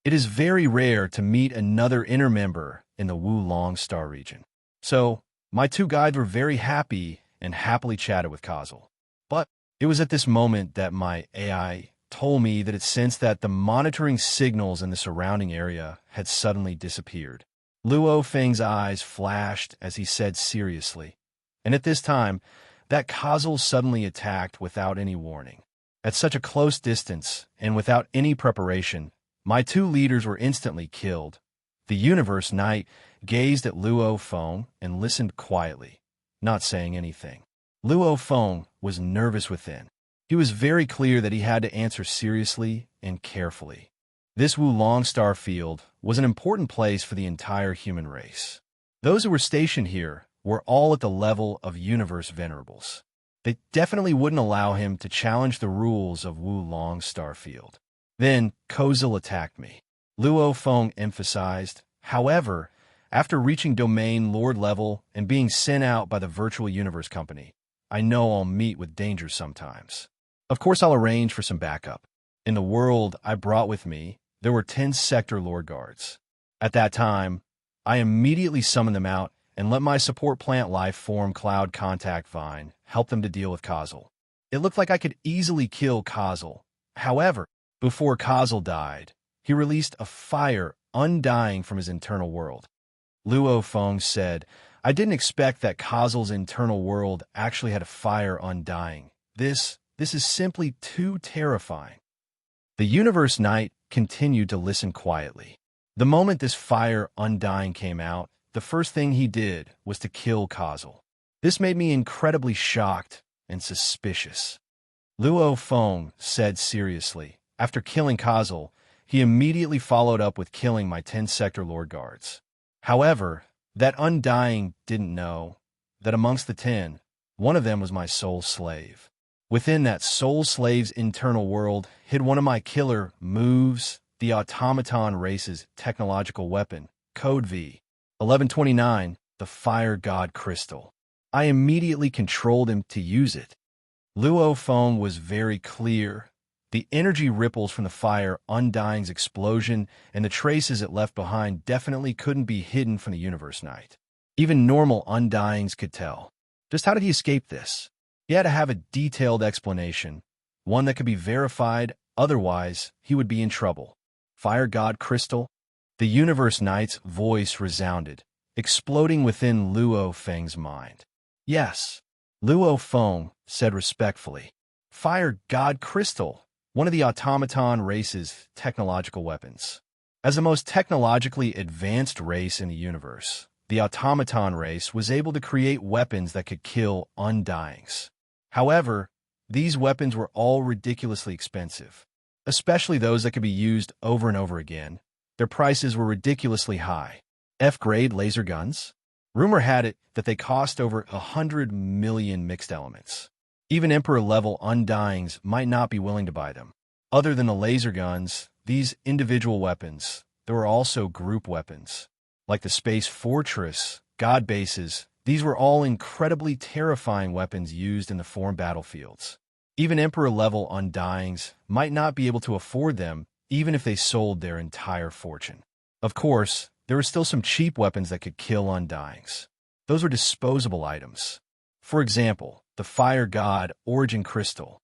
It is very rare to meet another inner member in the Wulong Star region. So, my 2 guides were very happy and happily chatted with Kazel. But it was at this moment that my AI told me that it sensed that the monitoring signals in the surrounding area had suddenly disappeared. Luo Feng's eyes flashed as he said seriously, and at this time, that Kazel suddenly attacked without any warning. At such a close distance, and without any preparation, my 2 leaders were instantly killed. The Universe Knight gazed at Luo Feng and listened quietly, not saying anything. Luo Feng was nervous within. He was very clear that he had to answer seriously and carefully. This Wulong Starfield was an important place for the entire human race. Those who were stationed here were all at the level of Universe Venerables. They definitely wouldn't allow him to challenge the rules of Wulong Starfield. Then, Kazel attacked me, Luo Feng emphasized. However, after reaching Domain Lord level and being sent out by the Virtual Universe Company, I know I'll meet with danger sometimes. Of course, I'll arrange for some backup. In the world I brought with me, there were 10 Sector Lord Guards. At that time, I immediately summoned them out and let my support plant life form Cloud Contact Vine help them to deal with Kazel. It looked like I could easily kill Kazel. However, before Kazel died, he released a fire undying from his internal world. Luo Feng said, "I didn't expect that Kazel's internal world actually had a fire undying. This is simply too terrifying." The Universe Knight continued to listen quietly. The moment this fire undying came out, the first thing he did was to kill Kazel. This made me incredibly shocked and suspicious. Luo Feng said seriously, after killing Kazel, he immediately followed up with killing my 10 Sector Lord Guards. However, That Undying didn't know that amongst the 10, one of them was my soul slave. Within that soul slave's internal world hid one of my killer moves, the automaton race's technological weapon, Code V. 1129, the Fire God Crystal. I immediately controlled him to use it. Luo Feng was very clear. The energy ripples from the Fire Undying's explosion and the traces it left behind definitely couldn't be hidden from the Universe Night. Even normal Undyings could tell. Just how did he escape this? He had to have a detailed explanation, one that could be verified, otherwise he would be in trouble. Fire God Crystal? The Universe Knight's voice resounded, exploding within Luo Feng's mind. Yes, Luo Feng said respectfully. Fire God Crystal, one of the automaton race's technological weapons. As the most technologically advanced race in the universe, the automaton race was able to create weapons that could kill Undyings. However, these weapons were all ridiculously expensive, especially those that could be used over and over again. Their prices were ridiculously high. F-grade laser guns? Rumor had it that they cost over 100 million mixed elements. Even Emperor-level Undyings might not be willing to buy them. Other than the laser guns, these individual weapons, there were also group weapons. Like the Space Fortress, God bases, these were all incredibly terrifying weapons used in the foreign battlefields. Even Emperor-level Undyings might not be able to afford them, even if they sold their entire fortune. Of course, there were still some cheap weapons that could kill Undyings. Those were disposable items. For example, the Fire God Origin Crystal.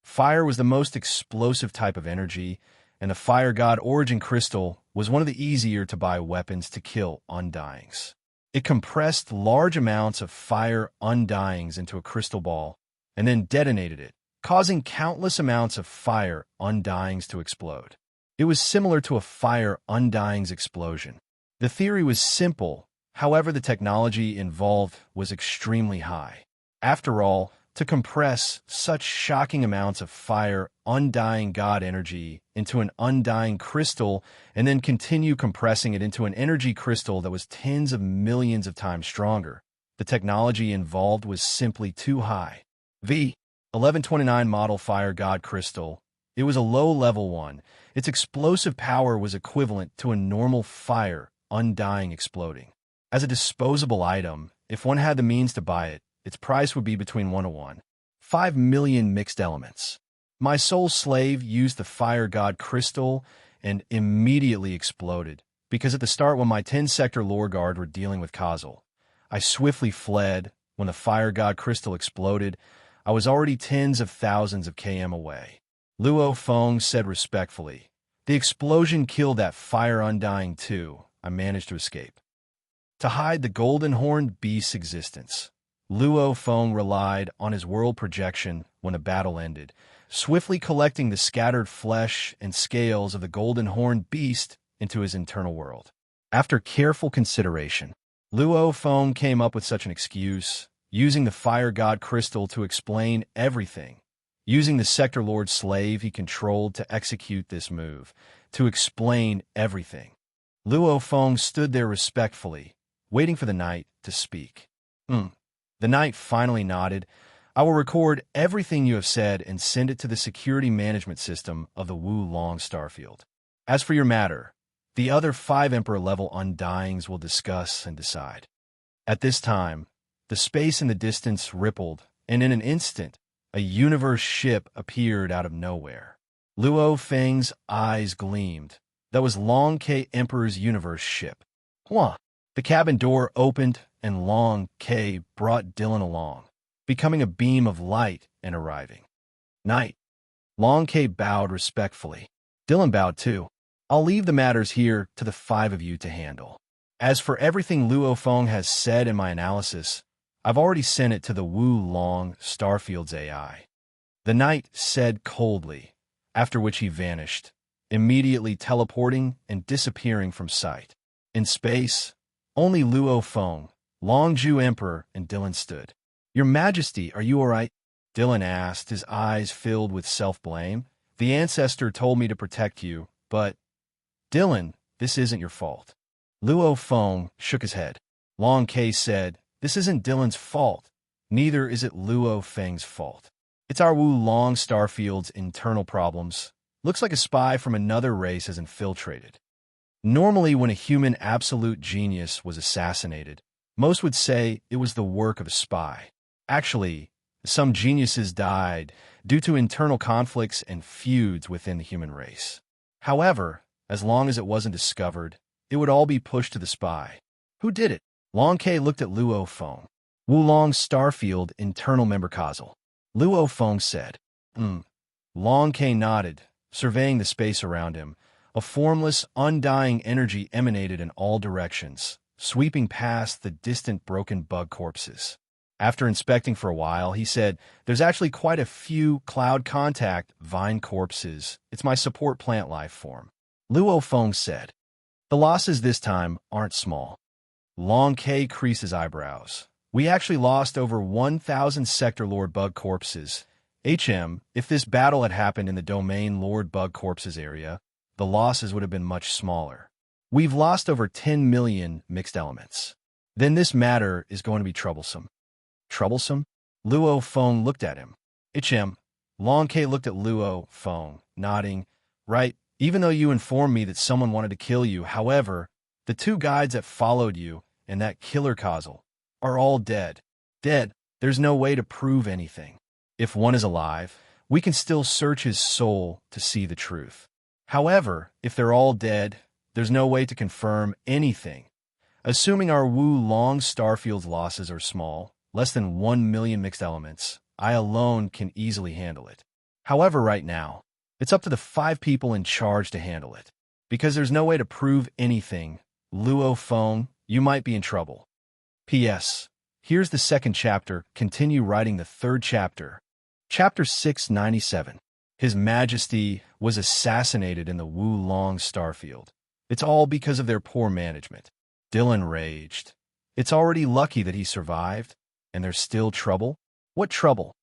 Fire was the most explosive type of energy, and the Fire God Origin Crystal was one of the easier-to-buy weapons to kill Undyings. It compressed large amounts of fire Undyings into a crystal ball and then detonated it, causing countless amounts of fire Undyings to explode. It was similar to a fire Undyings explosion. The theory was simple, however the technology involved was extremely high. After all, to compress such shocking amounts of fire Undying God energy into an Undying crystal and then continue compressing it into an energy crystal that was tens of millions of times stronger, the technology involved was simply too high. V. 1129 model Fire God Crystal. It was a low-level one. Its explosive power was equivalent to a normal fire Undying exploding. As a disposable item, if one had the means to buy it, its price would be between 1 to 1. 5 million mixed elements. My soul slave used the Fire God Crystal and immediately exploded, because at the start when my 10-sector lore guard were dealing with Kazel, I swiftly fled. When the Fire God Crystal exploded, I was already tens of thousands of km away. Luo Feng said respectfully, the explosion killed that fire Undying too. I managed to escape. To hide the golden horned beast's existence, Luo Feng relied on his world projection when the battle ended, swiftly collecting the scattered flesh and scales of the golden horned beast into his internal world. After careful consideration, Luo Feng came up with such an excuse, using the Fire God Crystal to explain everything. Using the Sector Lord slave he controlled to execute this move, to explain everything. Luo Feng stood there respectfully, waiting for the knight to speak. The knight finally nodded. I will record everything you have said and send it to the security management system of the Wu Long Starfield. As for your matter, the other 5 Emperor-level Undyings will discuss and decide. At this time, the space in the distance rippled, and in an instant, a universe ship appeared out of nowhere. Luo Feng's eyes gleamed. That was Long K Emperor's universe ship. Huh. The cabin door opened, and Long K brought Dylan along, becoming a beam of light and arriving. Knight. Long K bowed respectfully. Dylan bowed too. I'll leave the matters here to the 5 of you to handle. As for everything Luo Feng has said in my analysis, I've already sent it to the Wu Long Starfield's AI. The knight said coldly, after which he vanished, immediately teleporting and disappearing from sight. In space, only Luo Feng, Longju Emperor, and Dylan stood. Your Majesty, are you all right? Dylan asked, his eyes filled with self-blame. The ancestor told me to protect you, but... Dylan, this isn't your fault. Luo Feng shook his head. Long K said, "This isn't Dylan's fault. Neither is it Luo Feng's fault. It's our Wu Long Starfield's internal problems. Looks like a spy from another race has infiltrated." Normally, when a human absolute genius was assassinated, most would say it was the work of a spy. Actually, some geniuses died due to internal conflicts and feuds within the human race. However, as long as it wasn't discovered, it would all be pushed to the spy. Who did it? Long K looked at Luo Feng. Wulong Starfield internal member causal. Luo Feng said, Long K nodded, surveying the space around him. A formless, undying energy emanated in all directions, sweeping past the distant broken bug corpses. After inspecting for a while, he said, "There's actually quite a few cloud contact vine corpses. It's my support plant life form." Luo Feng said, "The losses this time aren't small." Long K creased his eyebrows. "We actually lost over 1,000 Sector Lord Bug corpses. If this battle had happened in the Domain Lord Bug corpses area, the losses would have been much smaller. We've lost over 10 million mixed elements. Then this matter is going to be troublesome." Troublesome? Luo Feng looked at him. Long K looked at Luo Feng, nodding. "Right, even though you informed me that someone wanted to kill you, however, the two guides that followed you and that killer causal are all dead. Dead. There's no way to prove anything. If one is alive, we can still search his soul to see the truth. However, if they're all dead, there's no way to confirm anything. Assuming our Wu Long Starfield's losses are small, less than 1 million mixed elements, I alone can easily handle it. However, right now, it's up to the 5 people in charge to handle it. Because there's no way to prove anything, Luo Feng, you might be in trouble. P.S. Here's the 2nd chapter. Continue writing the 3rd chapter. Chapter 697. His Majesty was assassinated in the Wu Long Starfield. It's all because of their poor management. Dylan raged. It's already lucky that he survived, and there's still trouble? What trouble?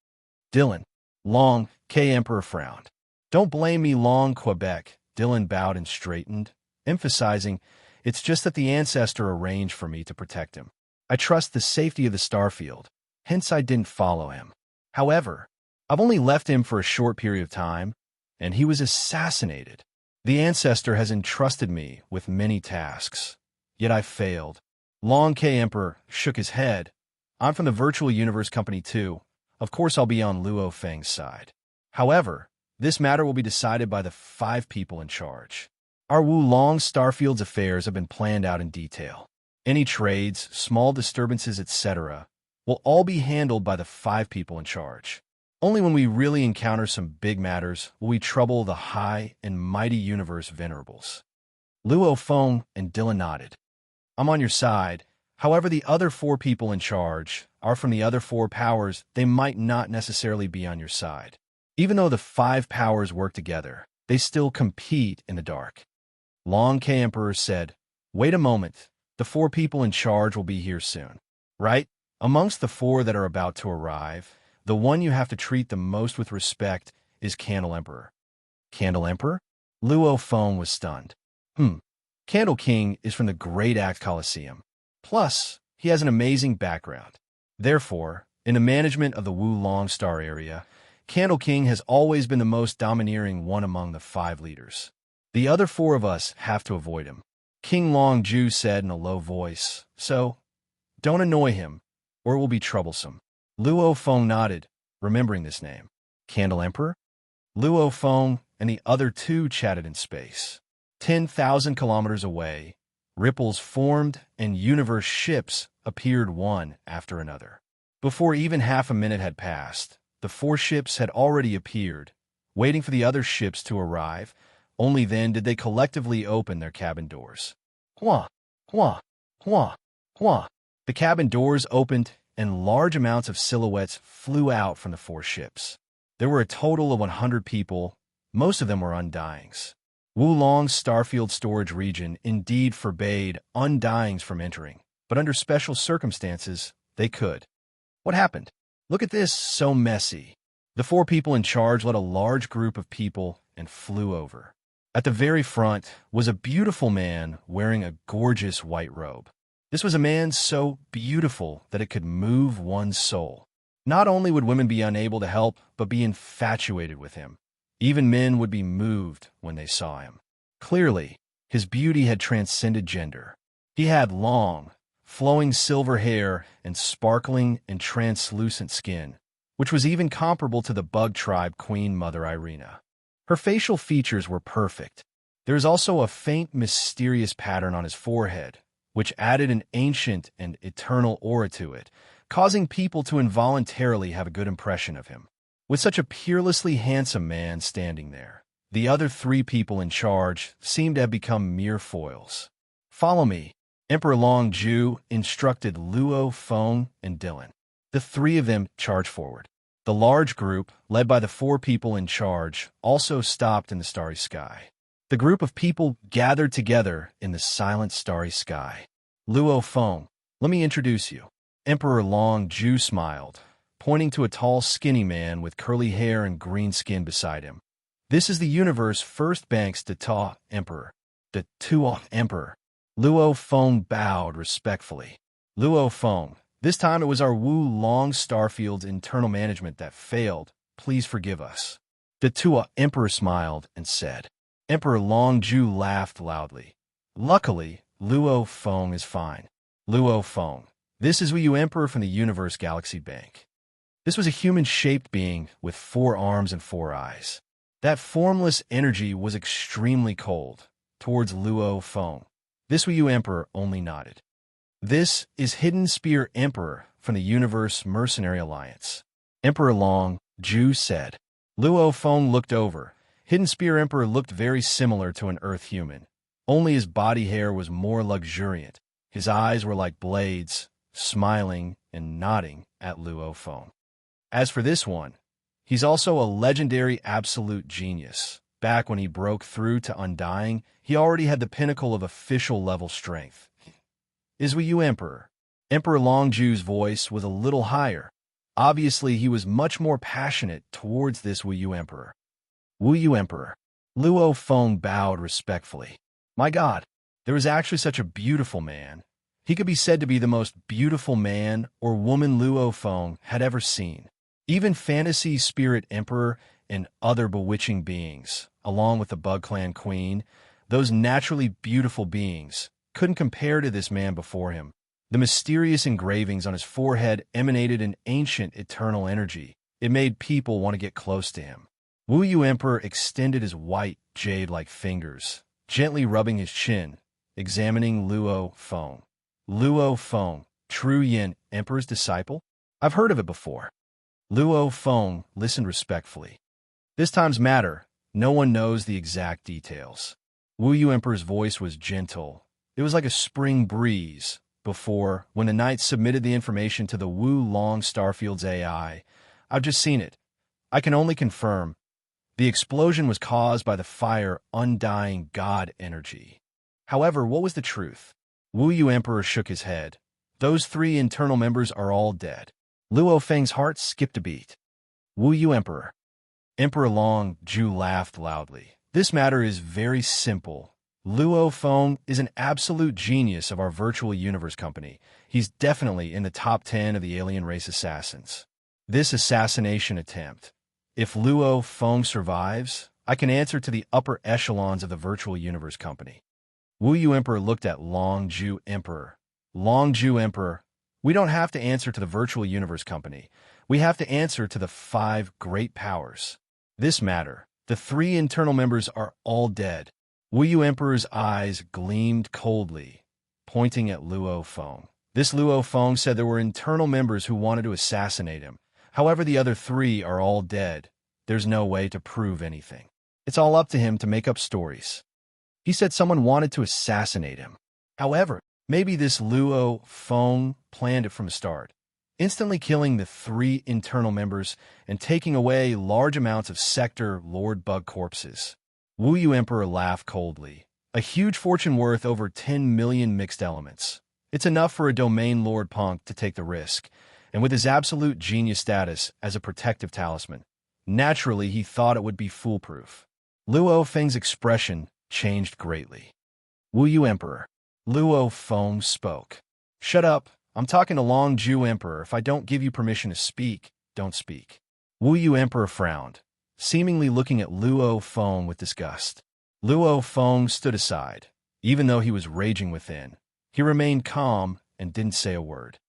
Dylan. Long K Emperor frowned. Don't blame me, Long Quebec. Dylan bowed and straightened, emphasizing, it's just that the ancestor arranged for me to protect him. I trust the safety of the Starfield, hence I didn't follow him. However, I've only left him for a short period of time, and he was assassinated. The ancestor has entrusted me with many tasks, yet I failed. Long K Emperor shook his head. I'm from the Virtual Universe Company too. Of course I'll be on Luo Feng's side. However, this matter will be decided by the 5 people in charge. Our Wu Long Starfield's affairs have been planned out in detail. Any trades, small disturbances, etc. will all be handled by the 5 people in charge. Only when we really encounter some big matters will we trouble the high and mighty universe venerables. Luo Feng and Dylan nodded. I'm on your side. However, the other 4 people in charge are from the other 4 powers. They might not necessarily be on your side. Even though the 5 powers work together, they still compete in the dark. Long K Emperor said, "Wait a moment. The 4 people in charge will be here soon. Right? Amongst the 4 that are about to arrive, the one you have to treat the most with respect is Candle Emperor." Candle Emperor? Luo Feng was stunned. Candle King is from the Great Act Coliseum. Plus, he has an amazing background. Therefore, in the management of the Wu Long Star area, Candle King has always been the most domineering one among the 5 leaders. The other 4 of us have to avoid him. King Long Ju said in a low voice, "So, don't annoy him, or it will be troublesome." Luo Feng nodded, remembering this name. Candle Emperor? Luo Feng and the other 2 chatted in space. 10,000 kilometers away, ripples formed and universe ships appeared one after another. Before even half a minute had passed, the 4 ships had already appeared, waiting for the other ships to arrive. Only then did they collectively open their cabin doors. Hua, hua, hua, hua. The cabin doors opened, and large amounts of silhouettes flew out from the 4 ships. There were a total of 100 people. Most of them were undyings. Wulong's Starfield storage region indeed forbade undyings from entering, but under special circumstances, they could. What happened? Look at this, so messy. The 4 people in charge led a large group of people and flew over. At the very front was a beautiful man wearing a gorgeous white robe. This was a man so beautiful that it could move one's soul. Not only would women be unable to help, but be infatuated with him. Even men would be moved when they saw him. Clearly, his beauty had transcended gender. He had long, flowing silver hair and sparkling and translucent skin, which was even comparable to the bug tribe Queen Mother Irina. Her facial features were perfect. There is also a faint, mysterious pattern on his forehead, which added an ancient and eternal aura to it, causing people to involuntarily have a good impression of him. With such a peerlessly handsome man standing there, the other three people in charge seemed to have become mere foils. "Follow me," Emperor Long Ju instructed Luo, Feng, and Dylan. The three of them charged forward. The large group, led by the four people in charge, also stopped in the starry sky. The group of people gathered together in the silent starry sky. "Luo, Feng, let me introduce you." Emperor Long Ju smiled, pointing to a tall, skinny man with curly hair and green skin beside him. "This is the universe's first Banks de Ta Emperor, the Tuo Emperor." Luo Feng bowed respectfully. "Luo Feng, this time it was our Wu Long Starfield's internal management that failed. Please forgive us." The Tuo Emperor smiled and said. Emperor Long Ju laughed loudly. "Luckily, Luo Feng is fine. Luo Feng, this is Wu Emperor from the Universe Galaxy Bank." This was a human-shaped being with 4 arms and 4 eyes. That formless energy was extremely cold towards Luo Feng. This Wu Emperor only nodded. "This is Hidden Spear Emperor from the Universe Mercenary Alliance," Emperor Long Ju said. Luo Feng looked over. Hidden Spear Emperor looked very similar to an Earth human, only his body hair was more luxuriant. His eyes were like blades, smiling and nodding at Luo Feng. As for this one, he's also a legendary absolute genius. Back when he broke through to Undying, he already had the pinnacle of official level strength. "Is Wu Emperor?" Emperor Longju's voice was a little higher. Obviously, he was much more passionate towards this Wu Emperor. "Wu Emperor." Luo Feng bowed respectfully. "My God, there is actually such a beautiful man. He could be said to be the most beautiful man or woman Luo Feng had ever seen. Even Fantasy Spirit Emperor and other bewitching beings, along with the Bug Clan Queen, those naturally beautiful beings, couldn't compare to this man before him. The mysterious engravings on his forehead emanated an ancient eternal energy. It made people want to get close to him. Wu Emperor extended his white, jade-like fingers, gently rubbing his chin, examining Luo Feng. "Luo Feng, True Yin Emperor's disciple? I've heard of it before." Luo Feng listened respectfully. This time's matter, no one knows the exact details. Wu Emperor's voice was gentle. It was like a spring breeze. Before, when the knights submitted the information to the Wu Long Starfield's AI, "I've just seen it. I can only confirm. The explosion was caused by the fire undying god energy." However, what was the truth? Wu Emperor shook his head. "Those 3 internal members are all dead." Luo Feng's heart skipped a beat. "Wu Emperor." Emperor Long Ju laughed loudly. "This matter is very simple. Luo Feng is an absolute genius of our virtual universe company. He's definitely in the top 10 of the alien race assassins. This assassination attempt, if Luo Feng survives, I can answer to the upper echelons of the virtual universe company." Wu Emperor looked at Long Ju Emperor. "Long Ju Emperor, we don't have to answer to the virtual universe company. We have to answer to the 5 great powers. This matter, the 3 internal members are all dead." Wu Emperor's eyes gleamed coldly, pointing at Luo Feng. This Luo Feng said there were internal members who wanted to assassinate him. However, the other 3 are all dead. There's no way to prove anything. It's all up to him to make up stories. He said someone wanted to assassinate him. However, maybe this Luo Feng planned it from the start, instantly killing the 3 internal members and taking away large amounts of Sector Lord Bug corpses. Wu Emperor laughed coldly. "A huge fortune worth over 10 million mixed elements. It's enough for a domain Lord Punk to take the risk, and with his absolute genius status as a protective talisman, naturally he thought it would be foolproof." Luo Feng's expression changed greatly. "Wu Emperor." Luo Feng spoke. Shut up. I'm talking to Long Ju Emperor. If I don't give you permission to speak, don't speak. Wu Yu Emperor frowned, seemingly looking at Luo Feng with disgust. Luo Feng stood aside. Even though he was raging within, he remained calm and didn't say a word.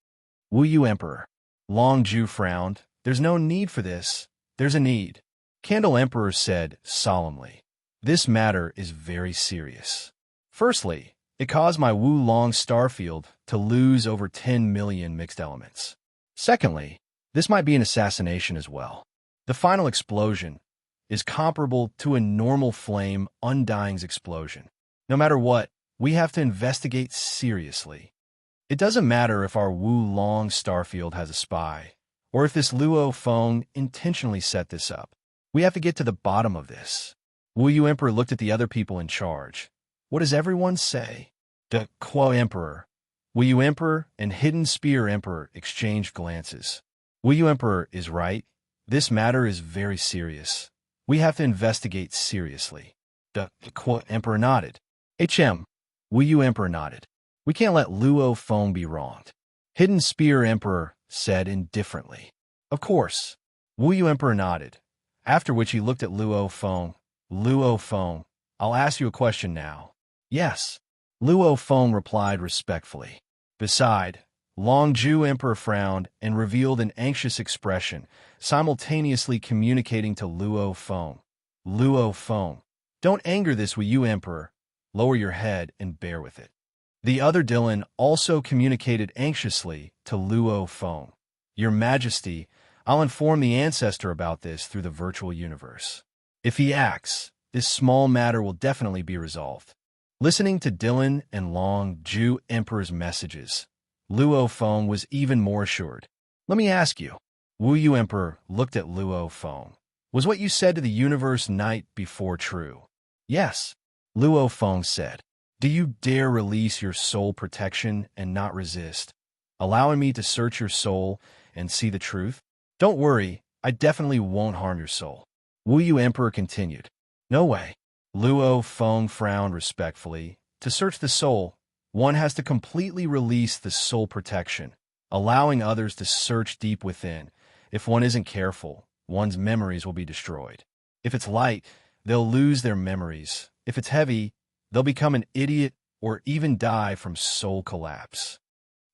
Wu Yu Emperor. Long Ju frowned. There's no need for this. There's a need. Candle Emperor said solemnly. This matter is very serious. Firstly, it caused my Wu Long starfield to lose over 10 million mixed elements. Secondly, this might be an assassination as well. The final explosion is comparable to a normal flame undying's explosion. No matter what, we have to investigate seriously. It doesn't matter if our Wu Long starfield has a spy, or if this Luo Feng intentionally set this up. We have to get to the bottom of this. Wu Yu Emperor looked at the other people in charge. What does everyone say? The Kuo Emperor, Wu Yu Emperor, and Hidden Spear Emperor exchanged glances. Wu Yu Emperor is right. This matter is very serious. We have to investigate seriously. The Kuo Emperor nodded. Wu Yu Emperor nodded. We can't let Luo Feng be wronged. Hidden Spear Emperor said indifferently. Of course. Wu Yu Emperor nodded, after which he looked at Luo Feng. Luo Feng, I'll ask you a question now. Yes. Luo Feng replied respectfully. Beside, Long Ju Emperor frowned and revealed an anxious expression, simultaneously communicating to Luo Feng. Luo Feng, don't anger this Wu Yu Emperor. Lower your head and bear with it. The other Dylan also communicated anxiously to Luo Feng. Your Majesty, I'll inform the ancestor about this through the virtual universe. If he acts, this small matter will definitely be resolved. Listening to Dylan and Long Ju Emperor's messages, Luo Feng was even more assured. Let me ask you. Wu Yu Emperor looked at Luo Feng. Was what you said to the universe night before true? Yes. Luo Feng said. Do you dare release your soul protection and not resist, allowing me to search your soul and see the truth? Don't worry, I definitely won't harm your soul. Wu Yu Emperor continued. No way. Luo Feng frowned respectfully. To search the soul, one has to completely release the soul protection, allowing others to search deep within. If one isn't careful, one's memories will be destroyed. If it's light, they'll lose their memories. If it's heavy, they'll become an idiot or even die from soul collapse.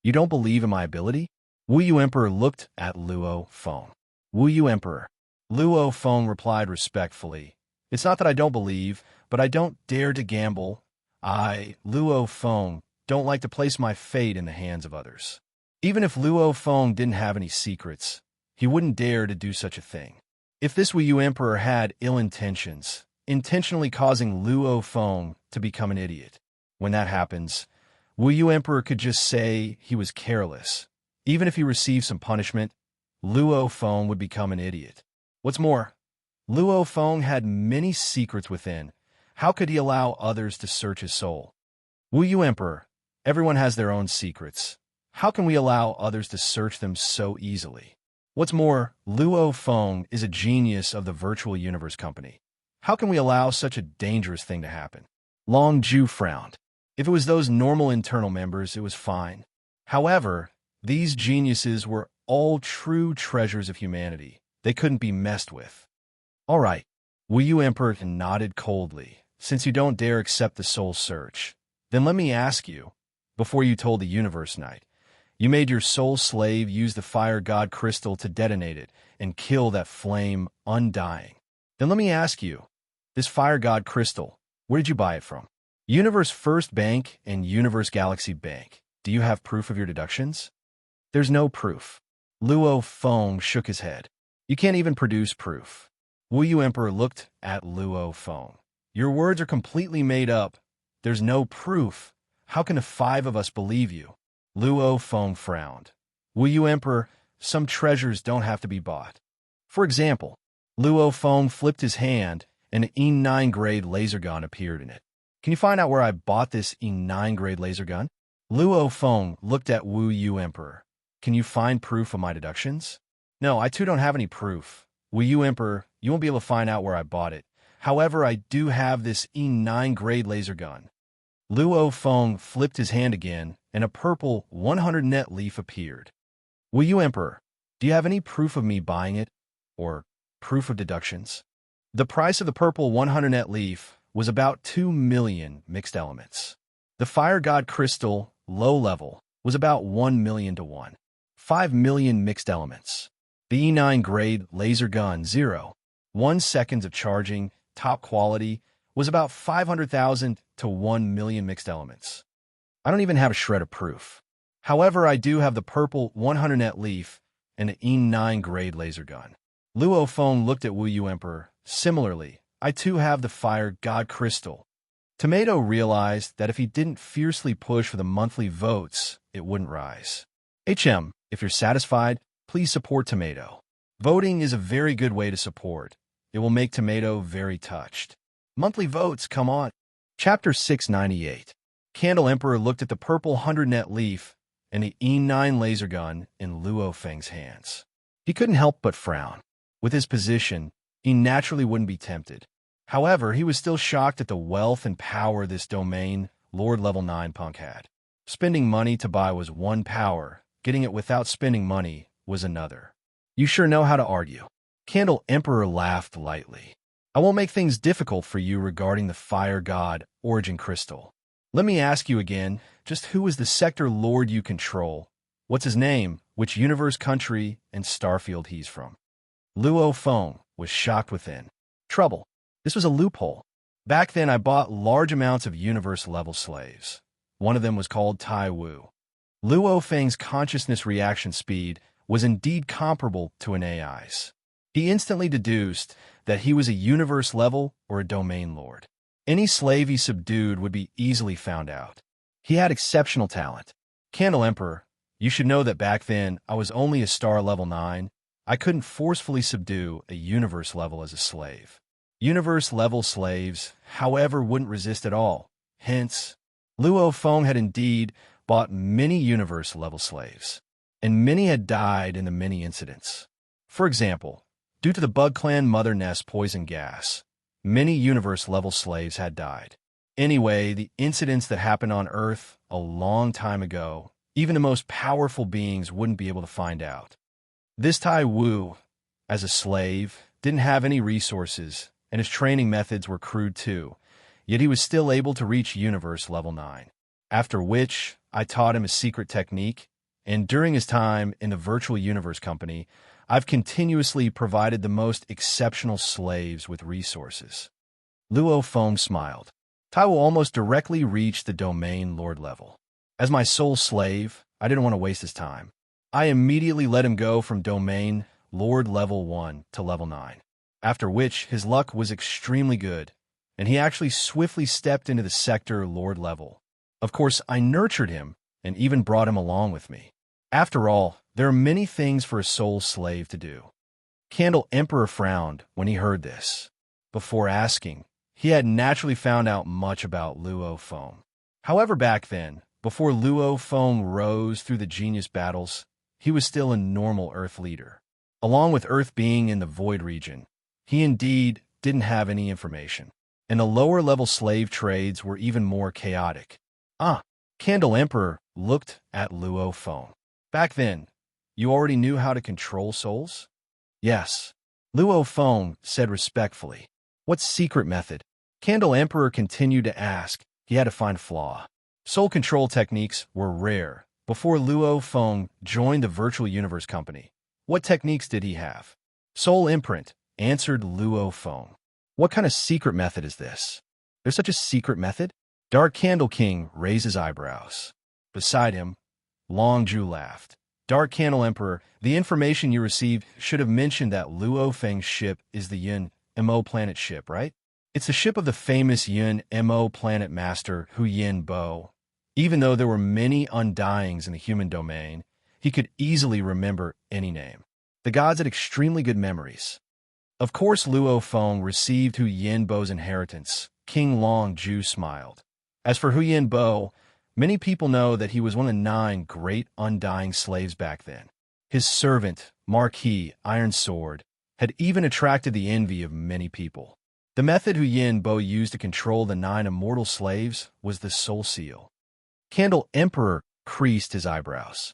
You don't believe in my ability? Wu Yu Emperor looked at Luo Feng. Wu Yu Emperor. Luo Feng replied respectfully. It's not that I don't believe, but I don't dare to gamble. I, Luo Feng, don't like to place my fate in the hands of others. Even if Luo Feng didn't have any secrets, he wouldn't dare to do such a thing. If this Wu Yu Emperor had ill intentions, intentionally causing Luo Feng to become an idiot, when that happens, Wu Yu Emperor could just say he was careless. Even if he received some punishment, Luo Feng would become an idiot. What's more, Luo Feng had many secrets within. How could he allow others to search his soul? Wu Yu Emperor, everyone has their own secrets. How can we allow others to search them so easily? What's more, Luo Feng is a genius of the virtual universe company. How can we allow such a dangerous thing to happen? Long Ju frowned. If it was those normal internal members, it was fine. However, these geniuses were all true treasures of humanity. They couldn't be messed with. All right, Wu Yu Emperor nodded coldly. Since you don't dare accept the soul search, then let me ask you, before you told the Universe Knight, you made your soul slave use the fire god crystal to detonate it and kill that flame undying. Then let me ask you, this fire god crystal, where did you buy it from? Universe First Bank and Universe Galaxy Bank. Do you have proof of your deductions? There's no proof. Luo Feng shook his head. You can't even produce proof. Wu Yu Emperor looked at Luo Feng. Your words are completely made up. There's no proof. How can the five of us believe you? Luo Feng frowned. Wu Yu Emperor, some treasures don't have to be bought. For example, Luo Feng flipped his hand and an E9 grade laser gun appeared in it. Can you find out where I bought this E9 grade laser gun? Luo Feng looked at Wu Yu Emperor. Can you find proof of my deductions? No, I too don't have any proof. Wu Yu Emperor, you won't be able to find out where I bought it. However, I do have this E9 grade laser gun. Luo Feng flipped his hand again, and a purple 100 net leaf appeared. Will you, Emperor? Do you have any proof of me buying it? Or proof of deductions? The price of the purple 100 net leaf was about 2 million mixed elements. The fire god crystal, low level, was about 1 million to 1. 5 million mixed elements. The E9 grade laser gun 0.1 seconds of charging, top quality, was about 500,000 to 1 million mixed elements. I don't even have a shred of proof. However, I do have the purple 100 net leaf and the E9 grade laser gun. Luo Feng looked at Wu Yu Emperor. Similarly, I too have the fire god crystal. Tomato realized that if he didn't fiercely push for the monthly votes, it wouldn't rise. If you're satisfied, please support Tomato. Voting is a very good way to support. It will make Tomato very touched. Monthly votes, come on. Chapter 698. Candle Emperor looked at the purple 100 net leaf and the E9 laser gun in Luo Feng's hands. He couldn't help but frown. With his position, he naturally wouldn't be tempted. However, he was still shocked at the wealth and power this domain Lord Level 9 punk had. Spending money to buy was one power, getting it without spending money was another. You sure know how to argue. Candle Emperor laughed lightly. I won't make things difficult for you regarding the fire god origin crystal. Let me ask you again, just who is the sector lord you control? What's his name, which universe, country, and starfield he's from? Luo Feng was shocked within. Trouble. This was a loophole. Back then I bought large amounts of universe-level slaves. One of them was called Tai Wu. Luo Feng's consciousness reaction speed was indeed comparable to an AI's. He instantly deduced that he was a universe level or a domain lord. Any slave he subdued would be easily found out. He had exceptional talent. Candle Emperor, you should know that back then I was only a star level 9. I couldn't forcefully subdue a universe level as a slave. Universe level slaves, however, wouldn't resist at all. Hence, Luo Feng had indeed bought many universe level slaves, and many had died in the many incidents. For example, due to the Bug Clan Mother Nest poison gas, many universe-level slaves had died. Anyway, the incidents that happened on Earth a long time ago, even the most powerful beings wouldn't be able to find out. This Tai Wu, as a slave, didn't have any resources, and his training methods were crude too, yet he was still able to reach universe level 9. After which, I taught him a secret technique, and during his time in the Virtual Universe Company, I've continuously provided the most exceptional slaves with resources. Luo Feng smiled. Tai will almost directly reach the domain lord level. As my sole slave, I didn't want to waste his time. I immediately let him go from domain lord level 1 to level 9, after which his luck was extremely good, and he actually swiftly stepped into the sector lord level. Of course, I nurtured him and even brought him along with me. After all, there are many things for a soul slave to do. Candle Emperor frowned when he heard this. Before asking, he had naturally found out much about Luo Feng. However, back then, before Luo Feng rose through the genius battles, he was still a normal Earth leader. Along with Earth being in the Void region, he indeed didn't have any information, and the lower-level slave trades were even more chaotic. Candle Emperor looked at Luo Feng. Back then, you already knew how to control souls? Yes. Luo Feng said respectfully. What secret method? Candle Emperor continued to ask. He had to find flaw. Soul control techniques were rare before Luo Feng joined the Virtual Universe Company. What techniques did he have? Soul imprint, answered Luo Feng. What kind of secret method is this? There's such a secret method? Dark Candle King raised his eyebrows. Beside him, Long Ju laughed. Dark Candle Emperor, the information you received should have mentioned that Luo Feng's ship is the Yun Mo planet ship, right? It's the ship of the famous Yun Mo planet master Hu Yin Bo. Even though there were many undyings in the human domain, he could easily remember any name. The gods had extremely good memories. Of course, Luo Feng received Hu Yin Bo's inheritance. King Long Ju smiled. As for Hu Yin Bo, many people know that he was one of 9 great undying slaves back then. His servant, Marquis Iron Sword, had even attracted the envy of many people. The method Hu Yin Bo used to control the 9 immortal slaves was the soul seal. Candle Emperor creased his eyebrows.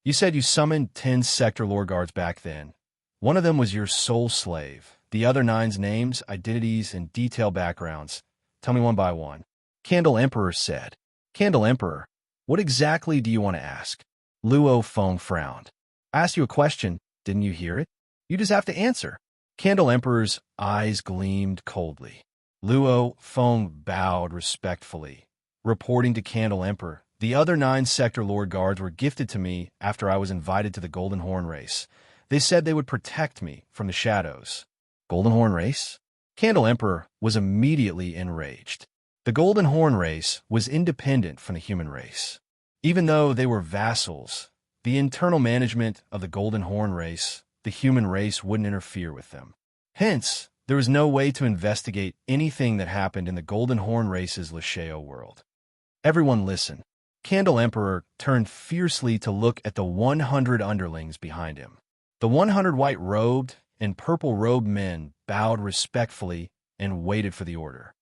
You said you summoned 10 sector lord guards back then. One of them was your soul slave. The other 9's names, identities, and detailed backgrounds. Tell me one by one. Candle Emperor said. Candle Emperor, what exactly do you want to ask? Luo Feng frowned. I asked you a question. Didn't you hear it? You just have to answer. Candle Emperor's eyes gleamed coldly. Luo Feng bowed respectfully. Reporting to Candle Emperor, the other 9 sector lord guards were gifted to me after I was invited to the Golden Horn race. They said they would protect me from the shadows. Golden Horn race? Candle Emperor was immediately enraged. The Golden Horn race was independent from the human race. Even though they were vassals, the internal management of the Golden Horn race, the human race wouldn't interfere with them. Hence, there was no way to investigate anything that happened in the Golden Horn race's Lasheo world. Everyone listen. Candle Emperor turned fiercely to look at the 100 underlings behind him. The 100 white-robed and purple-robed men bowed respectfully and waited for the order.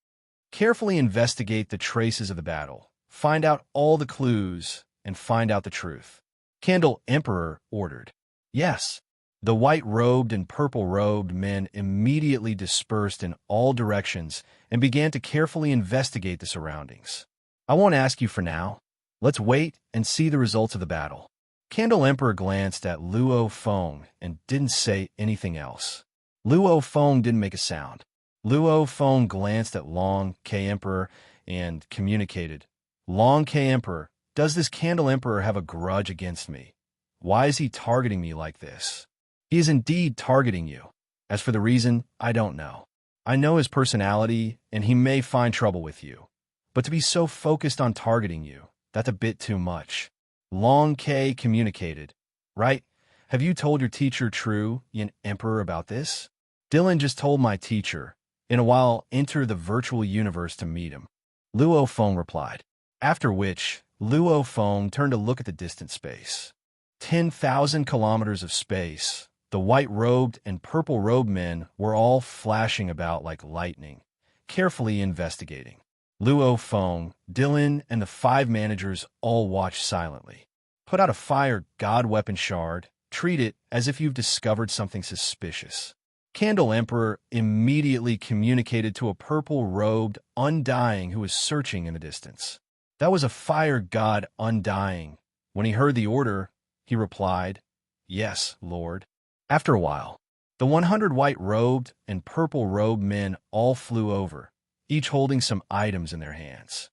Carefully investigate the traces of the battle, find out all the clues, and find out the truth. Candle Emperor ordered. Yes. The white-robed and purple-robed men immediately dispersed in all directions and began to carefully investigate the surroundings. I won't ask you for now. Let's wait and see the results of the battle. Candle Emperor glanced at Luo Feng and didn't say anything else. Luo Feng didn't make a sound. Luo Feng glanced at Long K Emperor and communicated. Long K Emperor, does this Candle Emperor have a grudge against me? Why is he targeting me like this? He is indeed targeting you. As for the reason, I don't know. I know his personality, and he may find trouble with you. But to be so focused on targeting you, that's a bit too much. Long K communicated. Right? Have you told your teacher True Yin Emperor about this? Dylan just told my teacher. In a while, enter the virtual universe to meet him. Luo Feng replied. After which, Luo Feng turned to look at the distant space. 10,000 kilometers of space. The white-robed and purple-robed men were all flashing about like lightning, carefully investigating. Luo Feng, Dylan, and the 5 managers all watched silently. Put out a fire god weapon shard. Treat it as if you've discovered something suspicious. Candle Emperor immediately communicated to a purple-robed Undying who was searching in the distance. That was a fire god Undying. When he heard the order, he replied, Yes, Lord. After a while, the 100 white-robed and purple-robed men all flew over, each holding some items in their hands.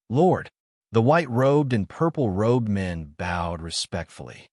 Lord, the white-robed and purple-robed men bowed respectfully.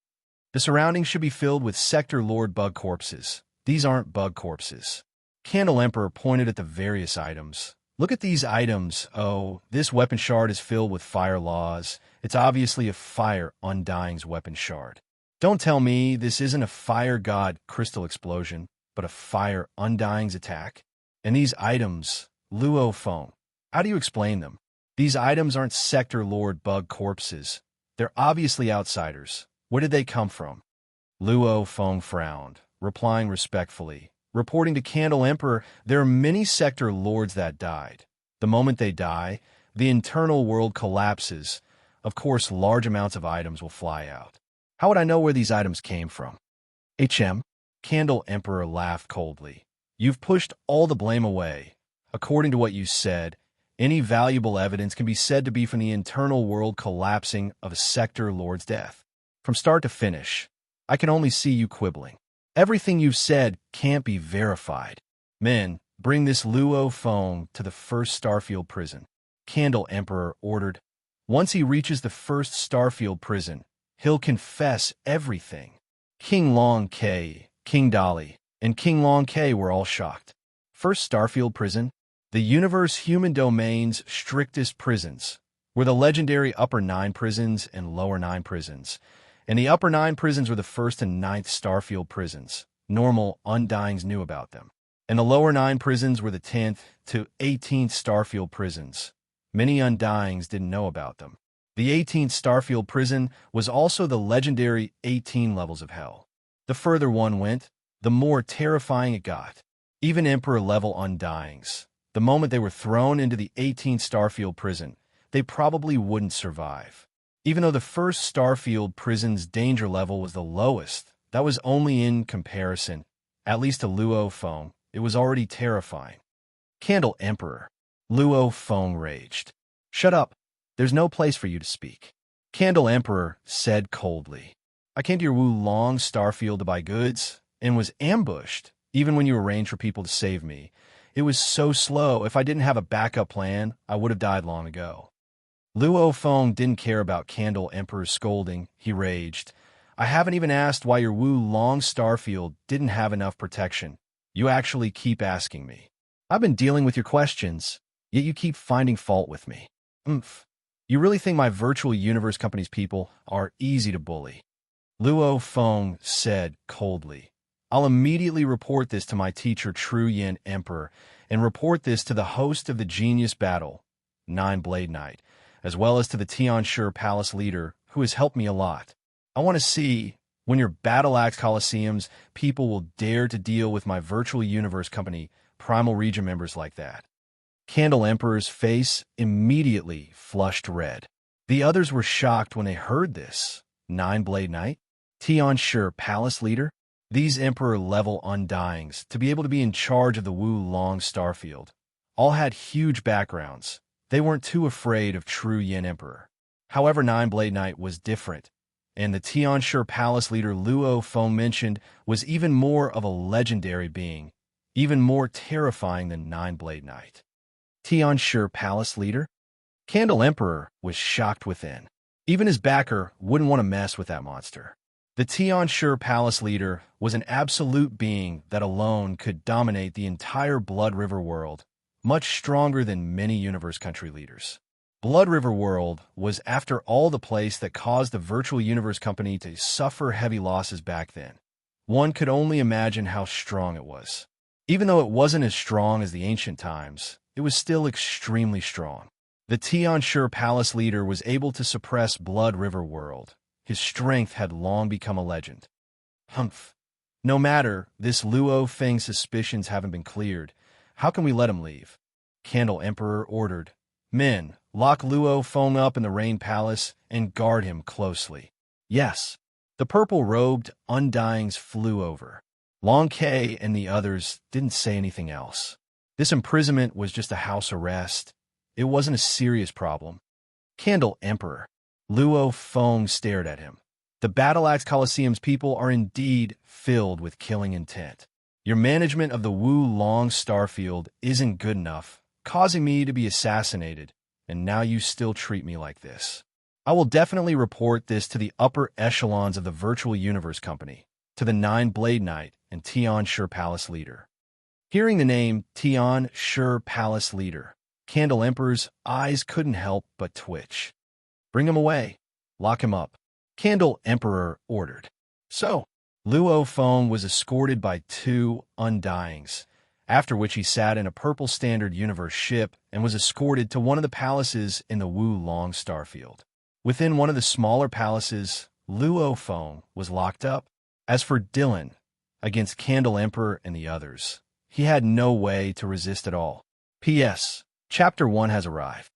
The surroundings should be filled with Sector Lord bug corpses. These aren't bug corpses. Candle Emperor pointed at the various items. Look at these items. Oh, this weapon shard is filled with fire laws. It's obviously a fire Undying's weapon shard. Don't tell me this isn't a fire god crystal explosion, but a fire Undying's attack. And these items, Luo Feng, how do you explain them? These items aren't Sector Lord bug corpses. They're obviously outsiders. Where did they come from? Luo Feng frowned, replying respectfully. Reporting to Candle Emperor, there are many Sector Lords that died. The moment they die, the internal world collapses. Of course, large amounts of items will fly out. How would I know where these items came from? Candle Emperor laughed coldly. You've pushed all the blame away. According to what you said, any valuable evidence can be said to be from the internal world collapsing of a Sector Lord's death. From start to finish, I can only see you quibbling. Everything you've said can't be verified. Men, bring this Luo Feng to the first Starfield prison. Candle Emperor ordered. Once he reaches the first Starfield prison, he'll confess everything. King Long K, King Dali, and King Long K were all shocked. First Starfield prison, the universe human domain's strictest prisons, were the legendary Upper 9 prisons and Lower 9 prisons. And the Upper 9 prisons were the 1st and 9th Starfield prisons. Normal Undyings knew about them. And the Lower 9 prisons were the 10th to 18th Starfield prisons. Many Undyings didn't know about them. The 18th Starfield prison was also the legendary 18 levels of hell. The further one went, the more terrifying it got. even Emperor-level undyings. The moment they were thrown into the 18th Starfield prison, they probably wouldn't survive. Even though the first Starfield prison's danger level was the lowest, that was only in comparison. At least to Luo Feng, it was already terrifying. Candle Emperor. Luo Feng raged. Shut up. There's no place for you to speak. Candle Emperor said coldly. I came to your Wu Long Starfield to buy goods, and was ambushed, even when you arranged for people to save me. It was so slow, if I didn't have a backup plan, I would have died long ago. Luo Feng didn't care about Candle Emperor's scolding. He raged. I haven't even asked why your Wu Long Starfield didn't have enough protection. You actually keep asking me. I've been dealing with your questions, yet you keep finding fault with me. You really think my virtual universe company's people are easy to bully? Luo Feng said coldly. I'll immediately report this to my teacher True Yin Emperor, and report this to the host of the Genius Battle, Nine Blade Knight, as well as to the Tianshi Palace leader, who has helped me a lot. I want to see, when your Battle Axe Coliseums, people will dare to deal with my virtual universe company, Primal Region members like that. Candle Emperor's face immediately flushed red. The others were shocked when they heard this. Nine Blade Knight? Tianshi Palace leader? These Emperor-level undyings, to be able to be in charge of the Wu Long Starfield, all had huge backgrounds. They weren't too afraid of True Yin Emperor. However, Nine Blade Knight was different, and the Tianshi Palace leader Luo Feng mentioned was even more of a legendary being, even more terrifying than Nine Blade Knight. Tianshi Palace leader? Candle Emperor was shocked within. Even his backer wouldn't want to mess with that monster. The Tianshi Palace leader was an absolute being that alone could dominate the entire Blood River world, much stronger than many universe country leaders. Blood River world was, after all, the place that caused the virtual universe company to suffer heavy losses back then. One could only imagine how strong it was. Even though it wasn't as strong as the ancient times, it was still extremely strong. The Tianshi Palace leader was able to suppress Blood River world. His strength had long become a legend. No matter, this Luo Feng's suspicions haven't been cleared. How can we let him leave? Candle Emperor ordered. Men, lock Luo Feng up in the Rain Palace and guard him closely. Yes. The purple-robed undyings flew over. Long K and the others didn't say anything else. This imprisonment was just a house arrest. It wasn't a serious problem. Candle Emperor. Luo Feng stared at him. The Battle Axe Coliseum's people are indeed filled with killing intent. Your management of the Wu Long Starfield isn't good enough, causing me to be assassinated, and now you still treat me like this. I will definitely report this to the upper echelons of the Virtual Universe Company, to the Nine Blade Knight and Tianshi Palace leader. Hearing the name Tianshi Palace leader, Candle Emperor's eyes couldn't help but twitch. Bring him away. Lock him up. Candle Emperor ordered. So, Luo Feng was escorted by two undyings, after which he sat in a purple standard universe ship and was escorted to one of the palaces in the Wu Long Starfield. Within one of the smaller palaces, Luo Feng was locked up. As for Dylan, against Candle Emperor and the others, he had no way to resist at all. P.S. Chapter 1 has arrived.